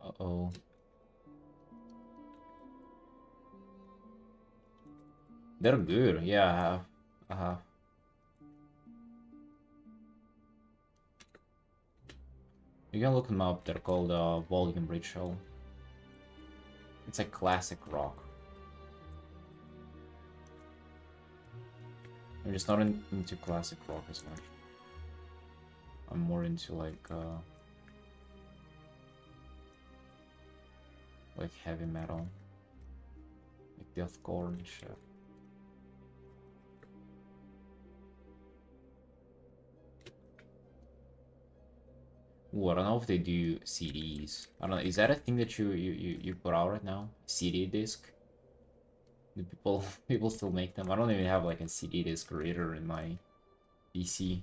Uh-oh. They're good. Yeah, I have. I have. You can look them up. They're called Volume Bridge Shell. It's a classic rock. I'm just not into classic rock as much. I'm more into like heavy metal, like deathcore and shit. Ooh, I don't know if they do CDs. I don't know. Is that a thing that you put out right now? CD disc? Do people still make them? I don't even have like a CD disc reader in my PC.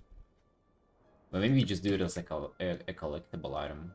But maybe you just do it as like a collectible item.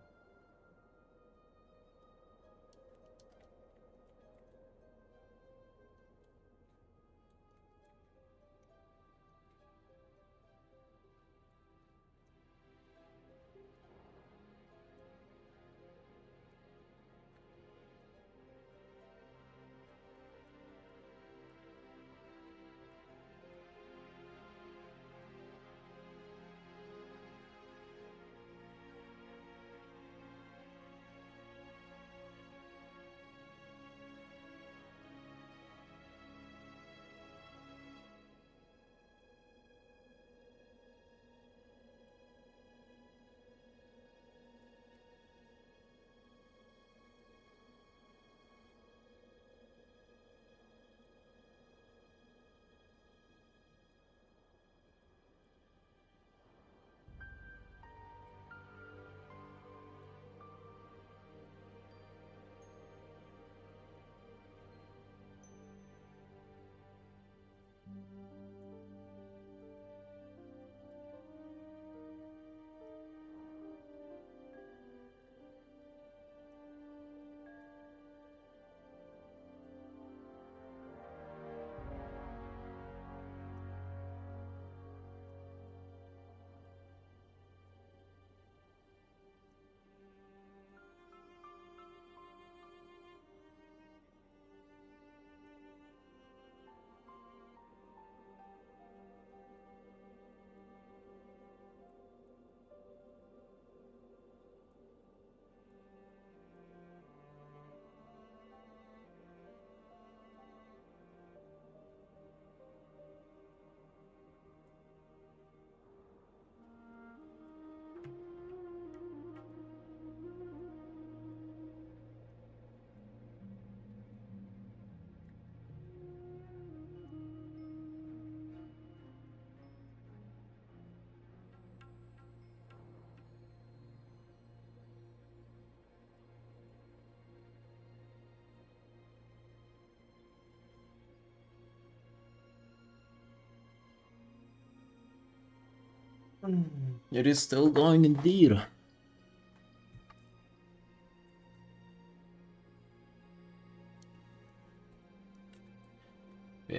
It is still going indeed.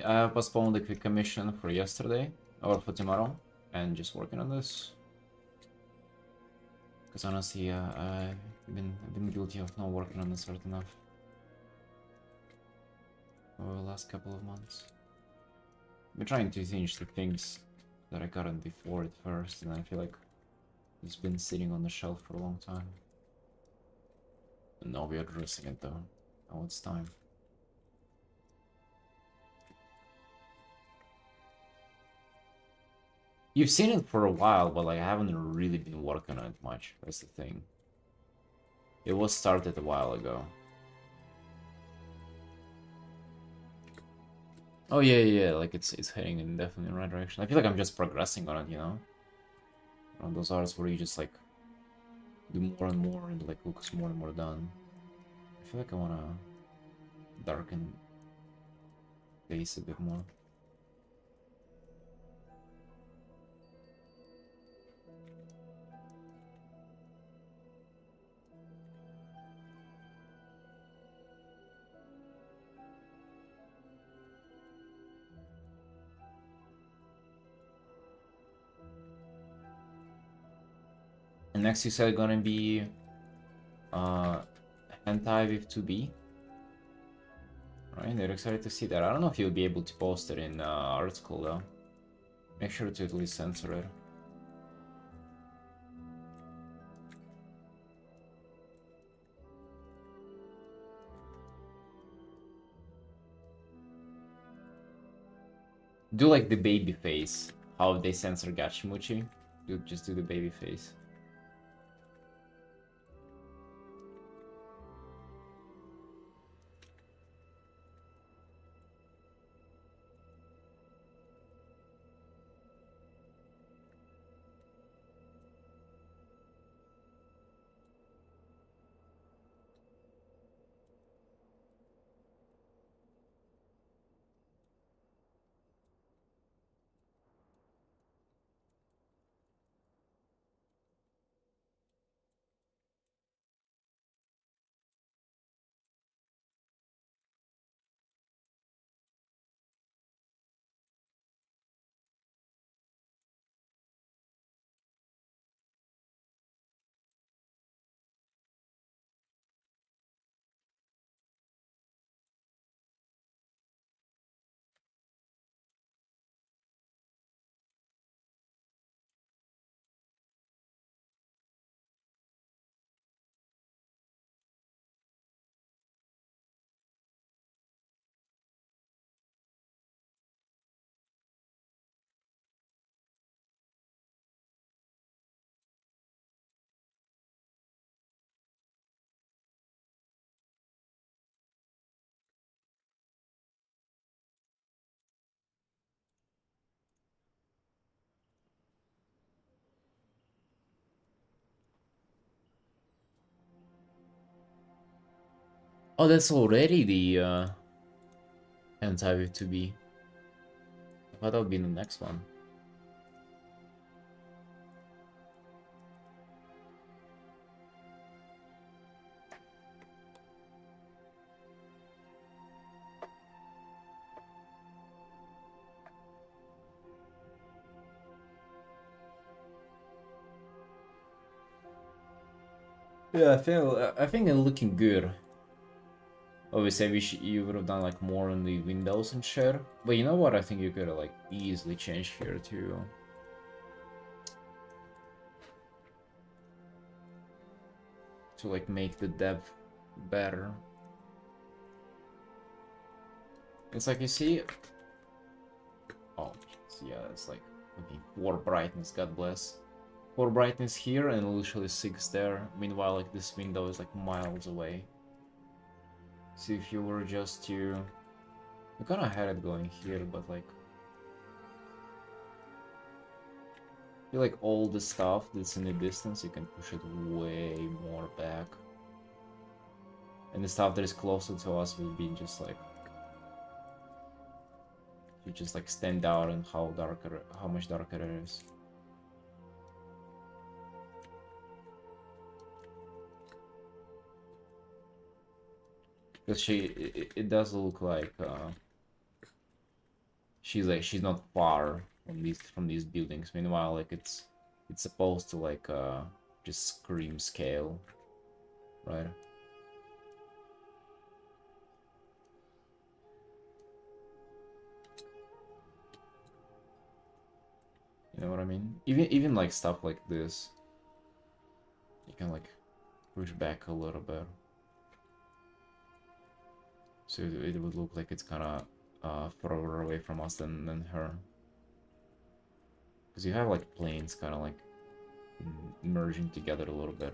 I postponed the quick commission for yesterday or for tomorrow and just working on this. Because honestly, I've been guilty of not working on this hard enough over the last couple of months. I've been trying to finish the things that I couldn't before at first, and I feel like it's been sitting on the shelf for a long time. Now we are addressing it though. Now it's time. You've seen it for a while, but like I haven't really been working on it much. That's the thing. It was started a while ago. Oh yeah, yeah, like it's heading in definitely the right direction. I feel like I'm just progressing on it, you know? On those arts where you just like do more and more and like looks more and more done. I feel like I wanna darken face a bit more. And next you said gonna be hentai with 2B. Right, they're excited to see that. I don't know if you'll be able to post it in art school though. Make sure to at least censor it. Do like the baby face. How they censor Gachimuchi. Just do the baby face. Oh, that's already the hentai with 2B. I thought that would be the next one. Yeah, I think it's looking good. Obviously, I wish you would have done like more on the windows and shit. But you know what? I think you could have like easily changed here too. To like make the depth better. It's like you see. Oh, yeah, it's like okay, 4 brightness. God bless. 4 brightness here and literally 6 there. Meanwhile, like this window is like miles away. See if you were just to. I kind of had it going here, but like. I feel like all the stuff that's in the distance, you can push it way more back. And the stuff that is closer to us will be just like. You just like stand out and how much darker it is. Because it does look like she's not far from these buildings. Meanwhile, like it's supposed to like just scream scale, right? You know what I mean? Even like stuff like this, you can like push back a little bit. So it would look like it's kind of further away from us than her. Because you have like planes kind of like merging together a little bit.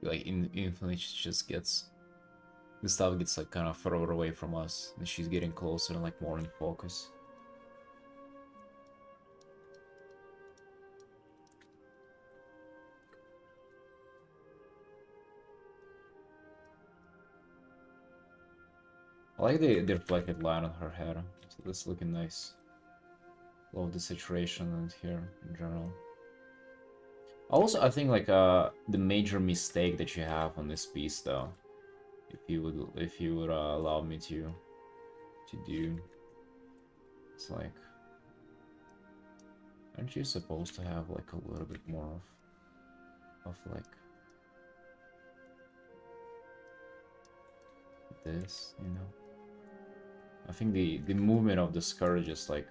Like infinitely just gets the stuff gets like kind of further away from us, and she's getting closer and like more in focus. I like the reflected light on her hair. So that's looking nice. Love the saturation and here in general. Also, I think like the major mistake that you have on this piece, though, if you would allow me to do, it's like, aren't you supposed to have like a little bit more of like this, you know? I think the movement of the skirt just like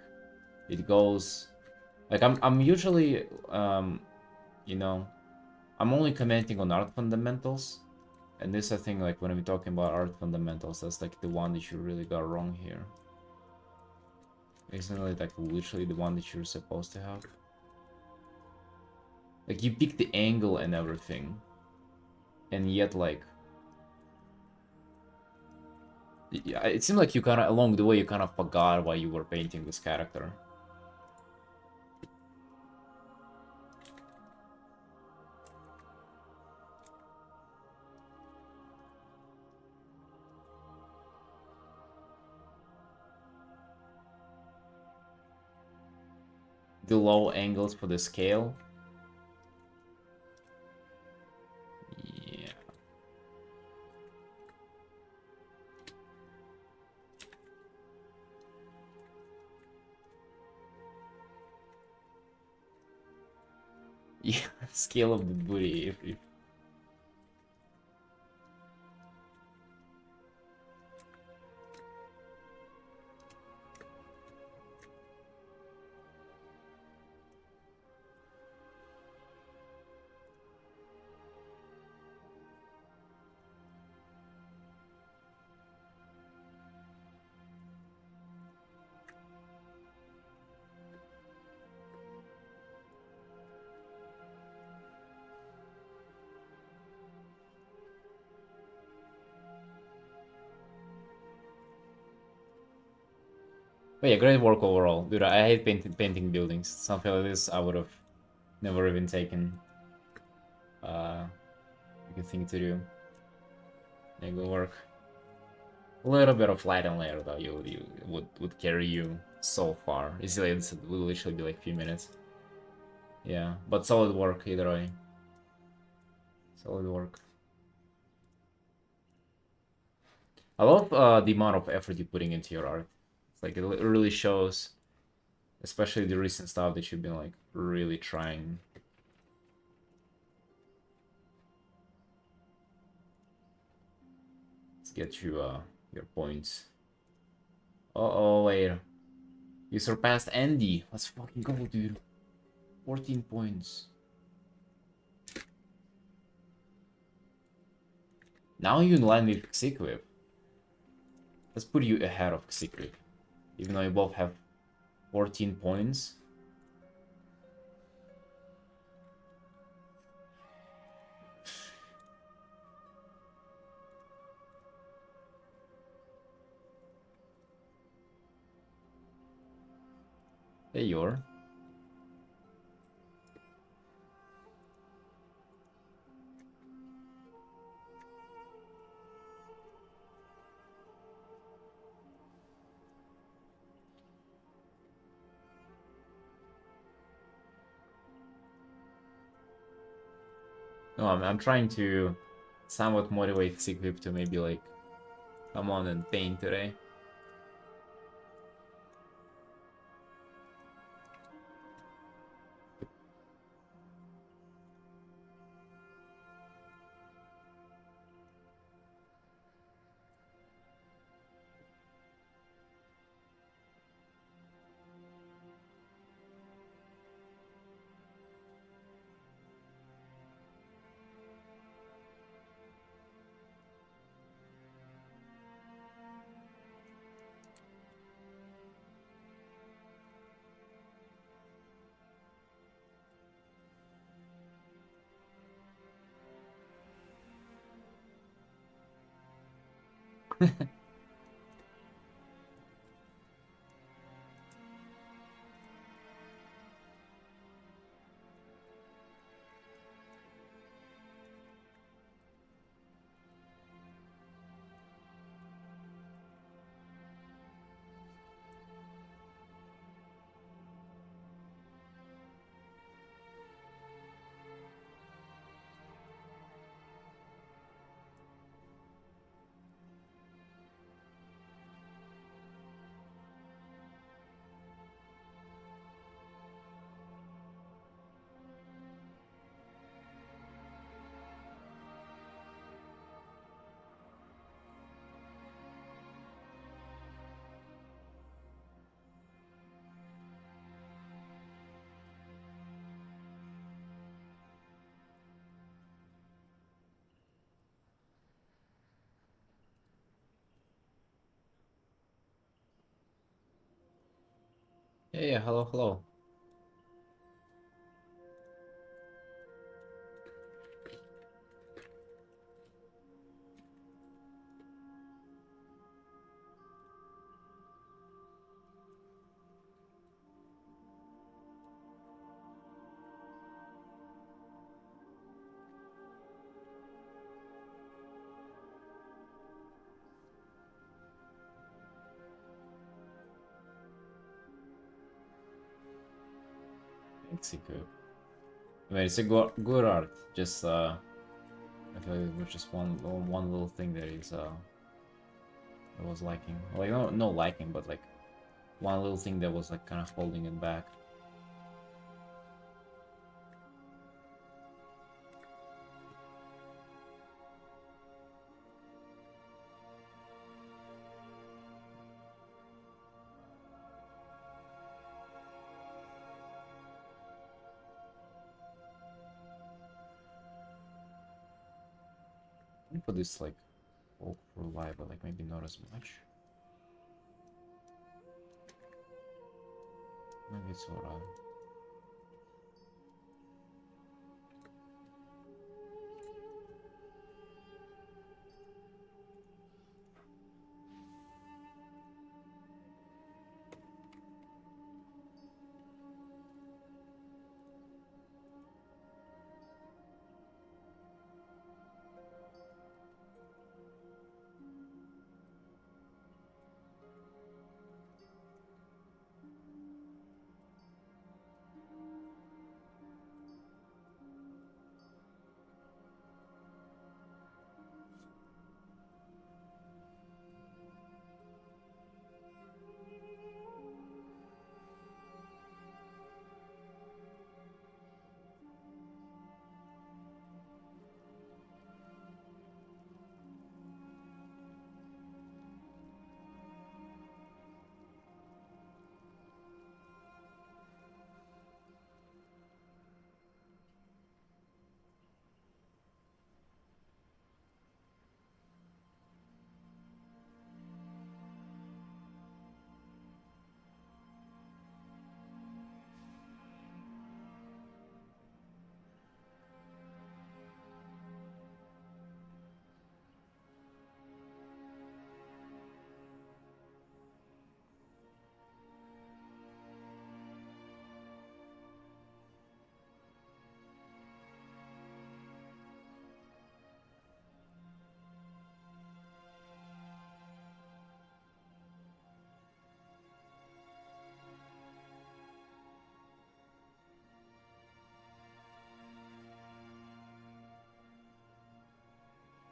it goes like I'm usually you know, I'm only commenting on art fundamentals, and this I think like when we're talking about art fundamentals, that's like the one that you really got wrong here. Isn't it like literally the one that you're supposed to have? Like you pick the angle and everything, and yet like yeah, it seemed like you kind of along the way you kind of forgot why you were painting this character. The low angles for the scale. Yeah. Yeah, scale of the booty. If But yeah, great work overall. Dude, I hate painting buildings. Something like this I would have never even taken a good thing to do. Yeah, good work. A little bit of light and layer though, you would carry you so far. It's like it will literally be like a few minutes. Yeah, but solid work either way. Solid work. I love the amount of effort you're putting into your art. It's like it really shows, especially the recent stuff that you've been like really trying. Let's get you your points. Oh wait, you surpassed Andy. Let's fucking go, dude. 14 points. Now you're in line with Xequip. Let's put you ahead of Xequip. Even though you both have 14 points. Hey, you're. No, I'm trying to somewhat motivate Xequip to maybe like come on and paint today. Yeah, hello, hello. Thanks, Iku. I mean, it's a good art. Just I feel like it was just one little thing that is I was liking. Like no liking, but like one little thing that was like kind of holding it back. I put this like all for live, but like maybe not as much. Maybe it's alright.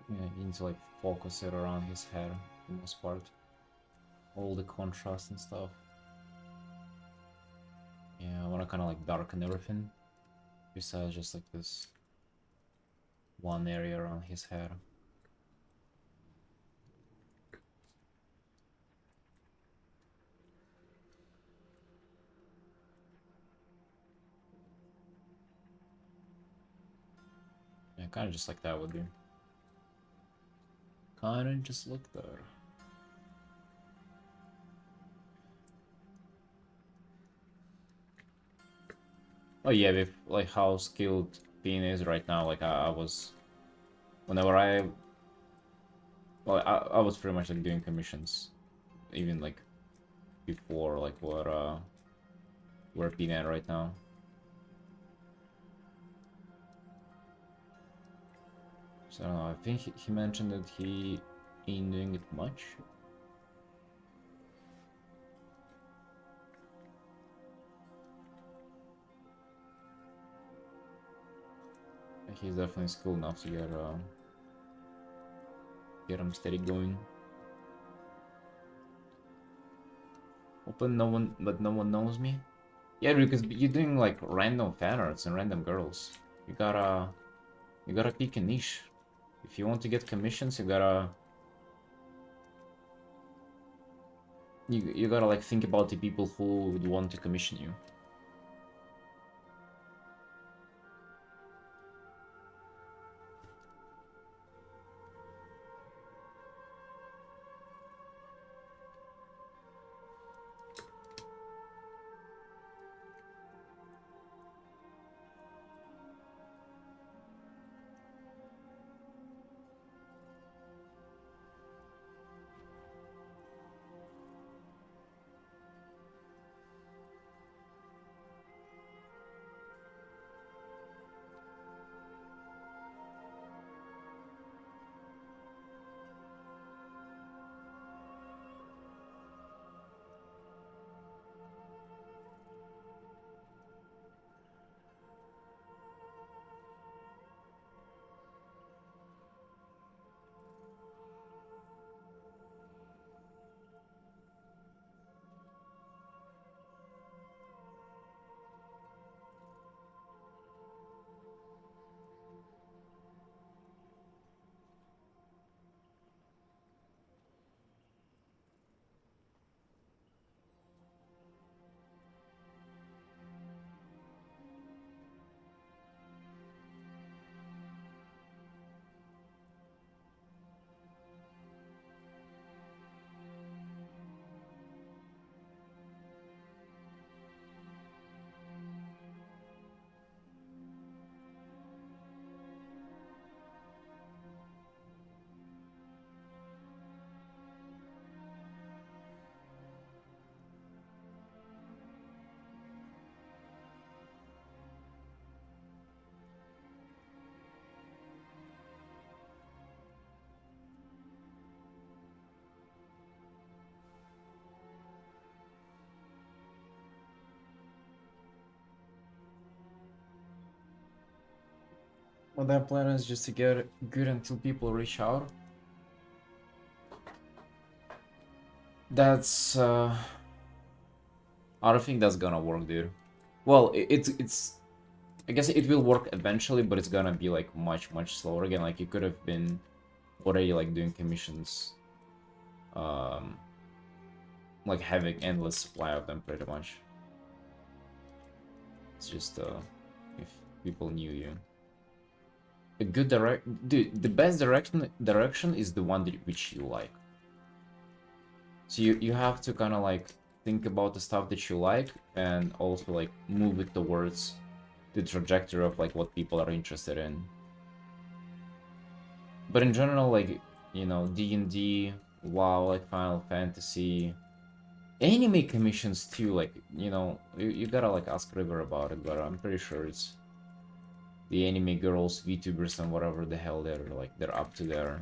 Yeah, you need to like focus it around his hair for the most part. All the contrast and stuff. Yeah, I wanna kinda like darken everything. Besides just like this one area around his hair. Yeah, kinda just like that would be. Kinda just look there. Oh yeah, with like how skilled Bean is right now, like I was whenever I well, I was pretty much like doing commissions, even like before like what we're being at right now. So I don't know. I think he mentioned that he ain't doing it much. He's definitely skilled enough to get him steady going. Open no one, but no one knows me. Yeah, because you're doing like random fan arts and random girls. You gotta pick a niche. If you want to get commissions, you gotta like think about the people who would want to commission you. Well, that plan is just to get good until people reach out. That's I don't think that's gonna work, dude. Well, it's I guess it will work eventually, but it's gonna be like much slower again. Like you could have been already like doing commissions, um, like having endless supply of them pretty much. It's just if people knew you. A good dude, the best direction is the one that which you like. So you have to kind of like think about the stuff that you like and also like move it towards the trajectory of like what people are interested in. But in general, like, you know, D&D, WoW, like Final Fantasy, anime commissions too, like, you know, you gotta like ask River about it, but I'm pretty sure it's the anime girls, VTubers, and whatever the hell they're up to there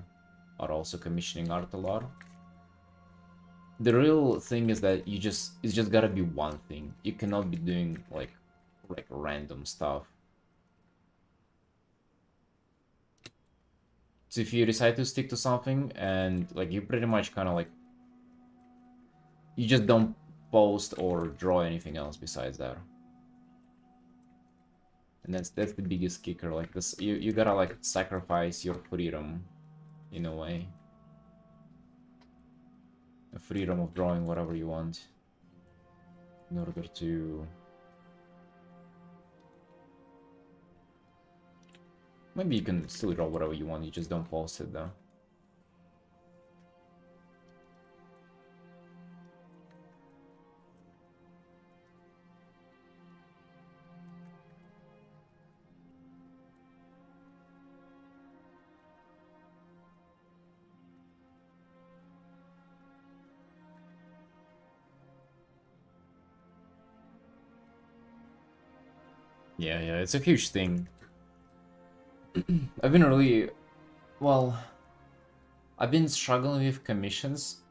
are also commissioning art a lot. The real thing is that it's just gotta be one thing. You cannot be doing like random stuff. So if you decide to stick to something and like you pretty much kind of like you just don't post or draw anything else besides that. And that's the biggest kicker. Like this, you gotta like sacrifice your freedom in a way. The freedom of drawing whatever you want in order to maybe you can still draw whatever you want, you just don't post it though. Yeah, yeah, it's a huge thing. I've been really, well, I've been struggling with commissions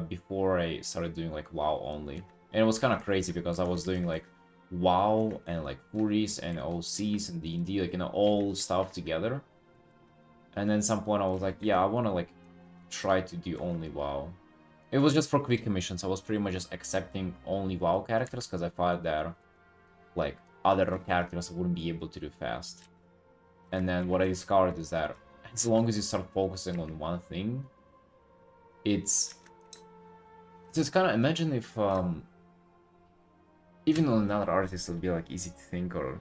before I started doing like WoW only. And it was kind of crazy because I was doing like WoW and like Furies and OCs and D&D, like, you know, all stuff together. And then at some point I was like, yeah, I want to like try to do only WoW. It was just for quick commissions. I was pretty much just accepting only WoW characters because I thought that like other characters I wouldn't be able to do fast. And then what I discovered is that as long as you start focusing on one thing, it's just kind of imagine if even on another artist it'll be like easy to think, or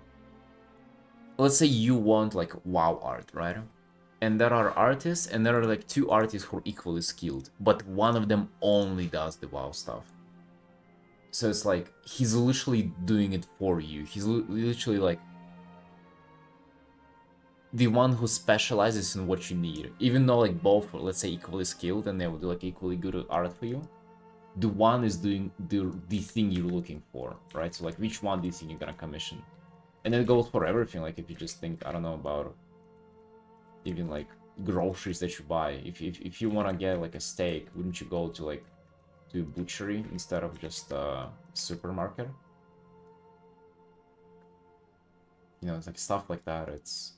let's say you want like WoW art, right? And there are artists and there are like two artists who are equally skilled, but one of them only does the WoW stuff. So it's like he's literally doing it for you. He's literally like the one who specializes in what you need. Even though like both are, let's say, equally skilled and they will do like equally good art for you, the one is doing the thing you're looking for, right? So like which one do you think you're gonna commission? And it goes for everything. Like if you just think, I don't know, about even like groceries that you buy. If you wanna get like a steak, wouldn't you go to like to a butchery instead of just a supermarket? You know, it's like stuff like that. It's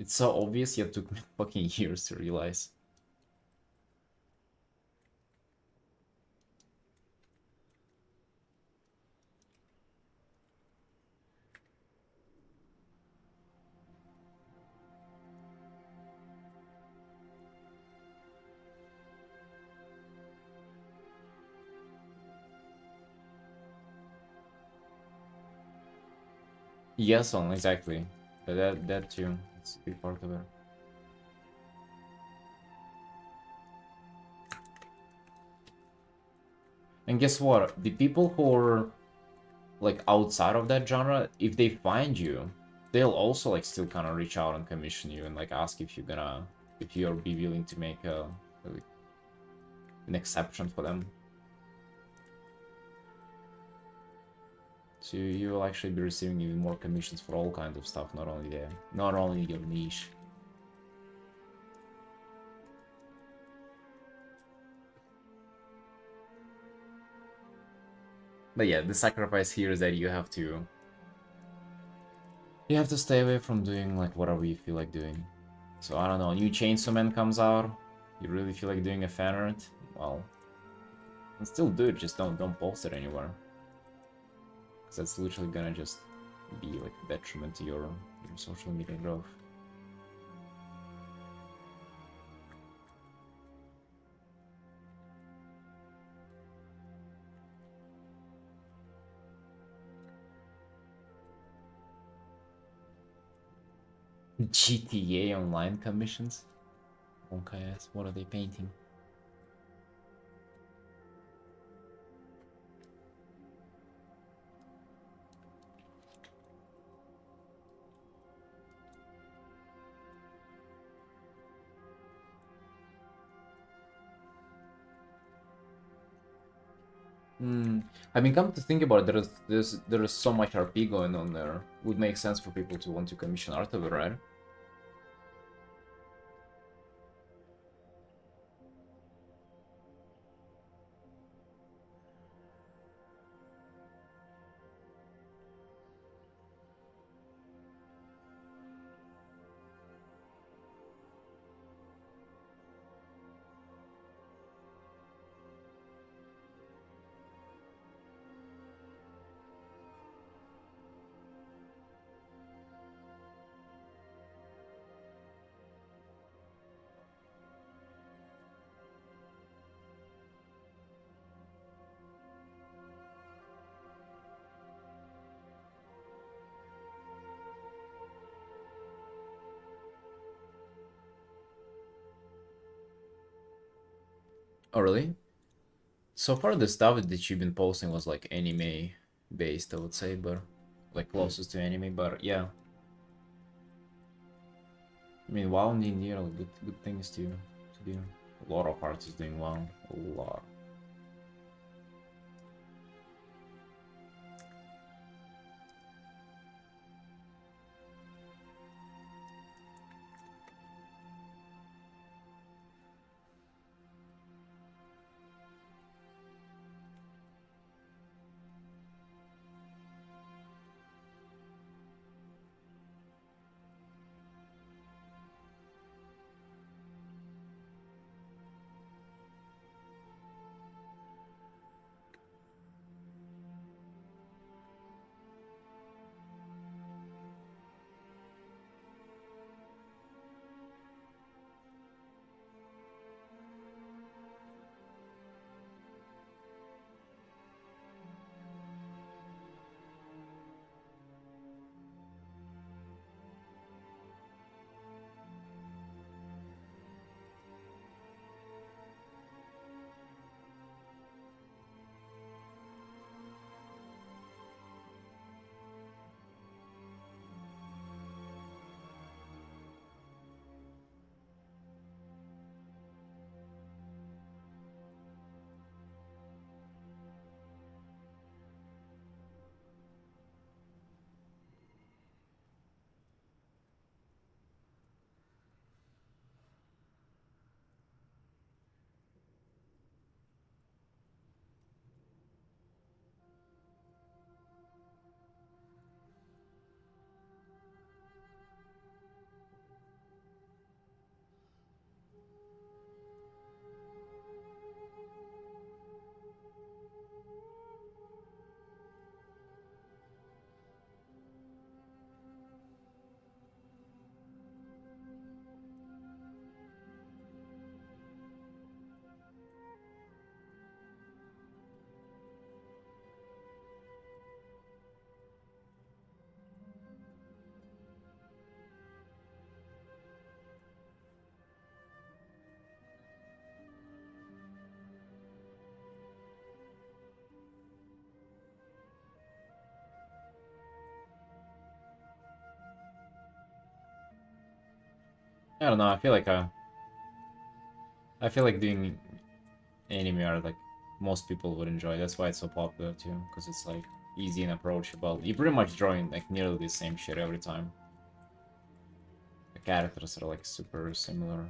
so obvious, yet took me fucking years to realize. Yes, on exactly. But that too. It's a big part of it. And guess what? The people who are like outside of that genre, if they find you, they'll also like still kind of reach out and commission you and like ask if you'll be willing to make like, an exception for them. So you will actually be receiving even more commissions for all kinds of stuff, not only your niche. But yeah, the sacrifice here is that you have to stay away from doing like whatever you feel like doing. So I don't know, new Chainsaw Man comes out, you really feel like doing a fan art, well, you can still do it, just don't post it anywhere. Because that's literally gonna just be like a detriment to your social media growth. GTA Online commissions? Okay, yes, what are they painting? I mean, come to think about it, there is so much RP going on there. It would make sense for people to want to commission art of it, right? Oh, really? So far, the stuff that you've been posting was like anime based, I would say, but like closest to anime. But yeah, I mean, WoW and India are good things to do. A lot of artists doing WoW, a lot. I don't know, I feel like doing anime art, like, most people would enjoy. That's why it's so popular too, because it's like easy and approachable. You're pretty much drawing like nearly the same shit every time. The characters are like super similar.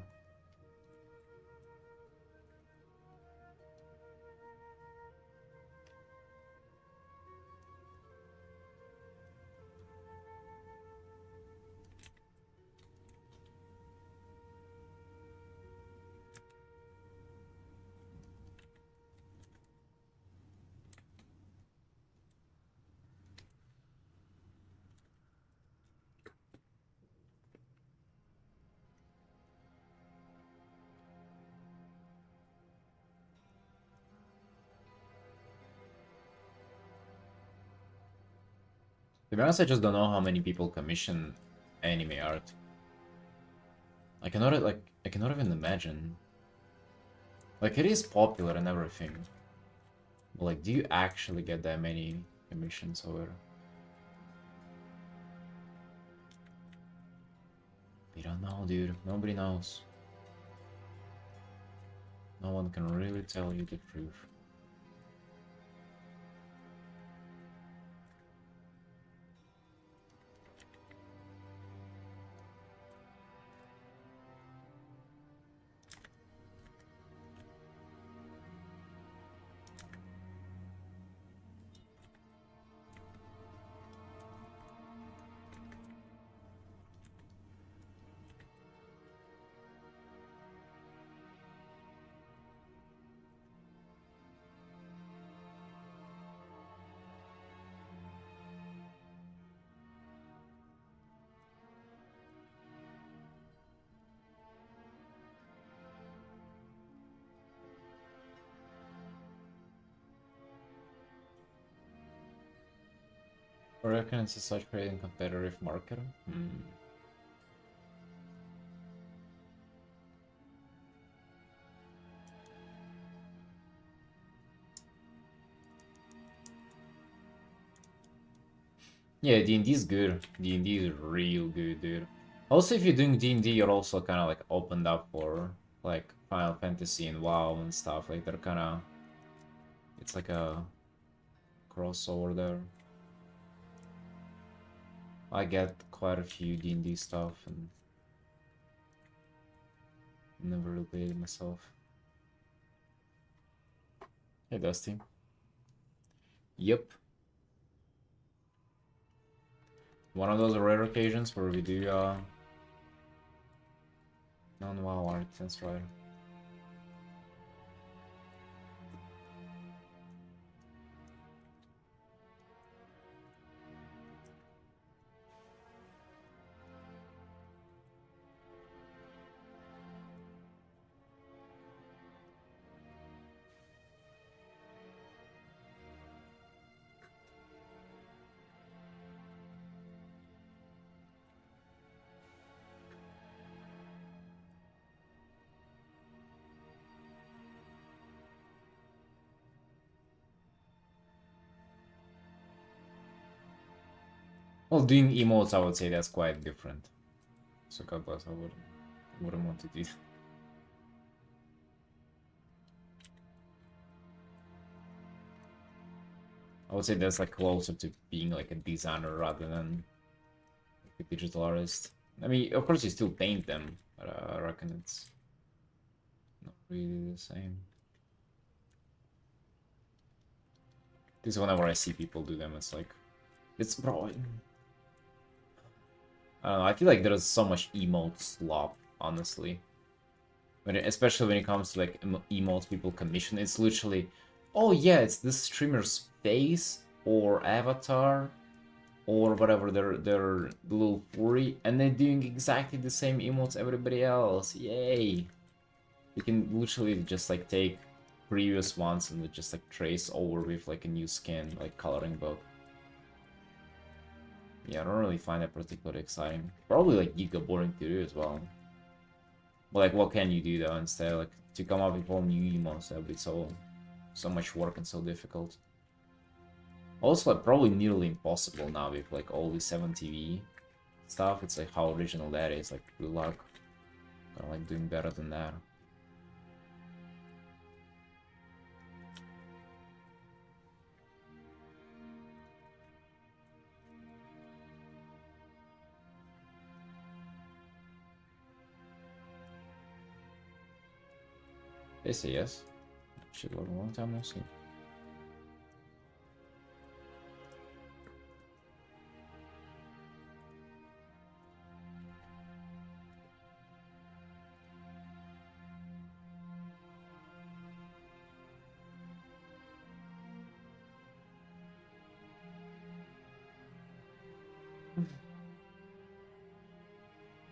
To be honest, I just don't know how many people commission anime art. I cannot even imagine. Like, it is popular and everything. But like, do you actually get that many commissions over? We don't know, dude. Nobody knows. No one can really tell you the truth. I reckon it's a such creating competitive market. Yeah, D&D is good. D&D is real good, dude. Also, if you're doing D&D, you're also kind of like opened up for like Final Fantasy and WoW and stuff. Like they're kind of, it's like a crossover there. I get quite a few D&D stuff and never really played it myself. Hey, Dusty. Yep. One of those rare occasions where we do non-WoW art, that's right. Well, doing emotes, I would say that's quite different. So God bless, I wouldn't want to do that. I would say that's like closer to being like a designer rather than like a digital artist. I mean, of course you still paint them, but I reckon it's not really the same. This whenever I see people do them, it's like, it's bro. I don't know. I feel like there's so much emote slop, honestly. Especially when it comes to like emotes people commission, it's literally, oh yeah, it's this streamer's face or avatar or whatever their little furry, and they're doing exactly the same emotes everybody else. Yay! You can literally just like take previous ones and just like trace over with like a new skin, like coloring book. Yeah, I don't really find that particularly exciting. Probably like giga boring to do as well. But like, what can you do though instead? Like, to come up with all new emotes, that would be so much work and so difficult. Also, like, probably nearly impossible now with like all the 7TV stuff. It's like how original that is. Like, good luck. Kinda like doing better than that. They say yes. Shit, what a long time no see.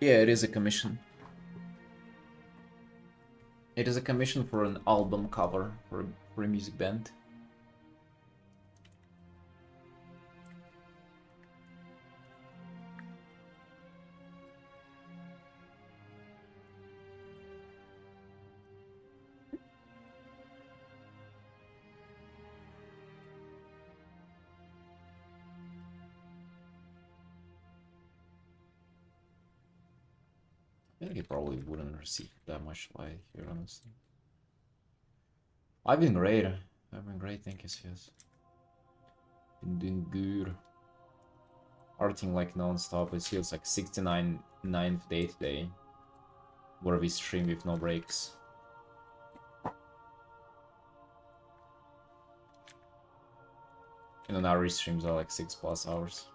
Yeah, it is a commission. It is a commission for an album cover for a music band. I think he probably wouldn't receive that much light here, honestly. I've been great. I've been great, thank you, yes. Been doing good. Arting like non-stop. It feels like 69 9th day today. Where we stream with no breaks. And then our streams are like 6+ hours.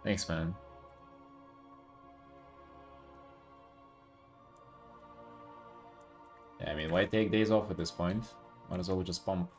Thanks, man. Yeah, I mean, why take days off at this point? Might as well just pump.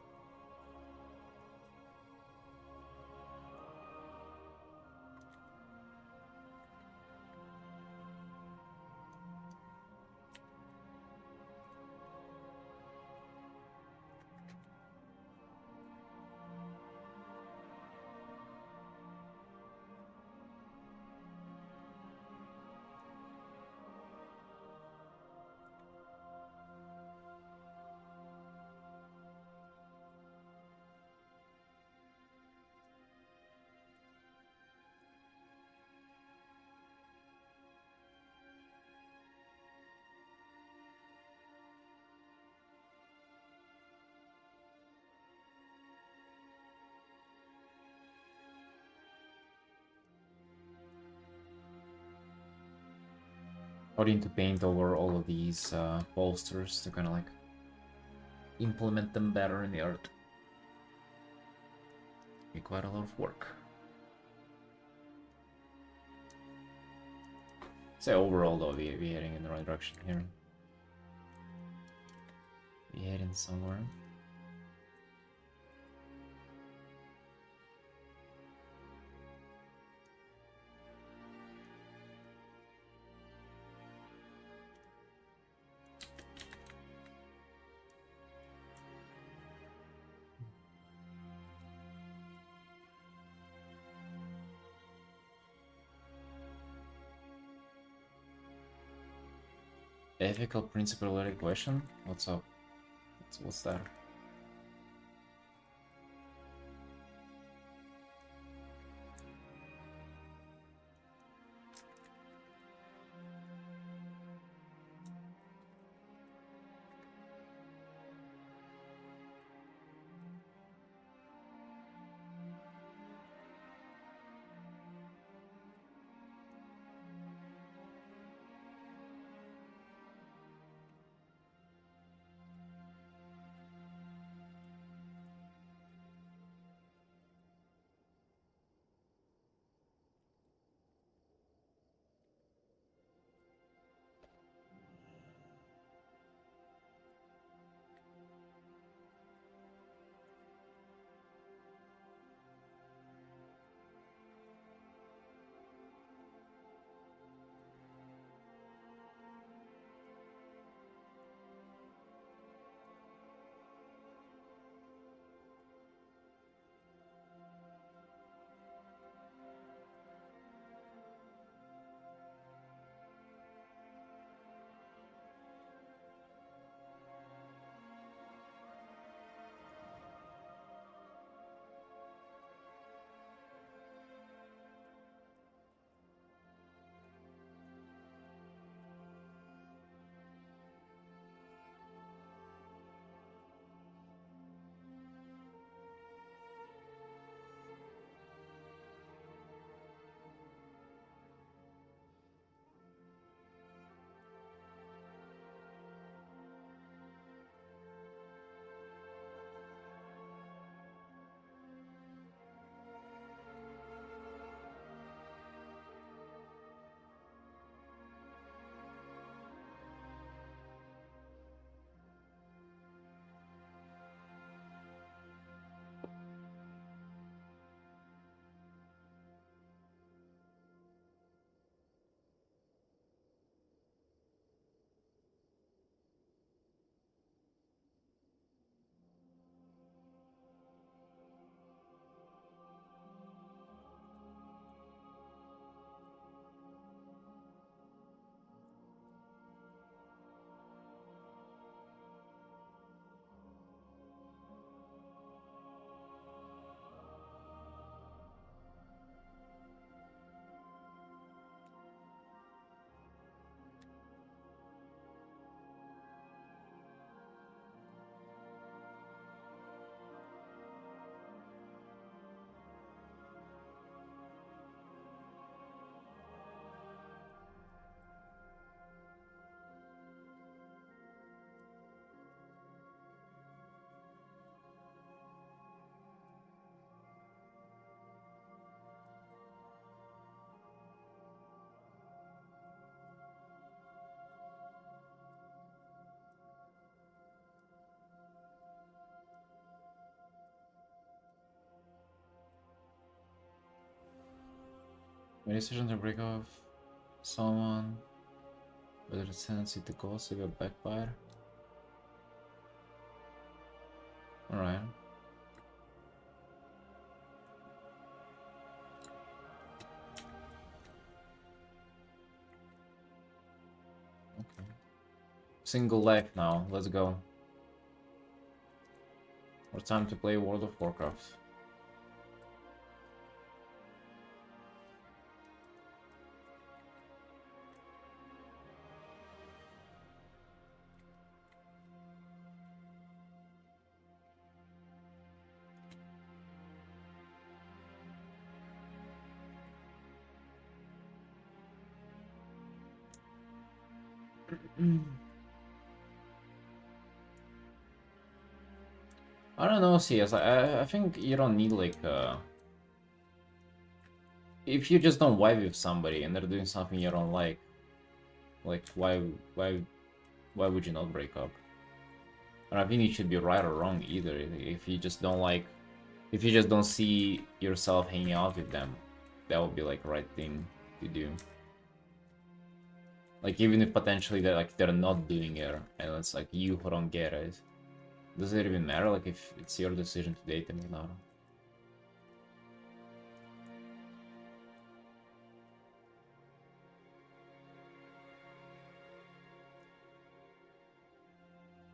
Starting to paint over all of these posters to kind of like implement them better in the art. Be quite a lot of work. Say overall though, we're heading in the right direction here. We're heading somewhere. Ethical principle-related question? What's up? What's that? My decision to break off someone with a tendency to gossip or backfire. Alright. Okay. Single life now, let's go. More time to play World of Warcraft. I don't know, CS. I think you don't need like if you just don't vibe with somebody and they're doing something you don't like why would you not break up? I don't think it should be right or wrong either. If you just don't like, if you just don't see yourself hanging out with them, that would be like the right thing to do. Like even if potentially they're not doing it, and it's like you who don't get it, does it even matter? Like if it's your decision to date them or not?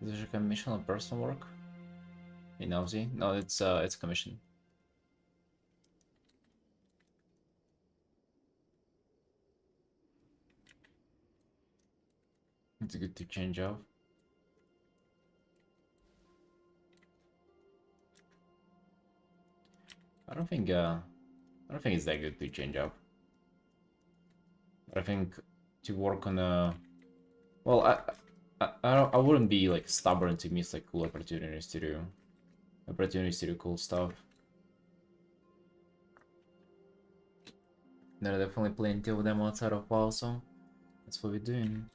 Is this a commission on personal work? In Aussie? No, it's commission. It's good to change off. I don't think it's that good to change up. I think to work on a well, I wouldn't be like stubborn to miss like cool opportunities to do cool stuff. There are definitely plenty of them outside of WoW, so that's what we're doing.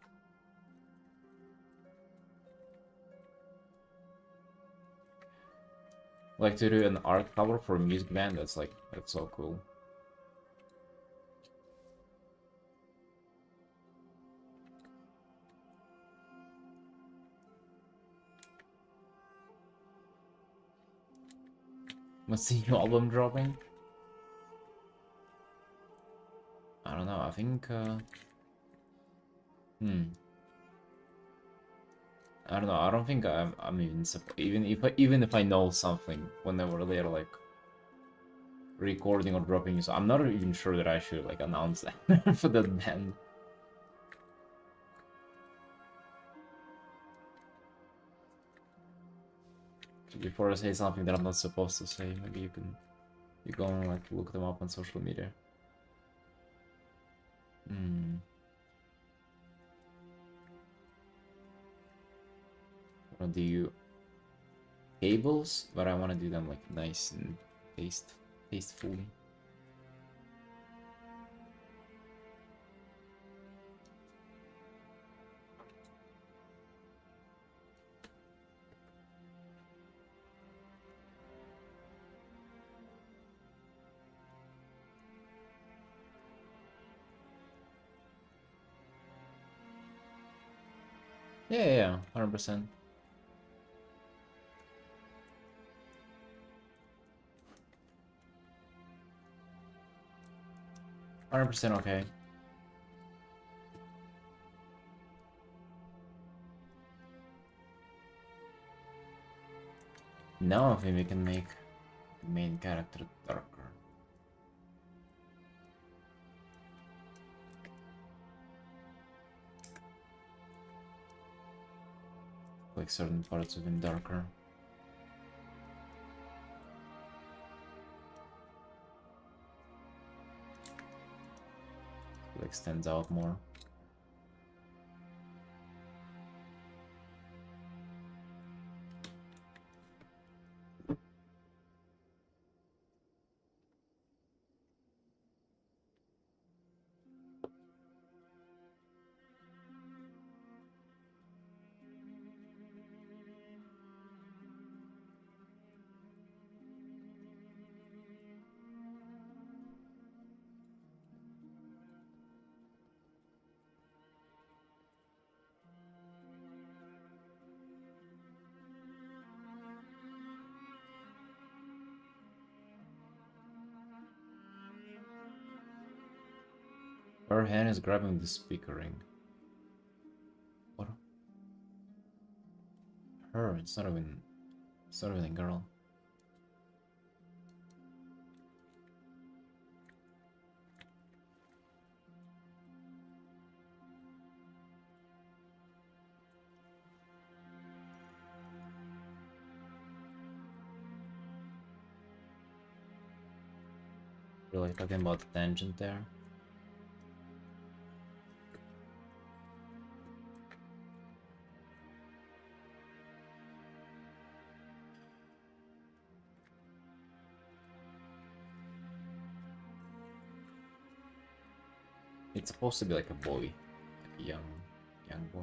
Like to do an art cover for a music band, that's so cool. What's the new album dropping? I don't know, I think I don't know, I don't think I'm even if I know something whenever they're like recording or dropping, so I'm not even sure that I should like announce that for that band. So before I say something that I'm not supposed to say, maybe you go and like look them up on social media. I want to do cables, but I want to do them like nice and tastefully. Yeah, 100%. 100% okay. Now I think we can make the main character darker. Like certain parts of him darker. Like stands out more. Her hand is grabbing the speaker ring. What? Her, it's not even a girl. We're like talking about the tangent there. It's supposed to be like a boy, like a young boy.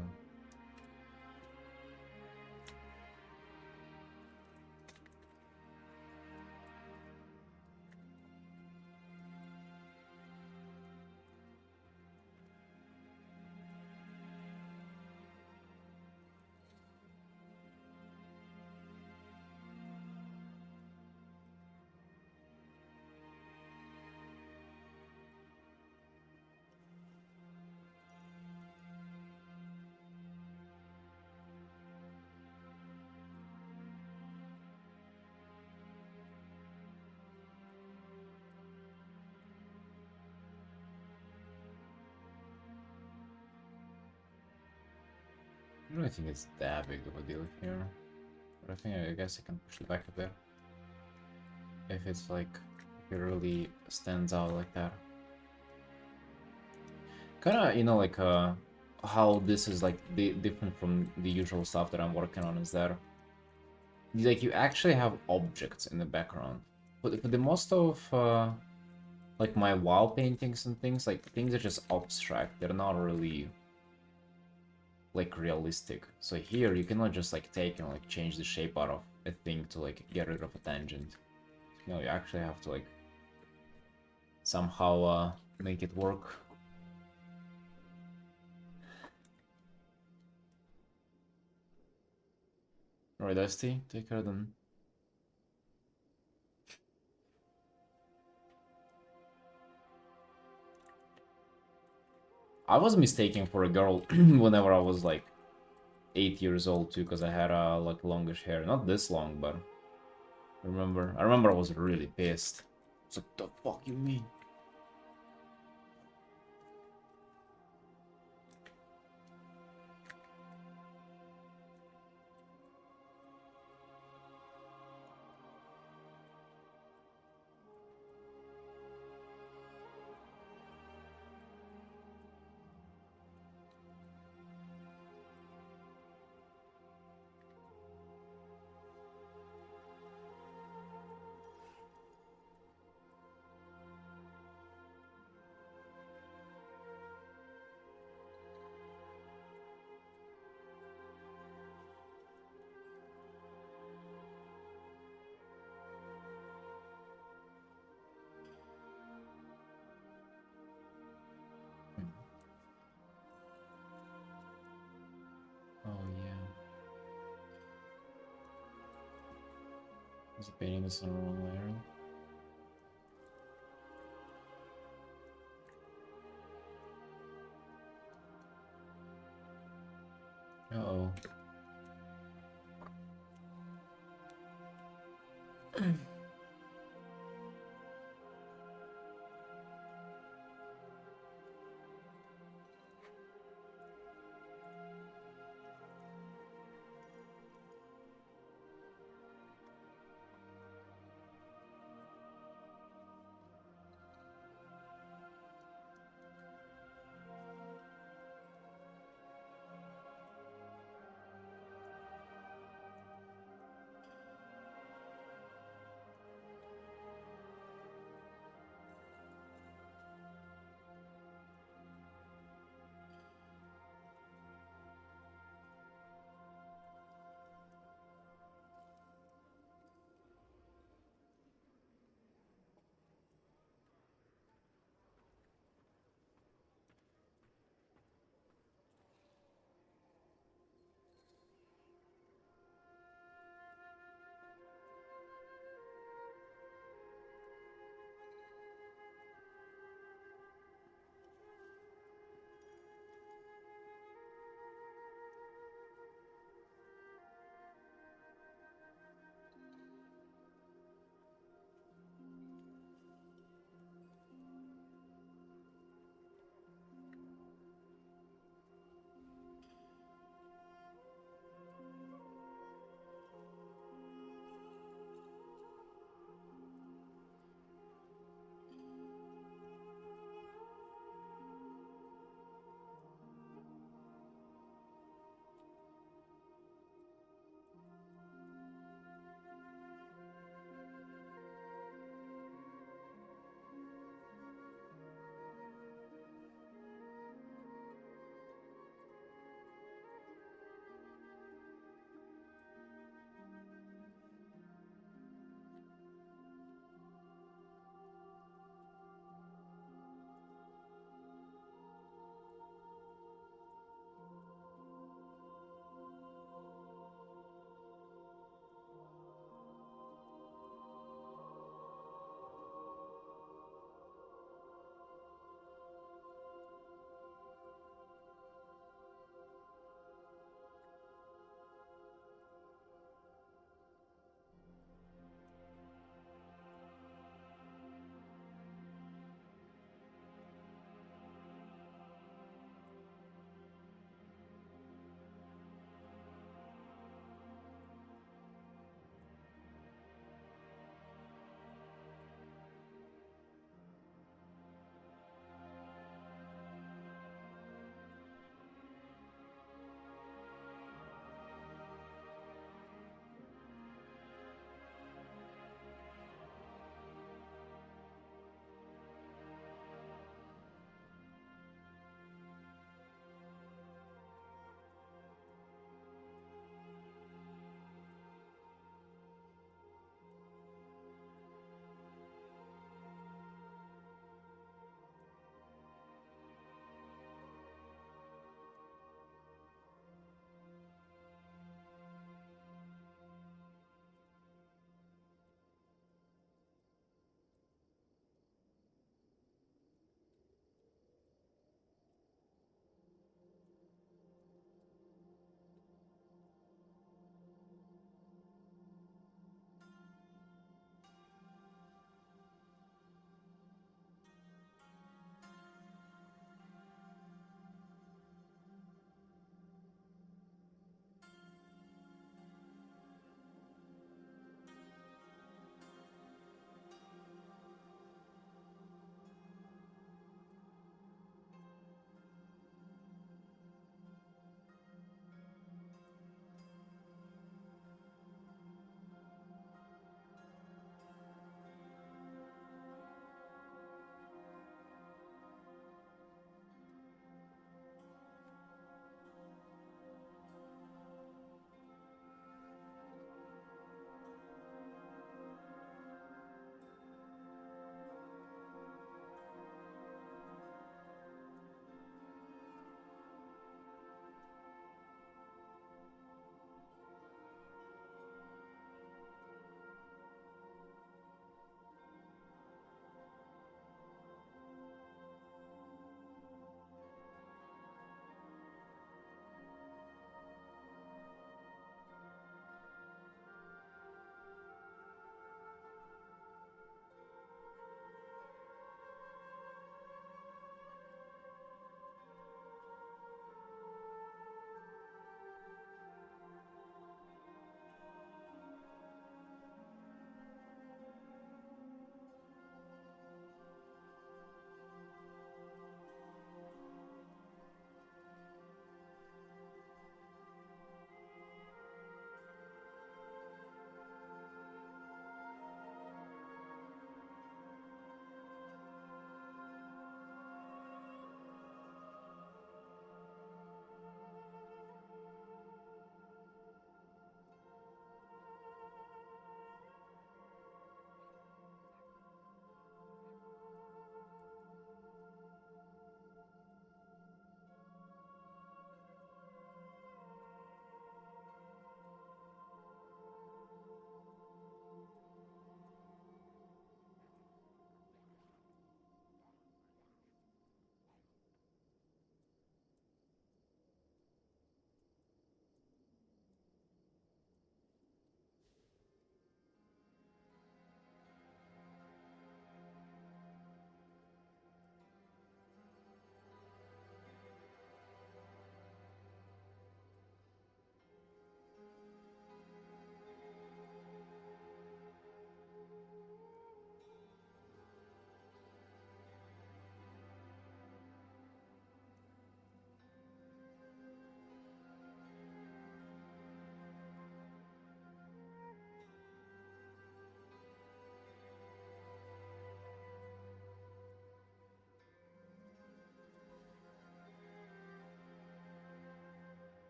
I don't really think it's that big of a deal here, but I guess I can push it back a bit if it's like if it really stands out like that. Kind of, you know, like how this is like different from the usual stuff that I'm working on is that like you actually have objects in the background. But for the most of like my wall paintings and things, like things are just abstract. They're not really like realistic. So here you cannot just like take and like change the shape out of a thing to like get rid of a tangent. No, you actually have to like somehow make it work. Alright, Dusty, take care then. I was mistaken for a girl whenever I was like 8 years old too, because I had like longish hair. Not this long, but I remember I was really pissed. It's like, the fuck you mean? Oh yeah. Was it painting this on the wrong layer? Uh-oh.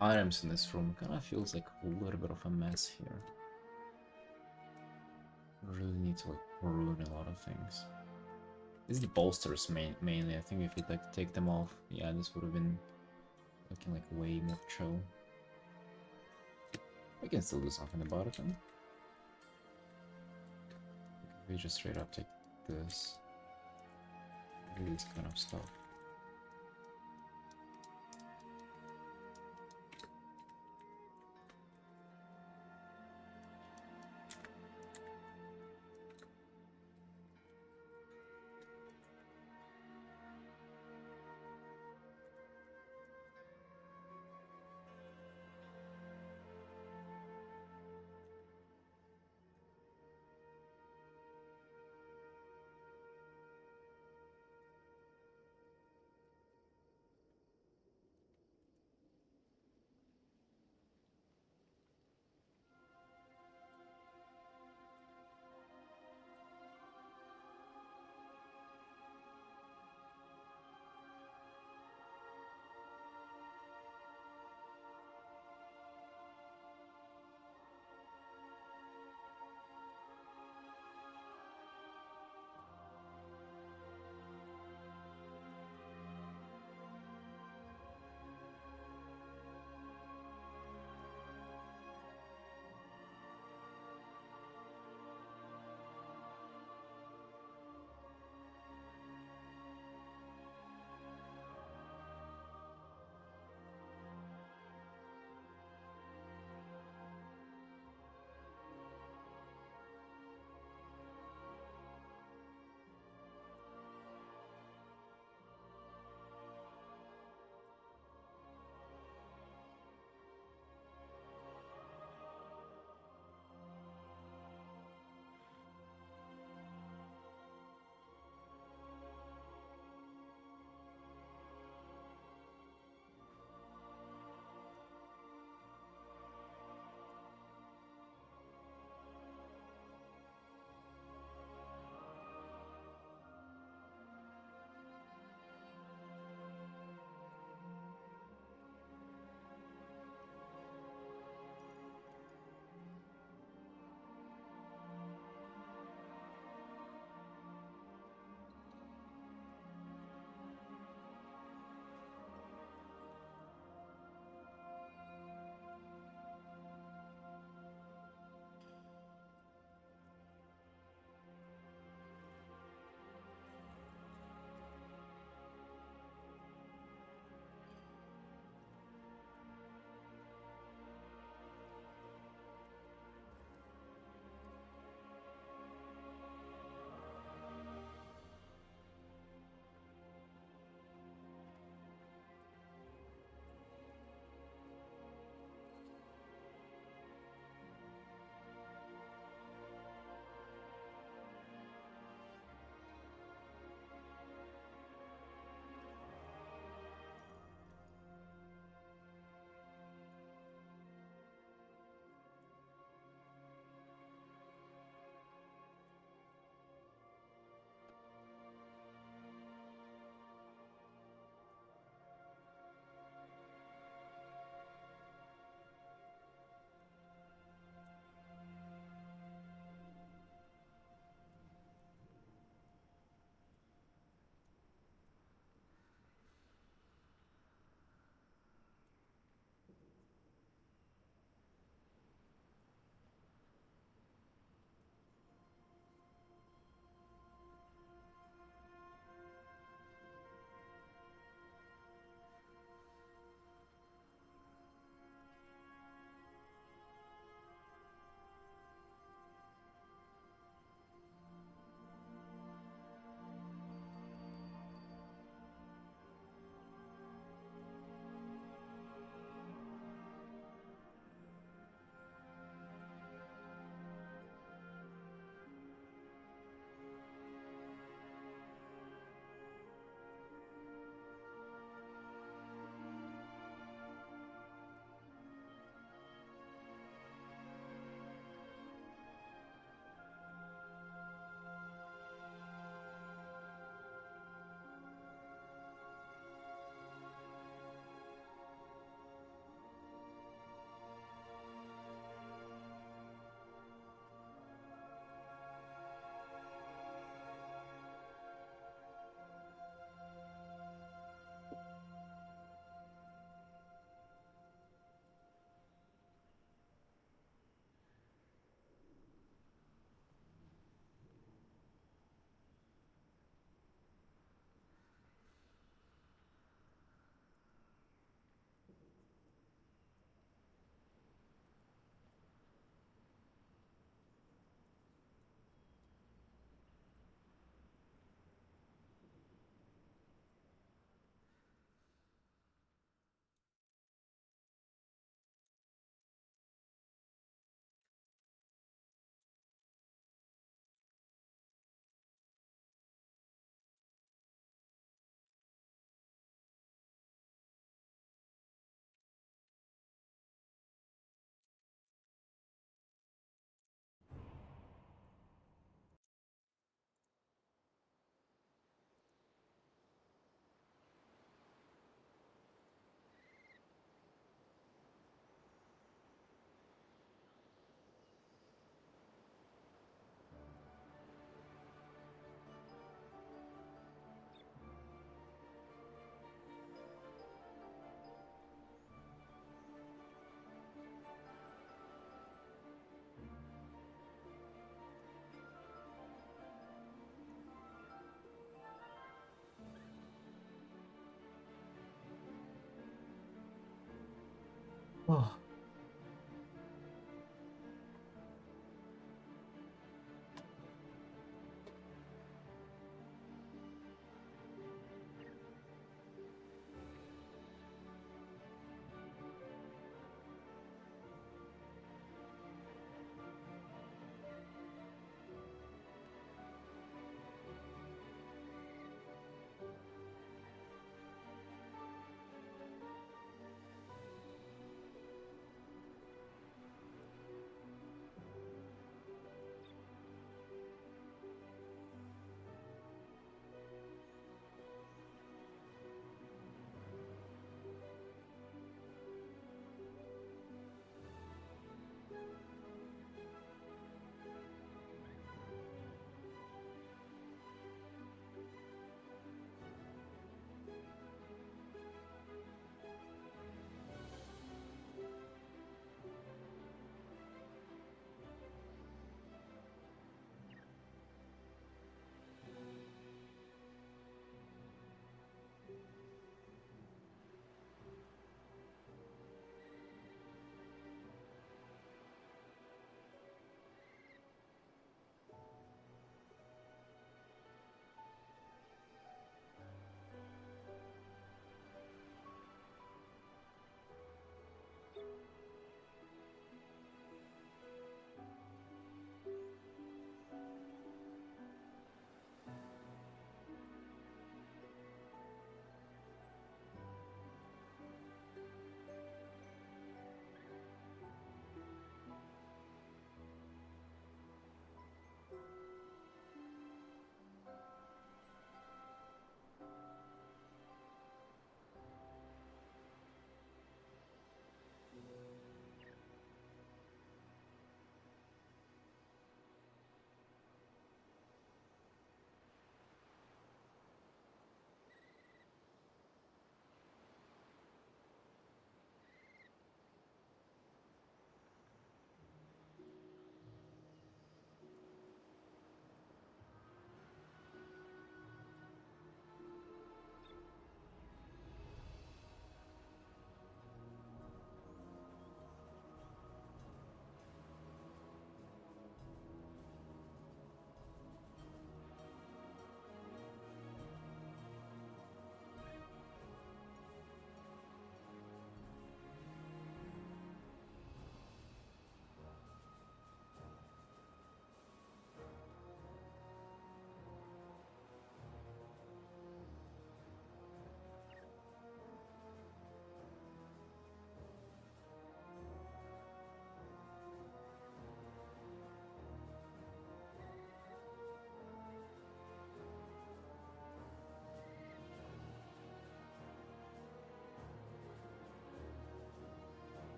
items in this room. Kind of feels like a little bit of a mess here. Really need to like ruin a lot of things. This is the bolsters mainly. I think if we like take them off, yeah, this would have been looking like way more chill. We can still do something about it then. We just straight up take this. This kind of stuff.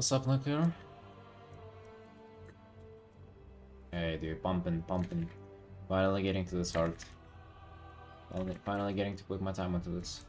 What's up, Nuclear? Hey, dude, pumping, pumping. Finally getting to this heart. Finally getting to put my time into this.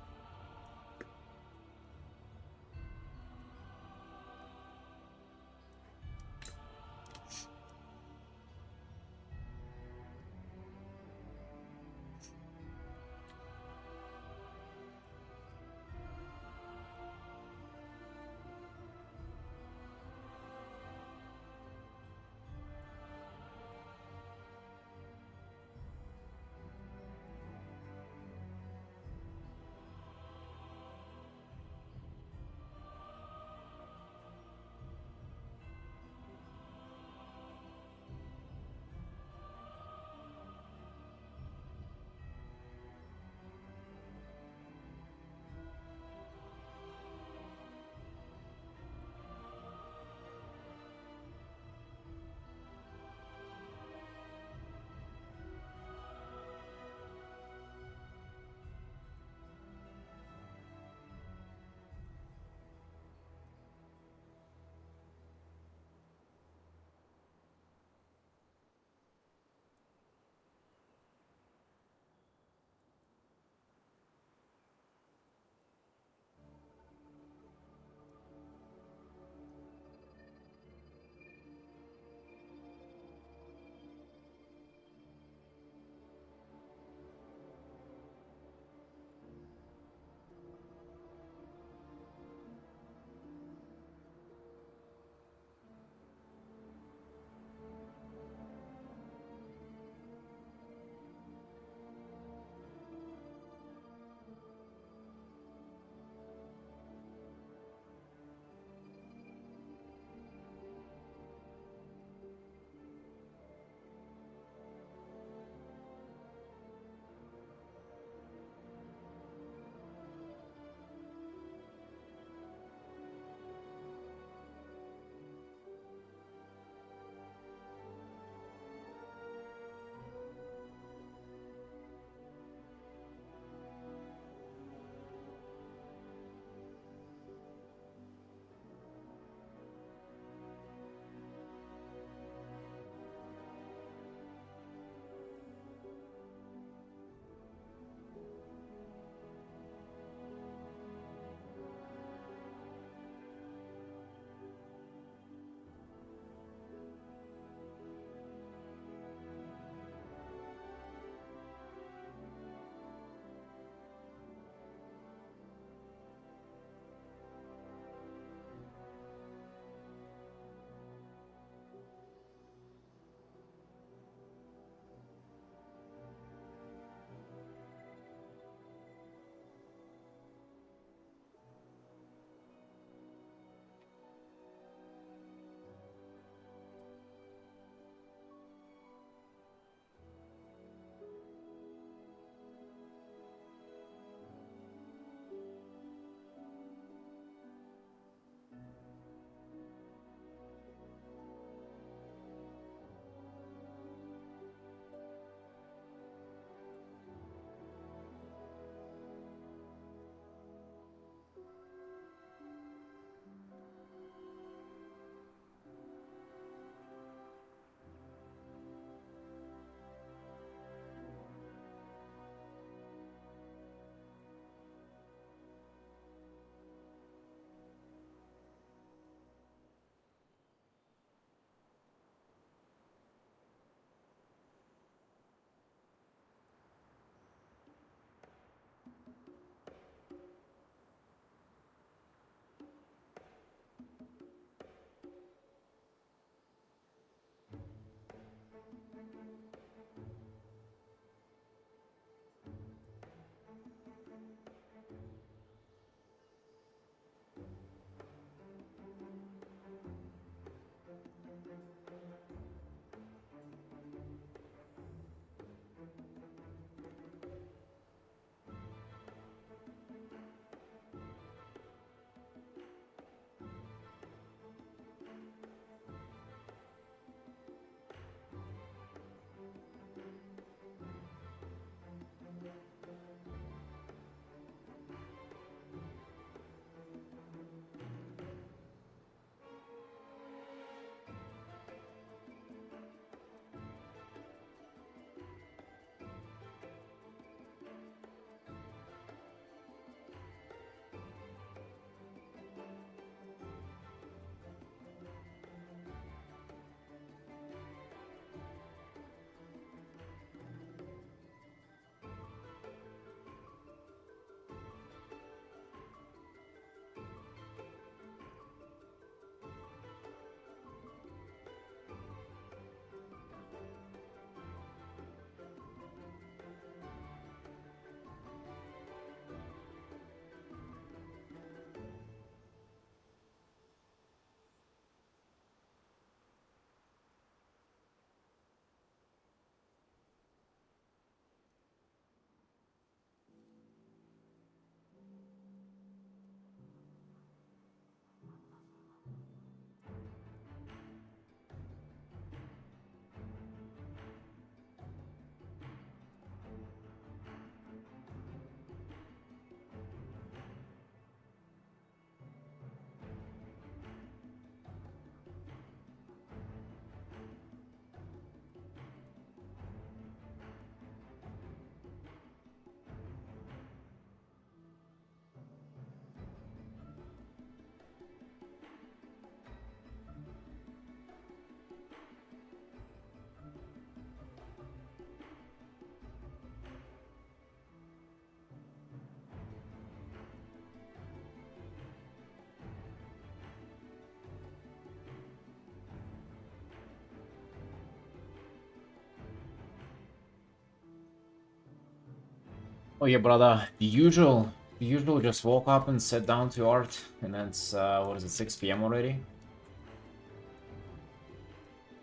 Oh yeah, brother. The usual. Just woke up and sat down to art, and it's what is it, 6 p.m. already?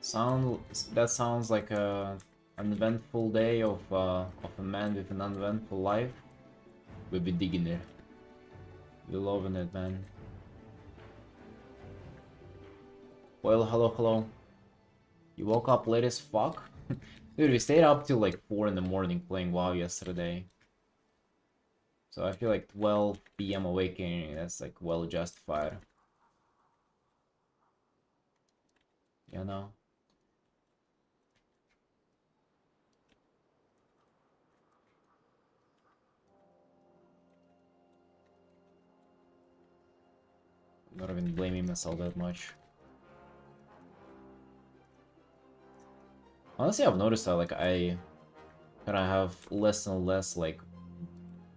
Sound that sounds like a an eventful day of a man with an uneventful life. We'll be digging it. We're loving it, man. Well, hello, hello. You woke up late as fuck? Dude, we stayed up till like 4 in the morning playing WoW yesterday. So I feel like 12 p.m. awakening, that's like well justified. You know? I'm not even blaming myself that much. Honestly, I've noticed that like I kind of have less and less like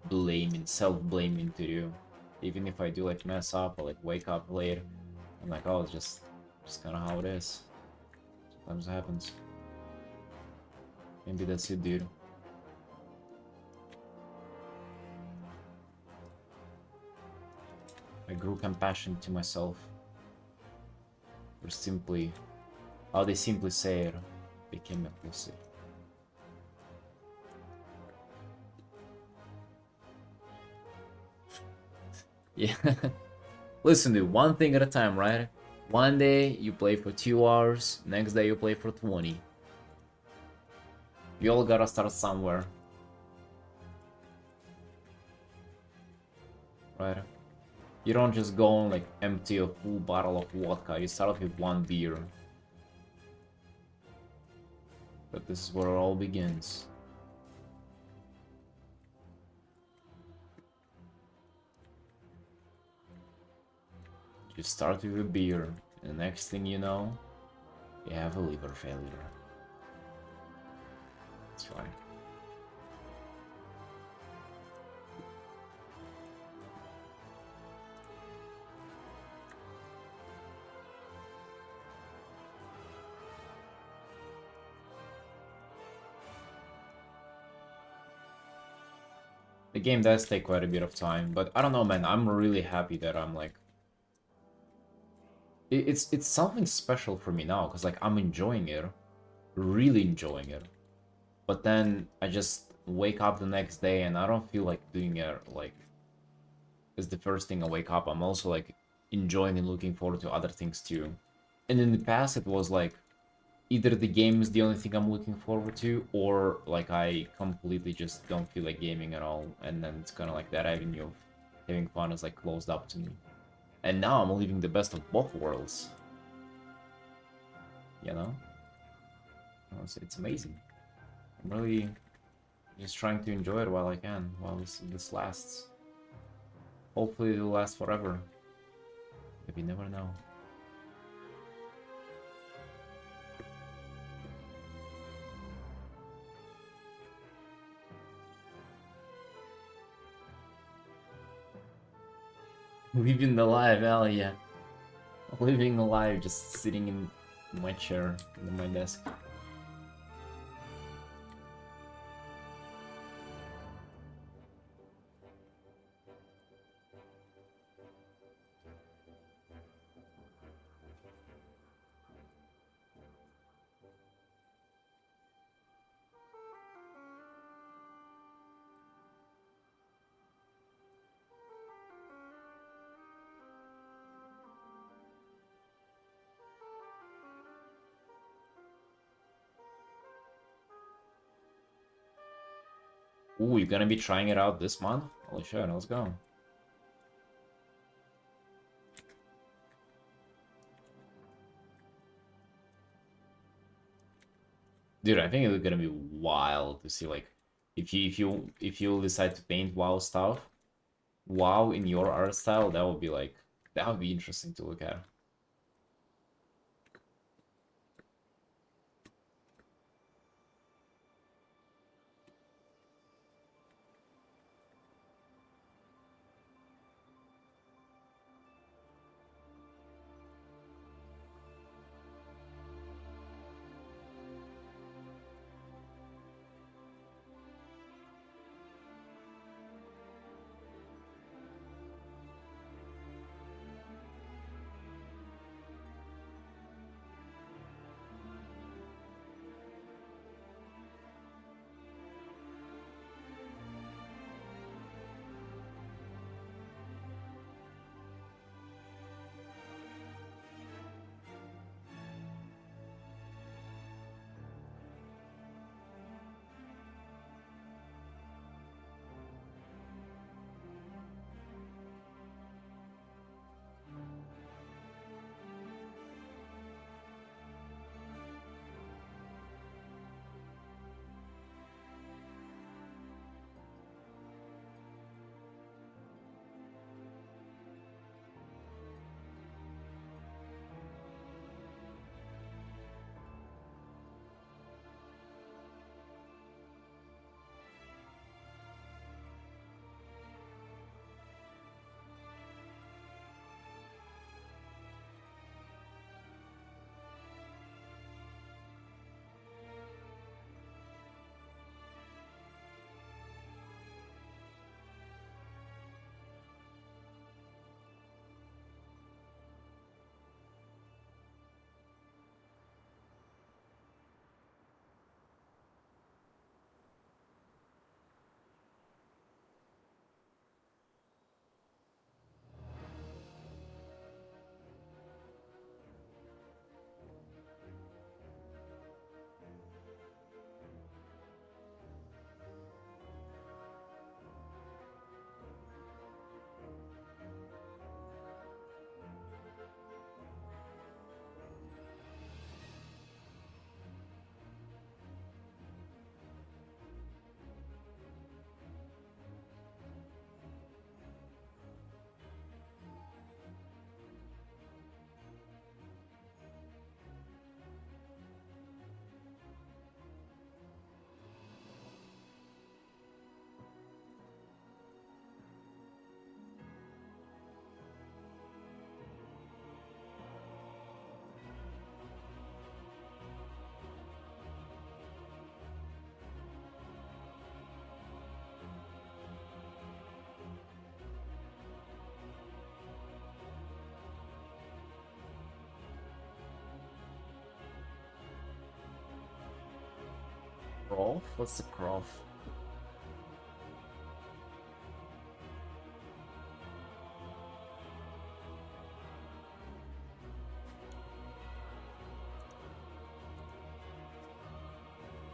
blaming, self-blaming to do. Even if I do like mess up or like wake up late, I'm like, oh, it's just kind of how it is. Sometimes it happens. Maybe that's it, dude. I grew compassion to myself. Or simply, how they simply say it, became a pussy. Yeah. Listen, dude, one thing at a time, right? One day you play for 2 hours, next day you play for 20. You all gotta start somewhere. Right? You don't just go and like empty a full bottle of vodka, you start with 1 beer. But this is where it all begins. You start with a beer, and the next thing you know, you have a liver failure. That's right. The game does take quite a bit of time, but I don't know, man. I'm really happy that I'm like... It's something special for me now, because like I'm enjoying it. Really enjoying it. But then I just wake up the next day and I don't feel like doing it like... It's the first thing I wake up. I'm also like enjoying and looking forward to other things too. And in the past it was like... Either the game is the only thing I'm looking forward to, or like I completely just don't feel like gaming at all, and then it's kind of like that avenue of having fun is like closed up to me. And now I'm living the best of both worlds. You know? It's amazing. I'm really just trying to enjoy it while I can, while this lasts. Hopefully it'll last forever. But you never know. Living the life, hell yeah. Living the life, just sitting in my chair, in my desk. Ooh, you're gonna be trying it out this month? Holy shit, let's go. Dude, I think it's gonna be wild to see like if you decide to paint WoW stuff, WoW in your art style, that would be like that would be interesting to look at. Croft? What's the Croft?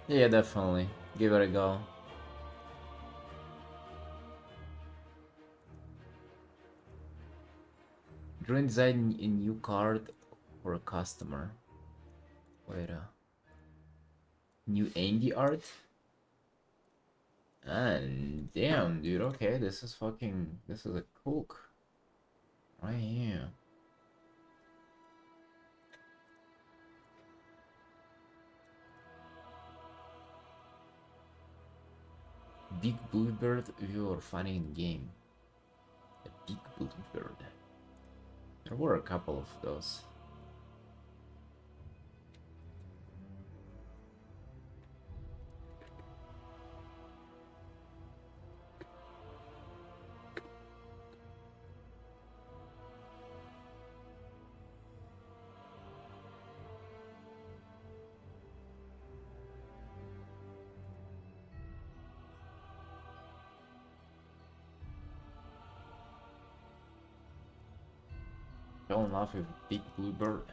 Yeah, definitely. Give it a go. Drawing design a new card for a customer. Wait, new Angie art? And damn, dude. Okay, this is fucking. This is a cook right here. Big bluebird you are finding in game. A big bluebird. There were a couple of those. Fell in love with a big bluebird.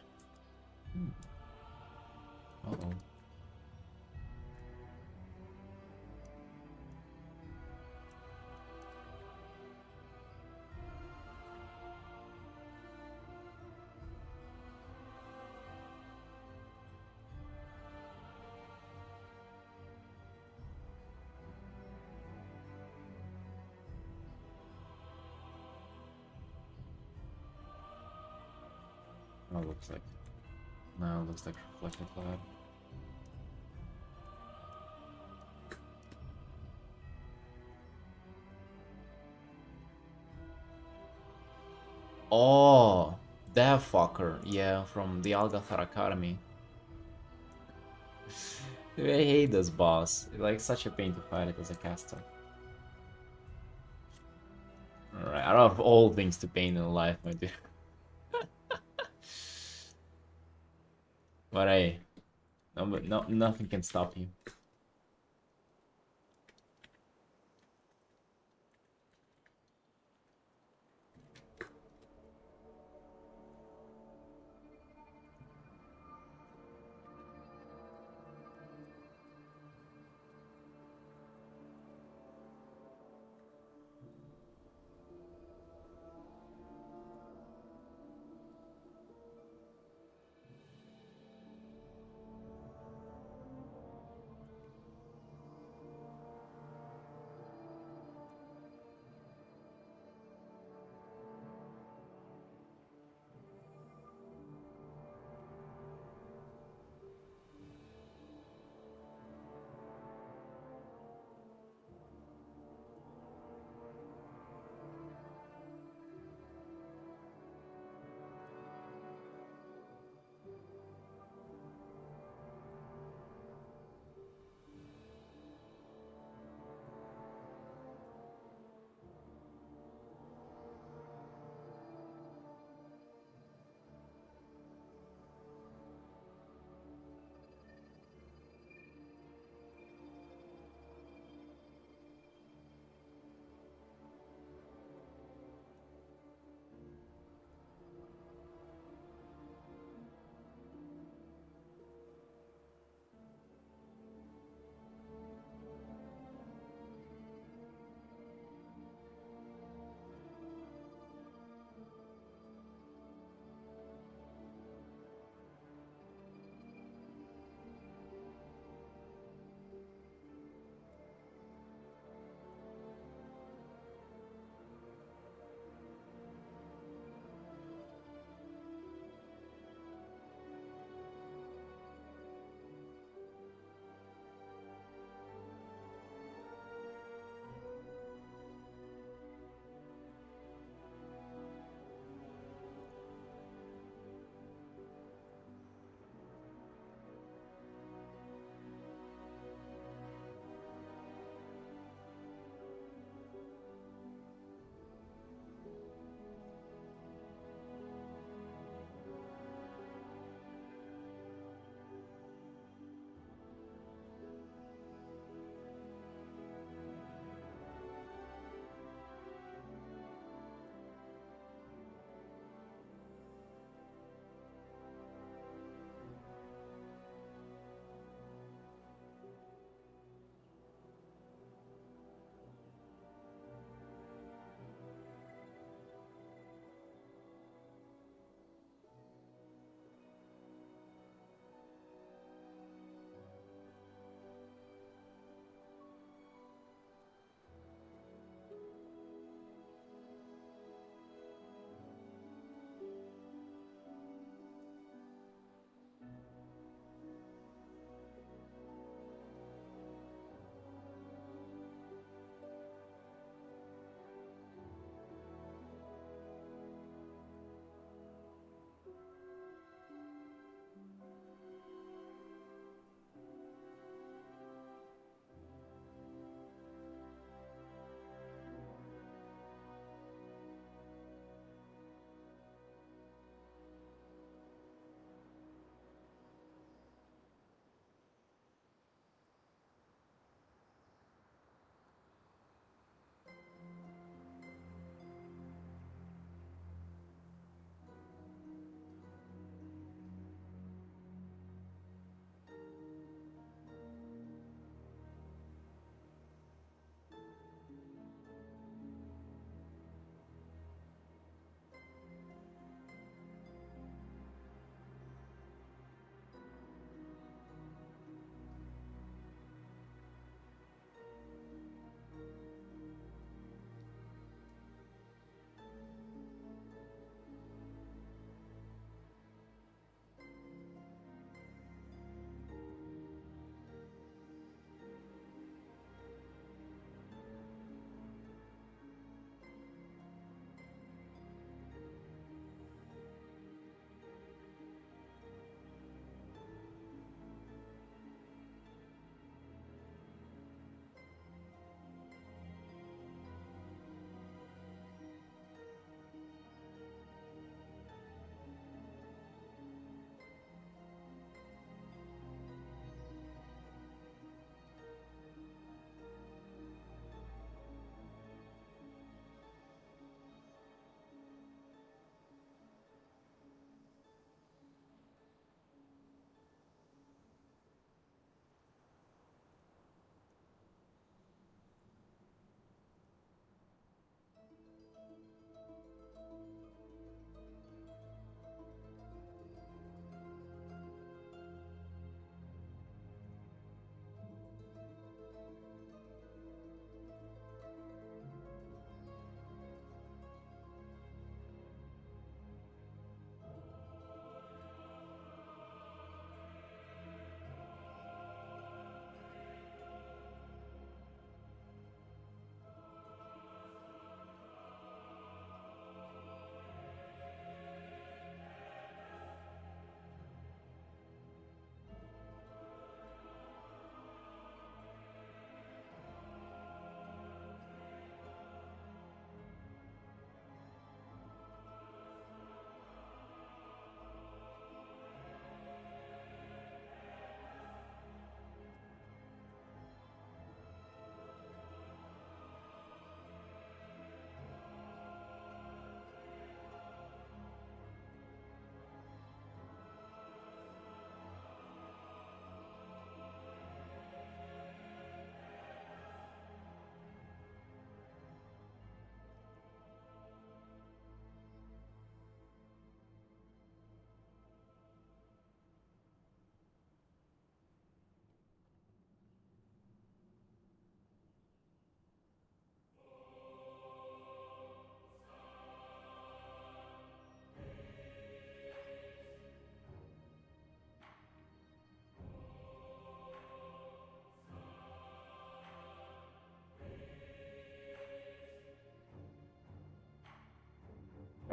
Uh-oh. Now it looks like. Now it looks like reflected lab. Oh, that fucker. Yeah, from the Algathar Academy. I hate this boss. It's like such a pain to fight it as a caster. Alright, out of all things to pain in life, my dude. But hey, nothing can stop you.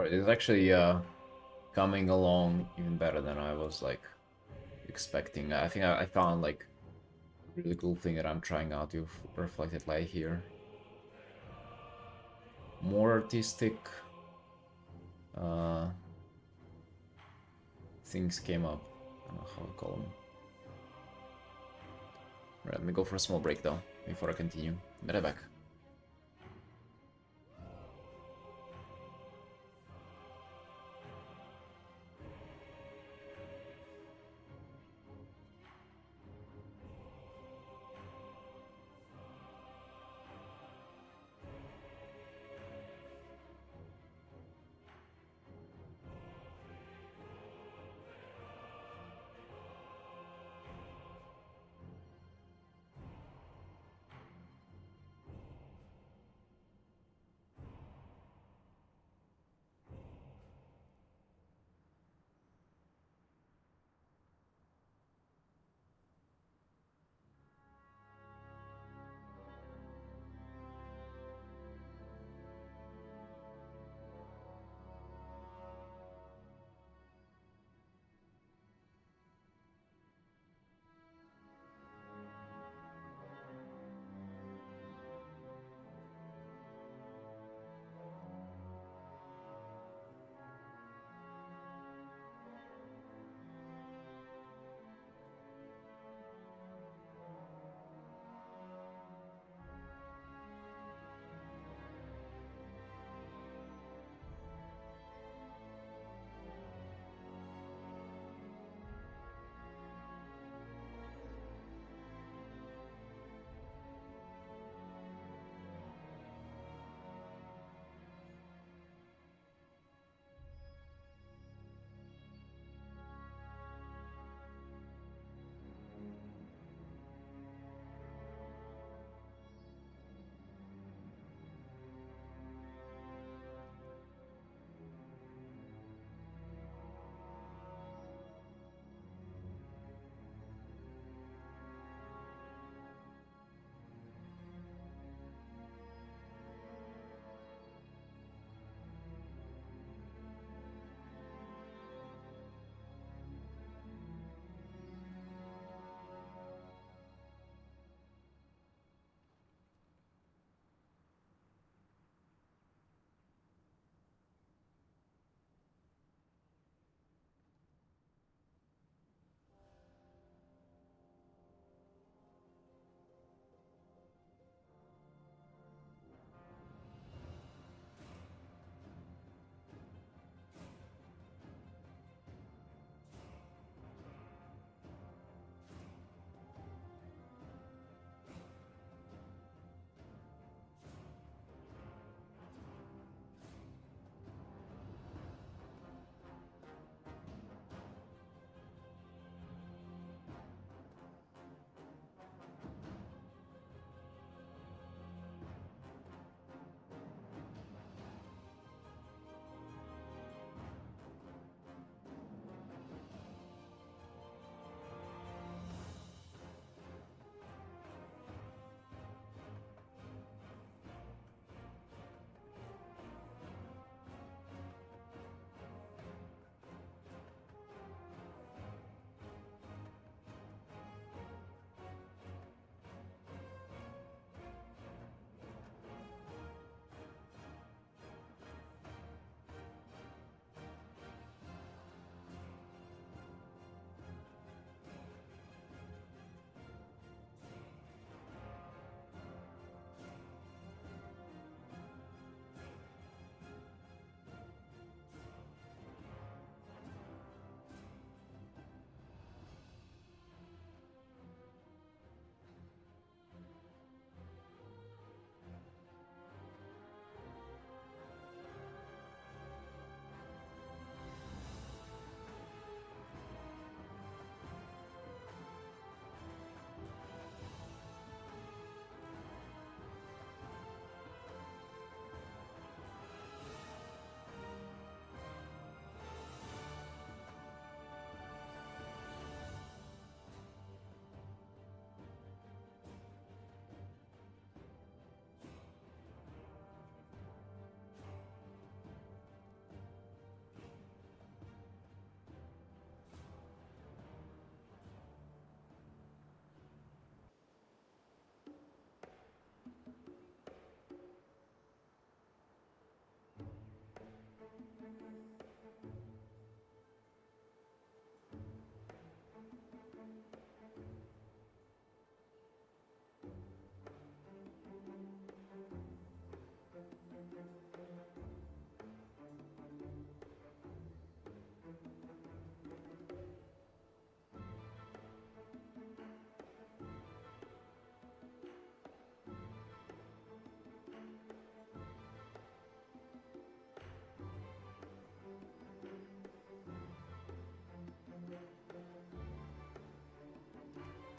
Alright, it's actually coming along even better than I was like expecting. I think I found like a really cool thing that I'm trying out with reflected light here. More artistic uh, things came up. I don't know how to call them. Right, let me go for a small break though before I continue. Be right back.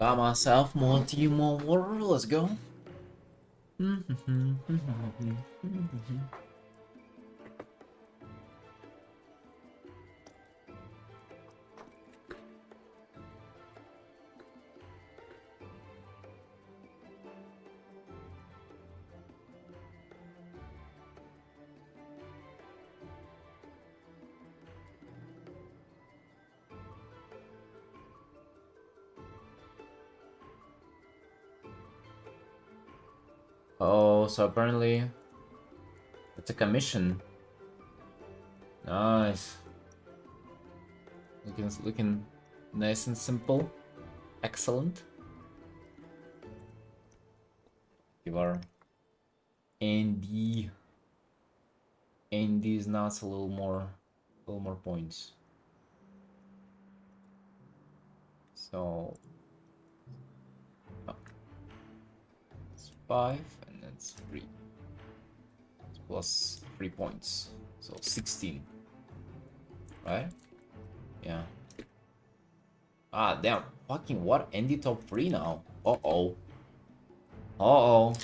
Got myself more tea, more water. Let's go. Oh, so apparently it's a commission. Nice. Looking nice and simple. Excellent. Give our Andy Andy's nuts a little more points. So oh, it's 5 and that's 3. It's plus 3 points. So 16. Right? Yeah. Ah, damn. Fucking what? Andy top 3 now. Uh-oh. Uh-oh.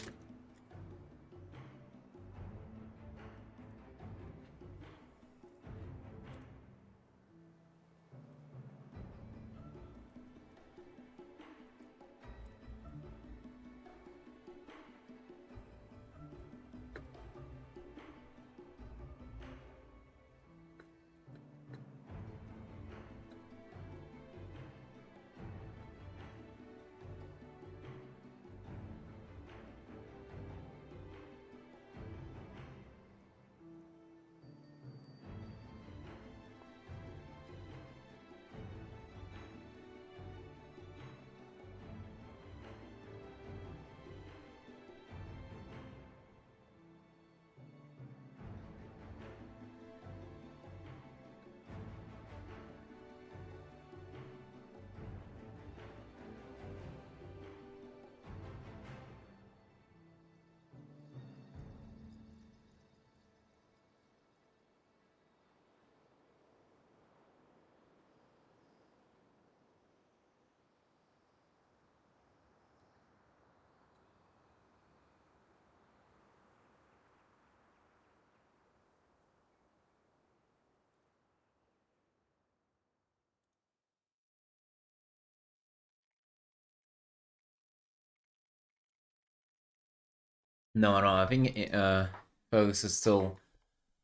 No, no, I think Fergus is still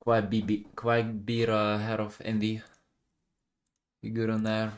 quite bit ahead of Andy. You good on that?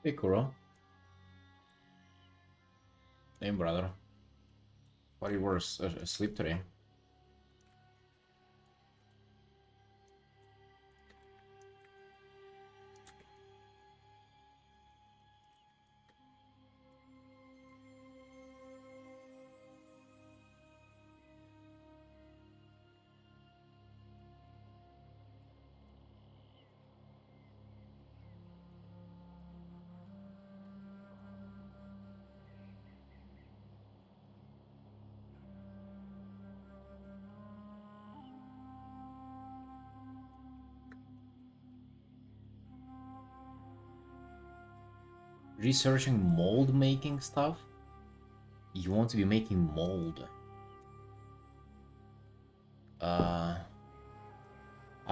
Hey, Kuro. Hey, brother. Why you were asleep today? Researching mold making stuff? You want to be making mold? I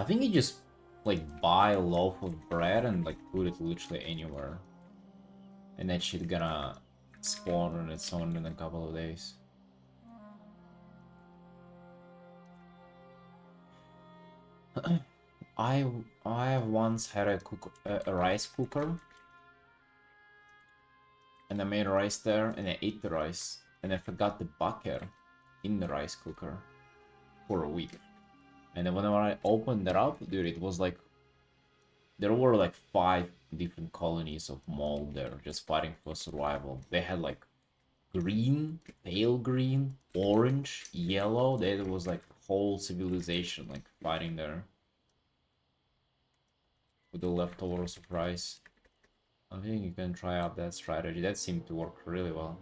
think you just like buy a loaf of bread and like put it literally anywhere, and that shit gonna spawn on its own in a couple of days. I I once had a rice cooker, and I made rice there, and I ate the rice, and I forgot the butter in the rice cooker for a week. And then whenever I opened it up, dude, it was like there were like 5 different colonies of mold there just fighting for survival. They had like green, pale green, orange, yellow. There was like whole civilization like fighting there with the leftovers of rice. I think you can try out that strategy. That seemed to work really well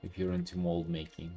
if you're into mold making.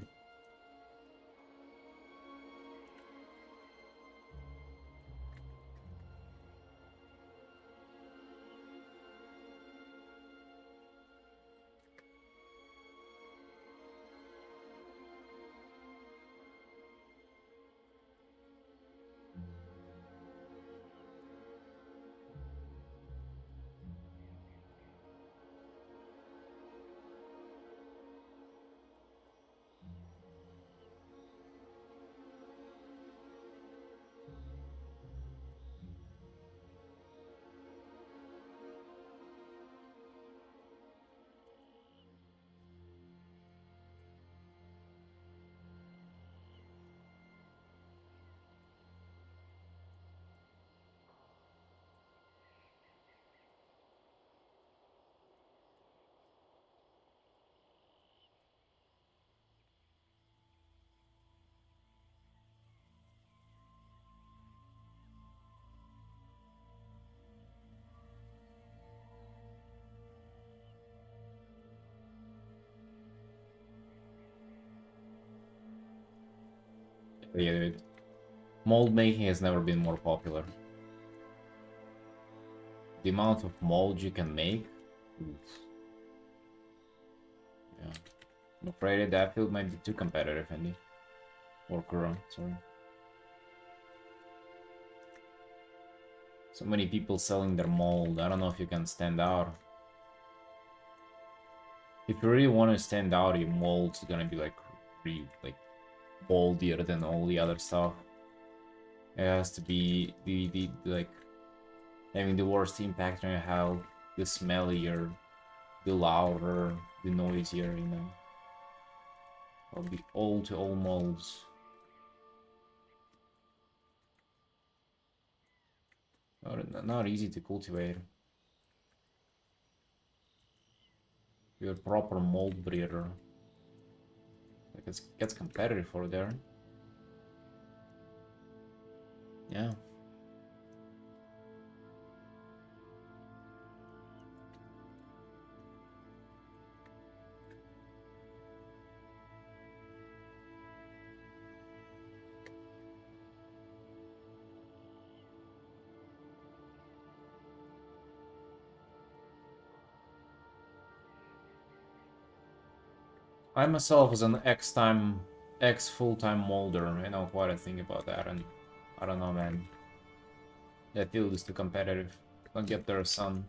Yeah, dude. Mold making has never been more popular. The amount of mold you can make. Oof. Yeah. I'm afraid that field might be too competitive, Andy. Or Kuro, sorry. So many people selling their mold. I don't know if you can stand out. If you really want to stand out, your mold's gonna be like really like boldier than all the other stuff. It has to be the like having the worst impact on your health, the smellier, the louder, the noisier, you know. Or the all to all molds. Not easy to cultivate. You're a proper mold breeder. Like it gets competitive for there. Yeah. I myself was an ex full-time molder. I know quite a thing about that, and I don't know, man. That field is too competitive. Don't get there, son.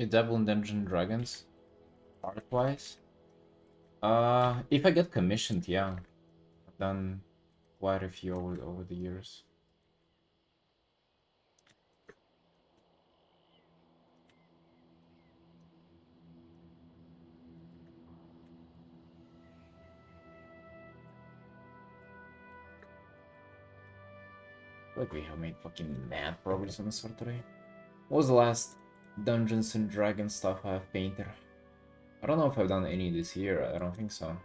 You dabble in Dungeons and Dragons, art-wise? If I get commissioned, yeah. I've done quite a few over the years. Like we have made fucking mad progress on this one today. What was the last Dungeons and Dragons stuff I've painted? I don't know if I've done any this year. I don't think so.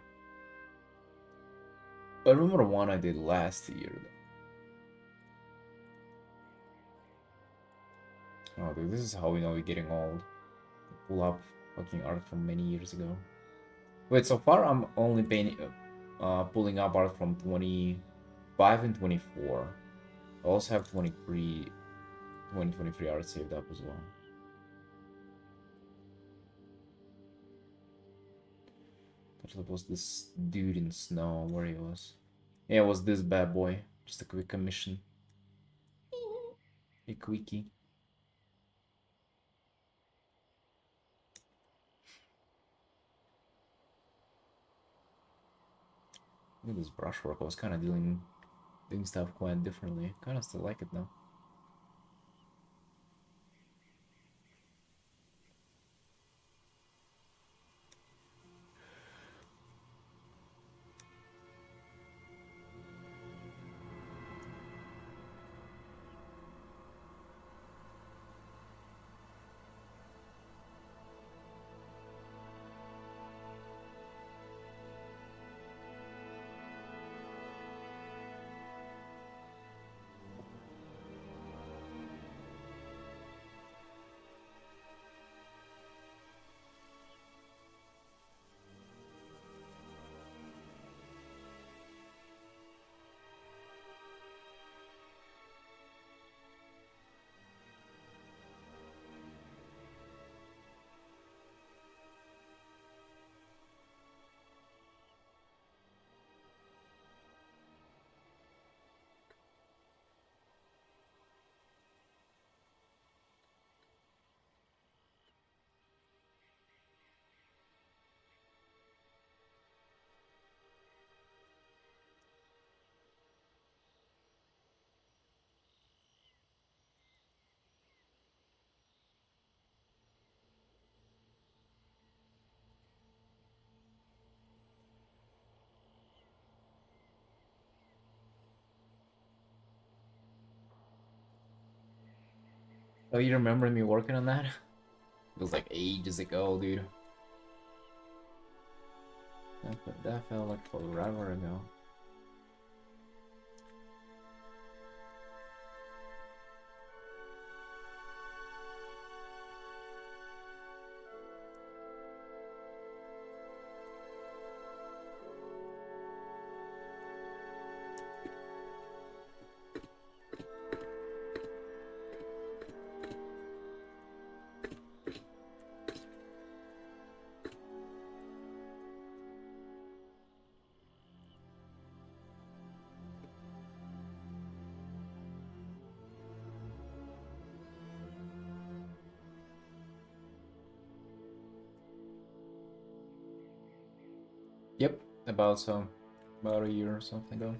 I remember one I did last year. Oh, dude, this is how we know we're getting old. Pull up fucking art from many years ago. Wait, so far I'm only painting, pulling up art from 25 and 24. I also have 2023 art saved up as well. That was this dude in snow, where he was. Yeah, it was this bad boy. Just a quick commission. A quickie. Look at this brushwork. I was kind of doing stuff quite differently. Kind of still like it though. Oh, you remember me working on that? It was like ages ago, dude. That felt like forever ago. Yep, about a year or something ago.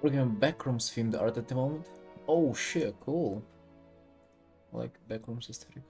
Working on backrooms themed art at the moment. Oh shit, cool. I like backrooms aesthetic.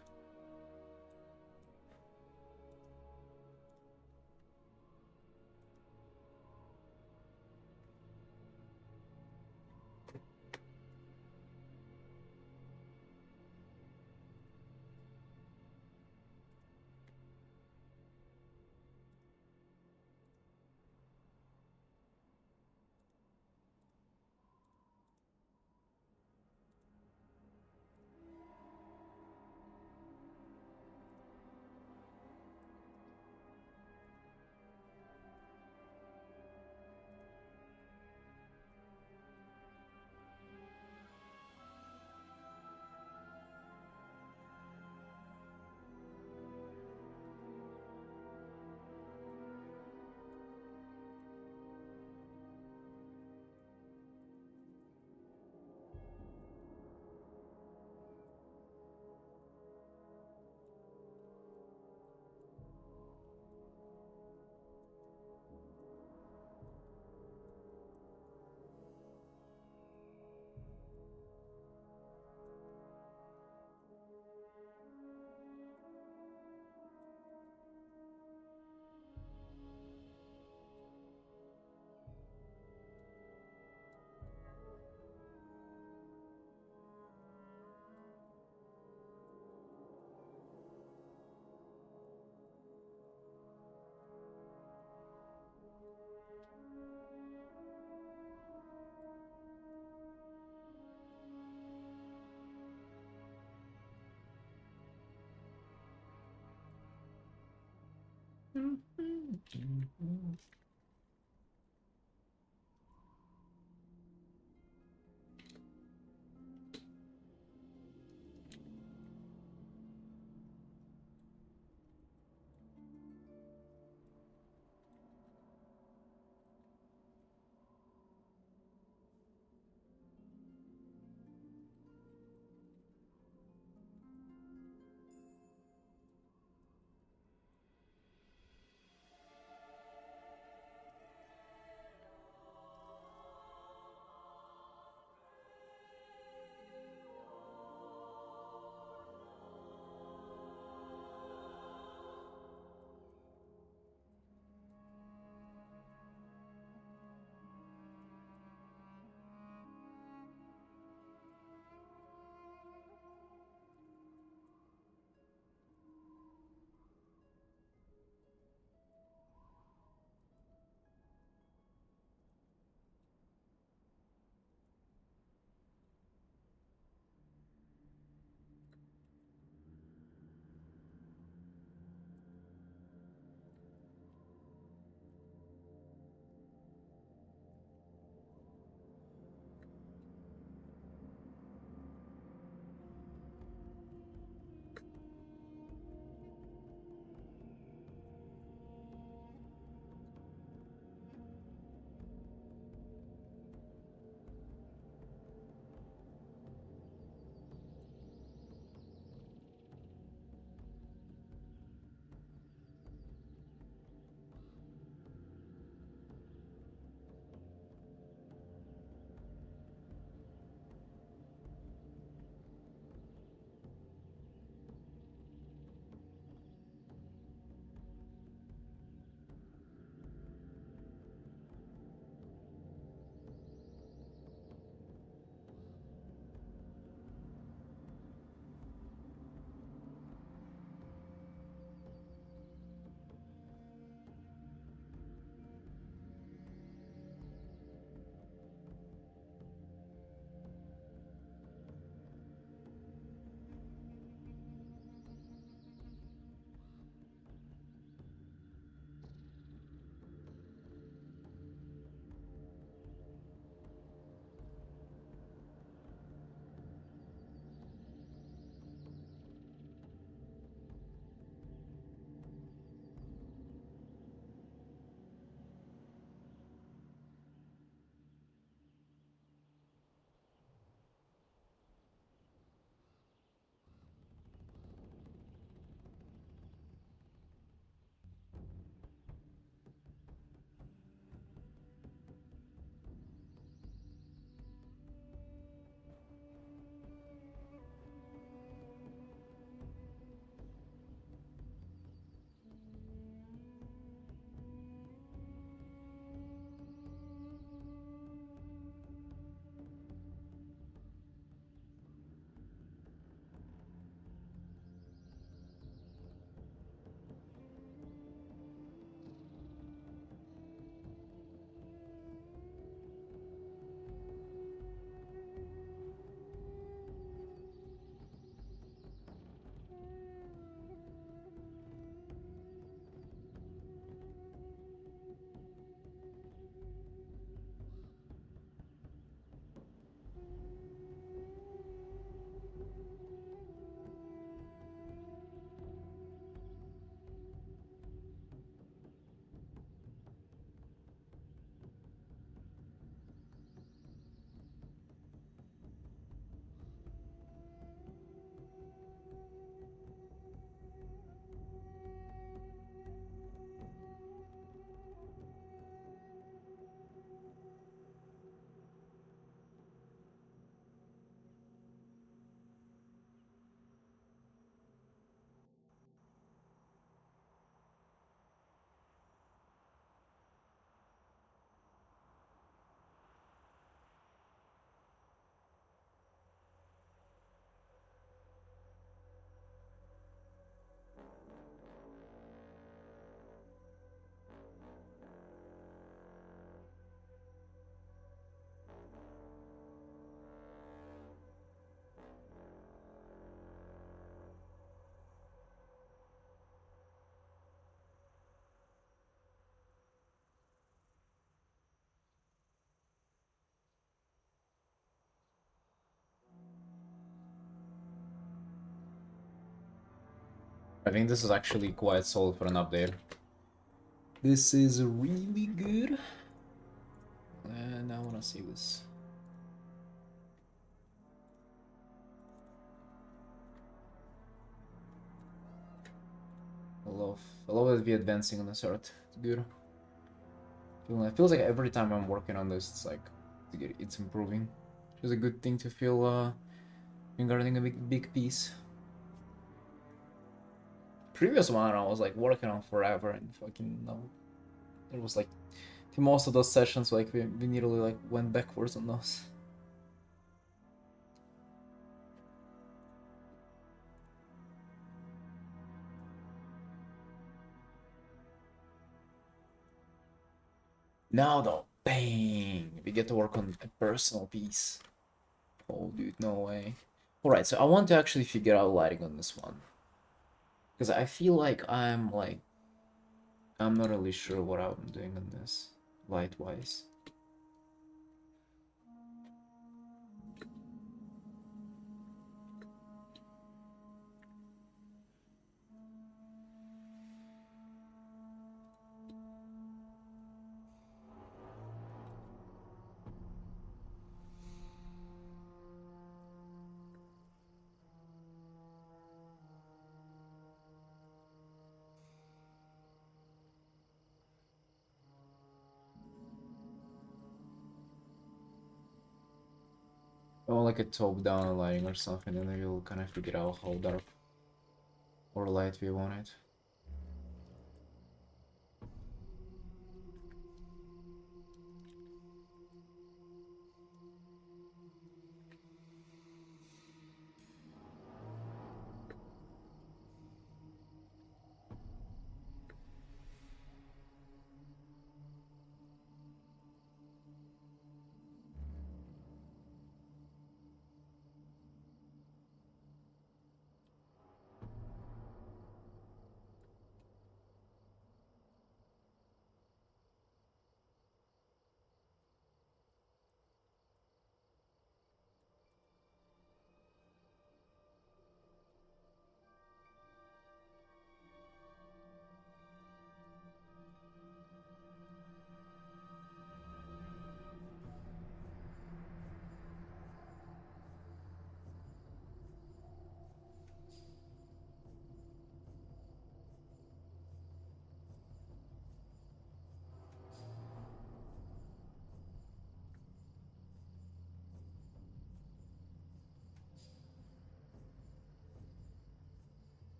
I think this is actually quite solid for an update. This is really good. And I wanna see this. I love it be advancing on this art. It's good. It feels like every time I'm working on this, it's like it's improving. It's a good thing to feel regarding a big piece. Previous one I was like working on forever and fucking no, there was like most of those sessions like we nearly like went backwards on those. Now though, bang! We get to work on a personal piece. Oh dude, no way. Alright, so I want to actually figure out lighting on this one. Because I feel like I'm not really sure what I'm doing on this, light-wise. I want like a top-down lighting or something, and then we'll kind of figure out how dark or light we want it.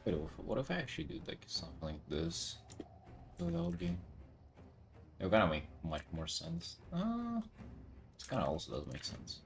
Wait, what if I actually do like something like this? So that would be. It would kind of make much more sense. It kind of also does make sense.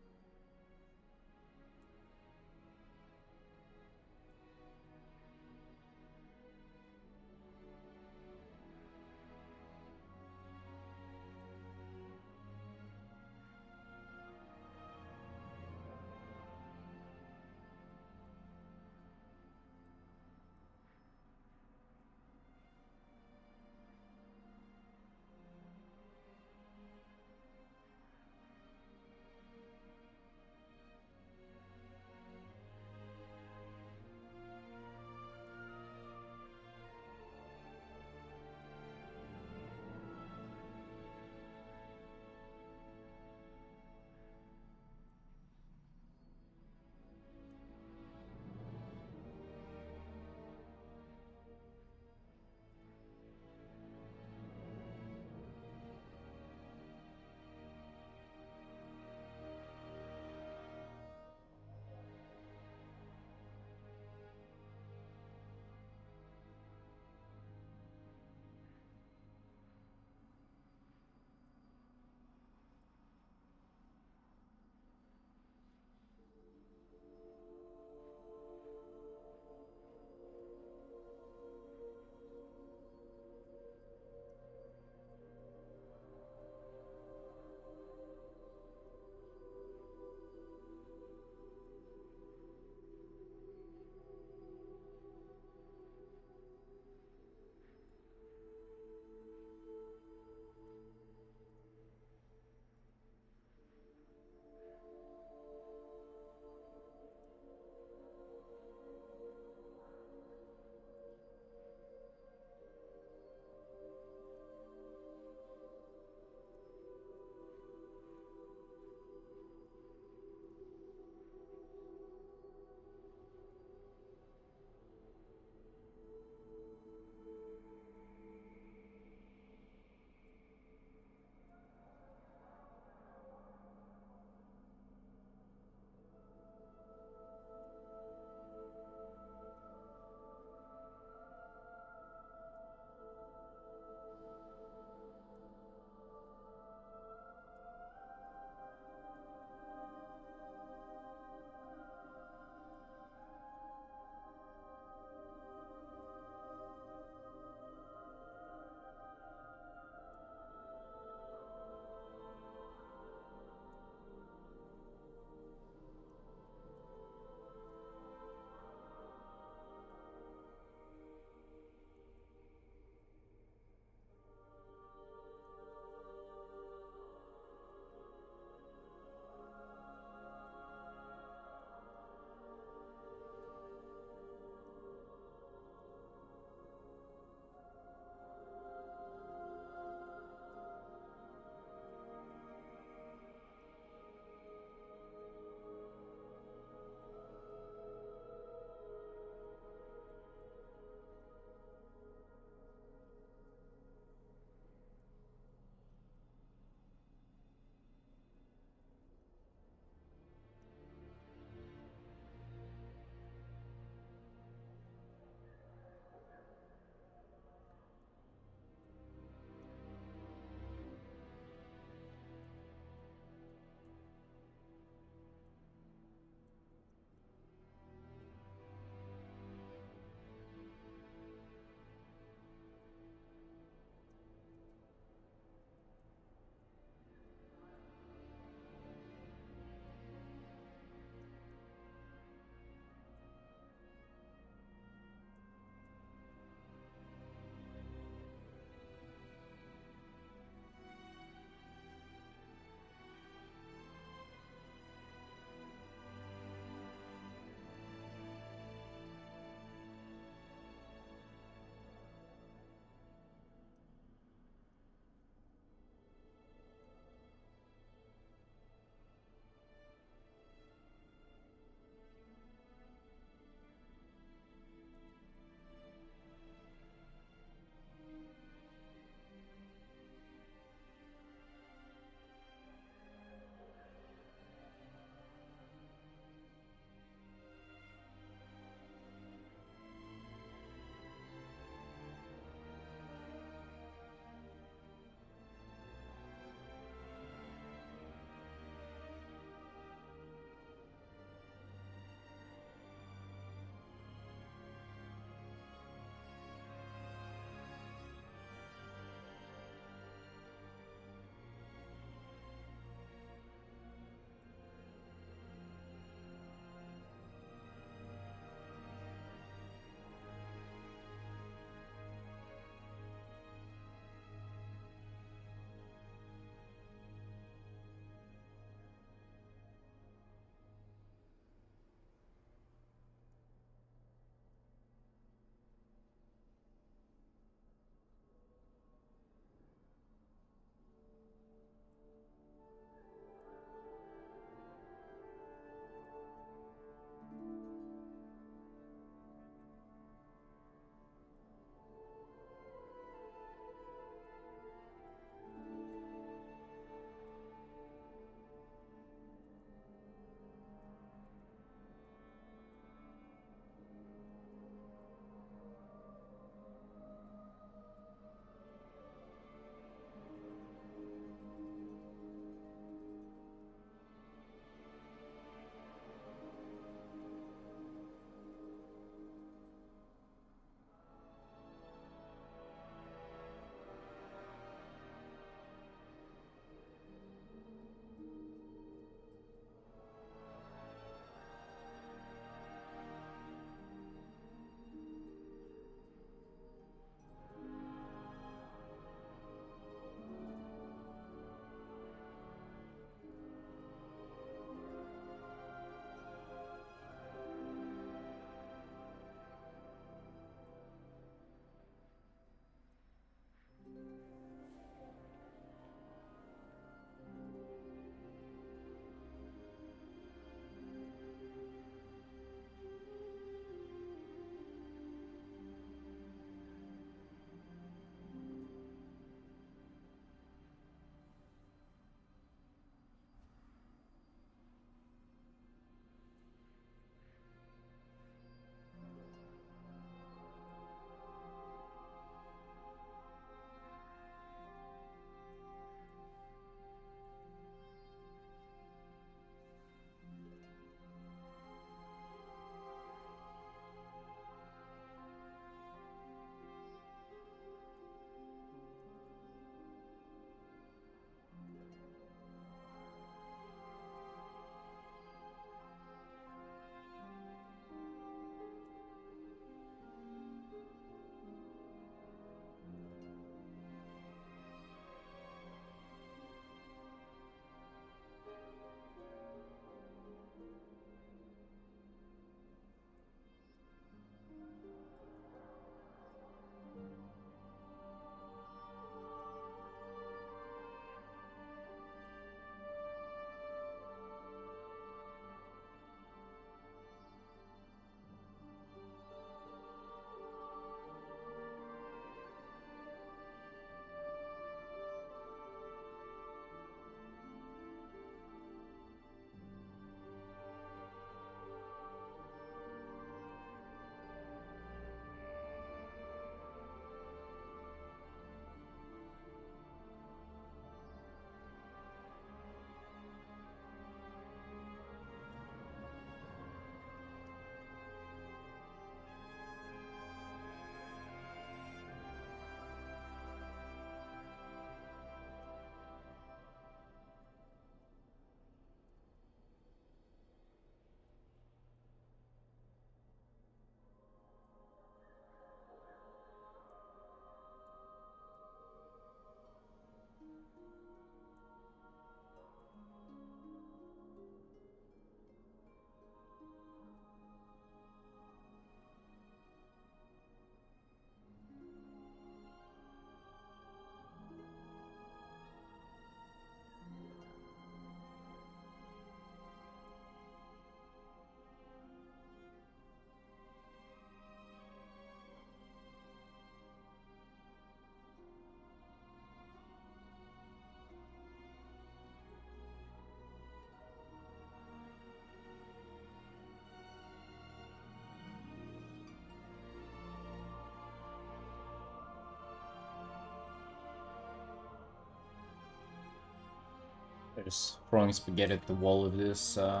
Just throwing spaghetti at the wall with this art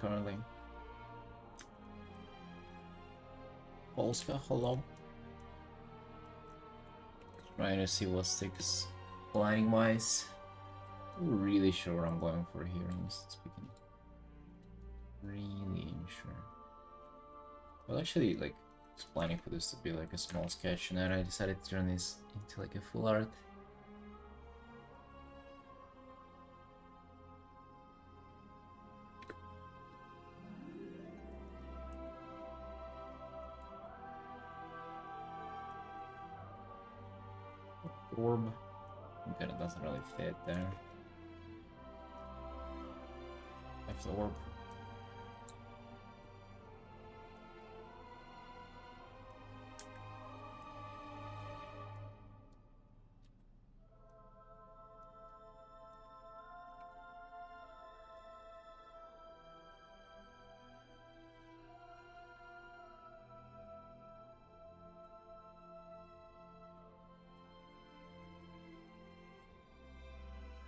currently. Polska, hello. Trying to see what sticks lining wise. I'm really sure what I'm going for here, honestly speaking. Really unsure. Well, actually, like, I was planning for this to be like a small sketch, and then I decided to turn this into like a full art. Orb. Okay, it doesn't really fit there. Left the orb.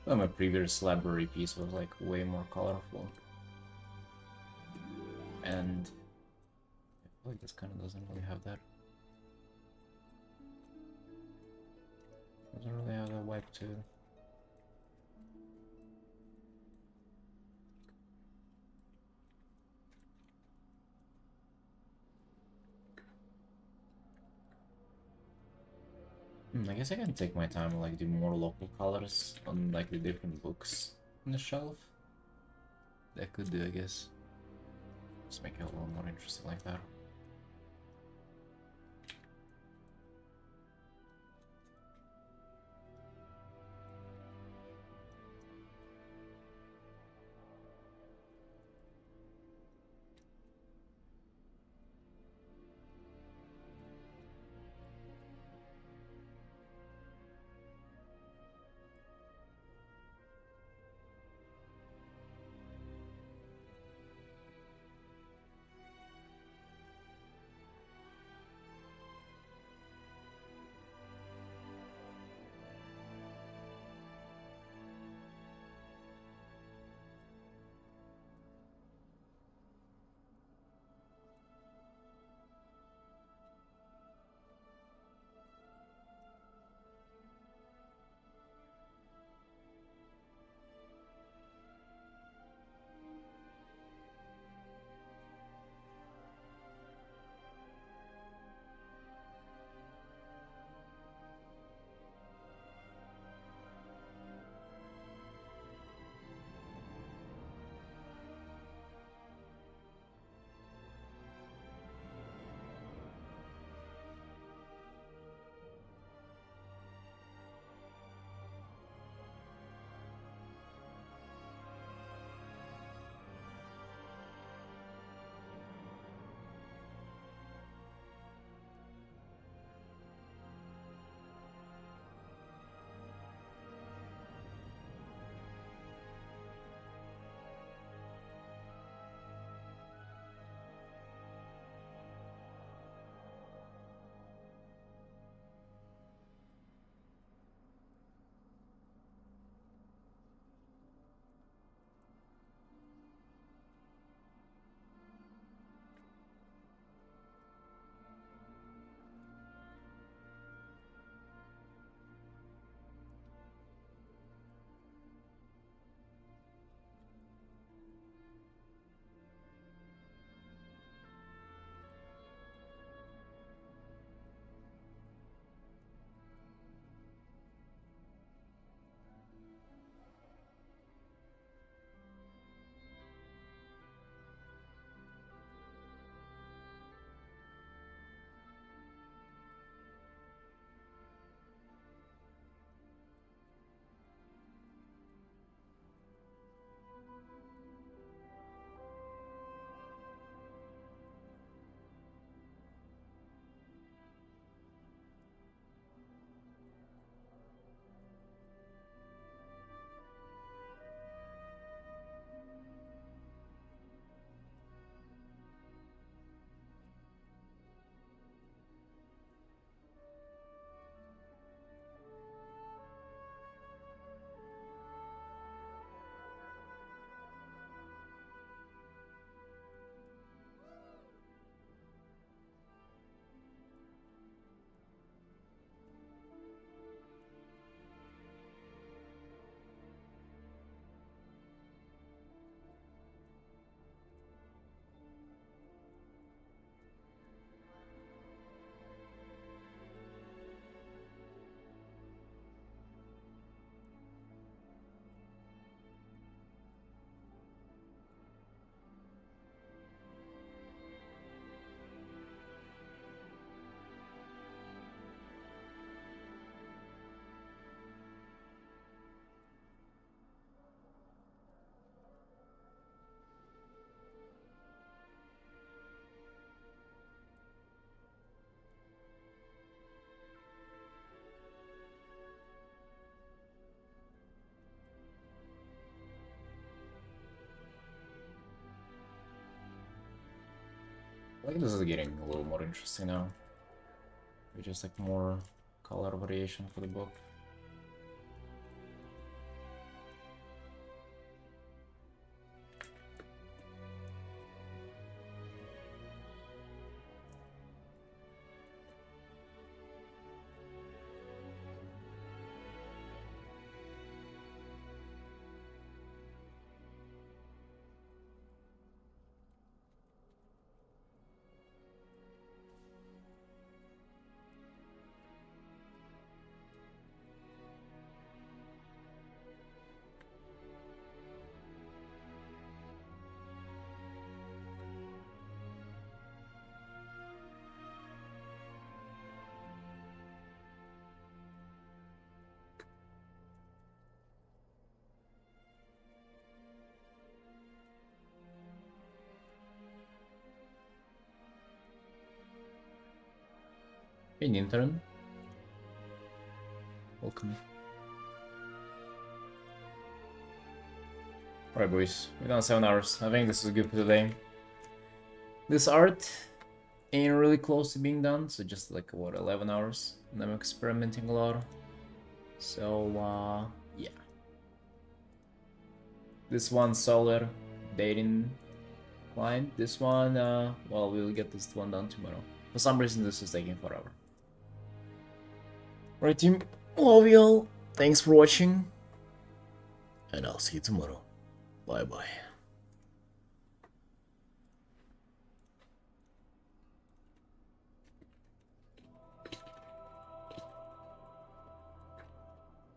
Well, my previous library piece was like way more colorful. And I feel like this kind of doesn't really have that. Doesn't really have that vibe to it. I guess I can take my time and like do more local colors on like the different books on the shelf. That could do, I guess. Just make it a little more interesting like that. Like this is getting a little more interesting now. With just like more color variation for the book. Hey, intern. Welcome. Alright, boys. We're done 7 hours. I think this is good for today. This art ain't really close to being done, so just like, what, 11 hours? And I'm experimenting a lot. So, yeah. This one, Solar Dating Client. This one, well, we'll get this one done tomorrow. For some reason, this is taking forever. Right, team. Love y'all. Thanks for watching. And I'll see you tomorrow. Bye bye.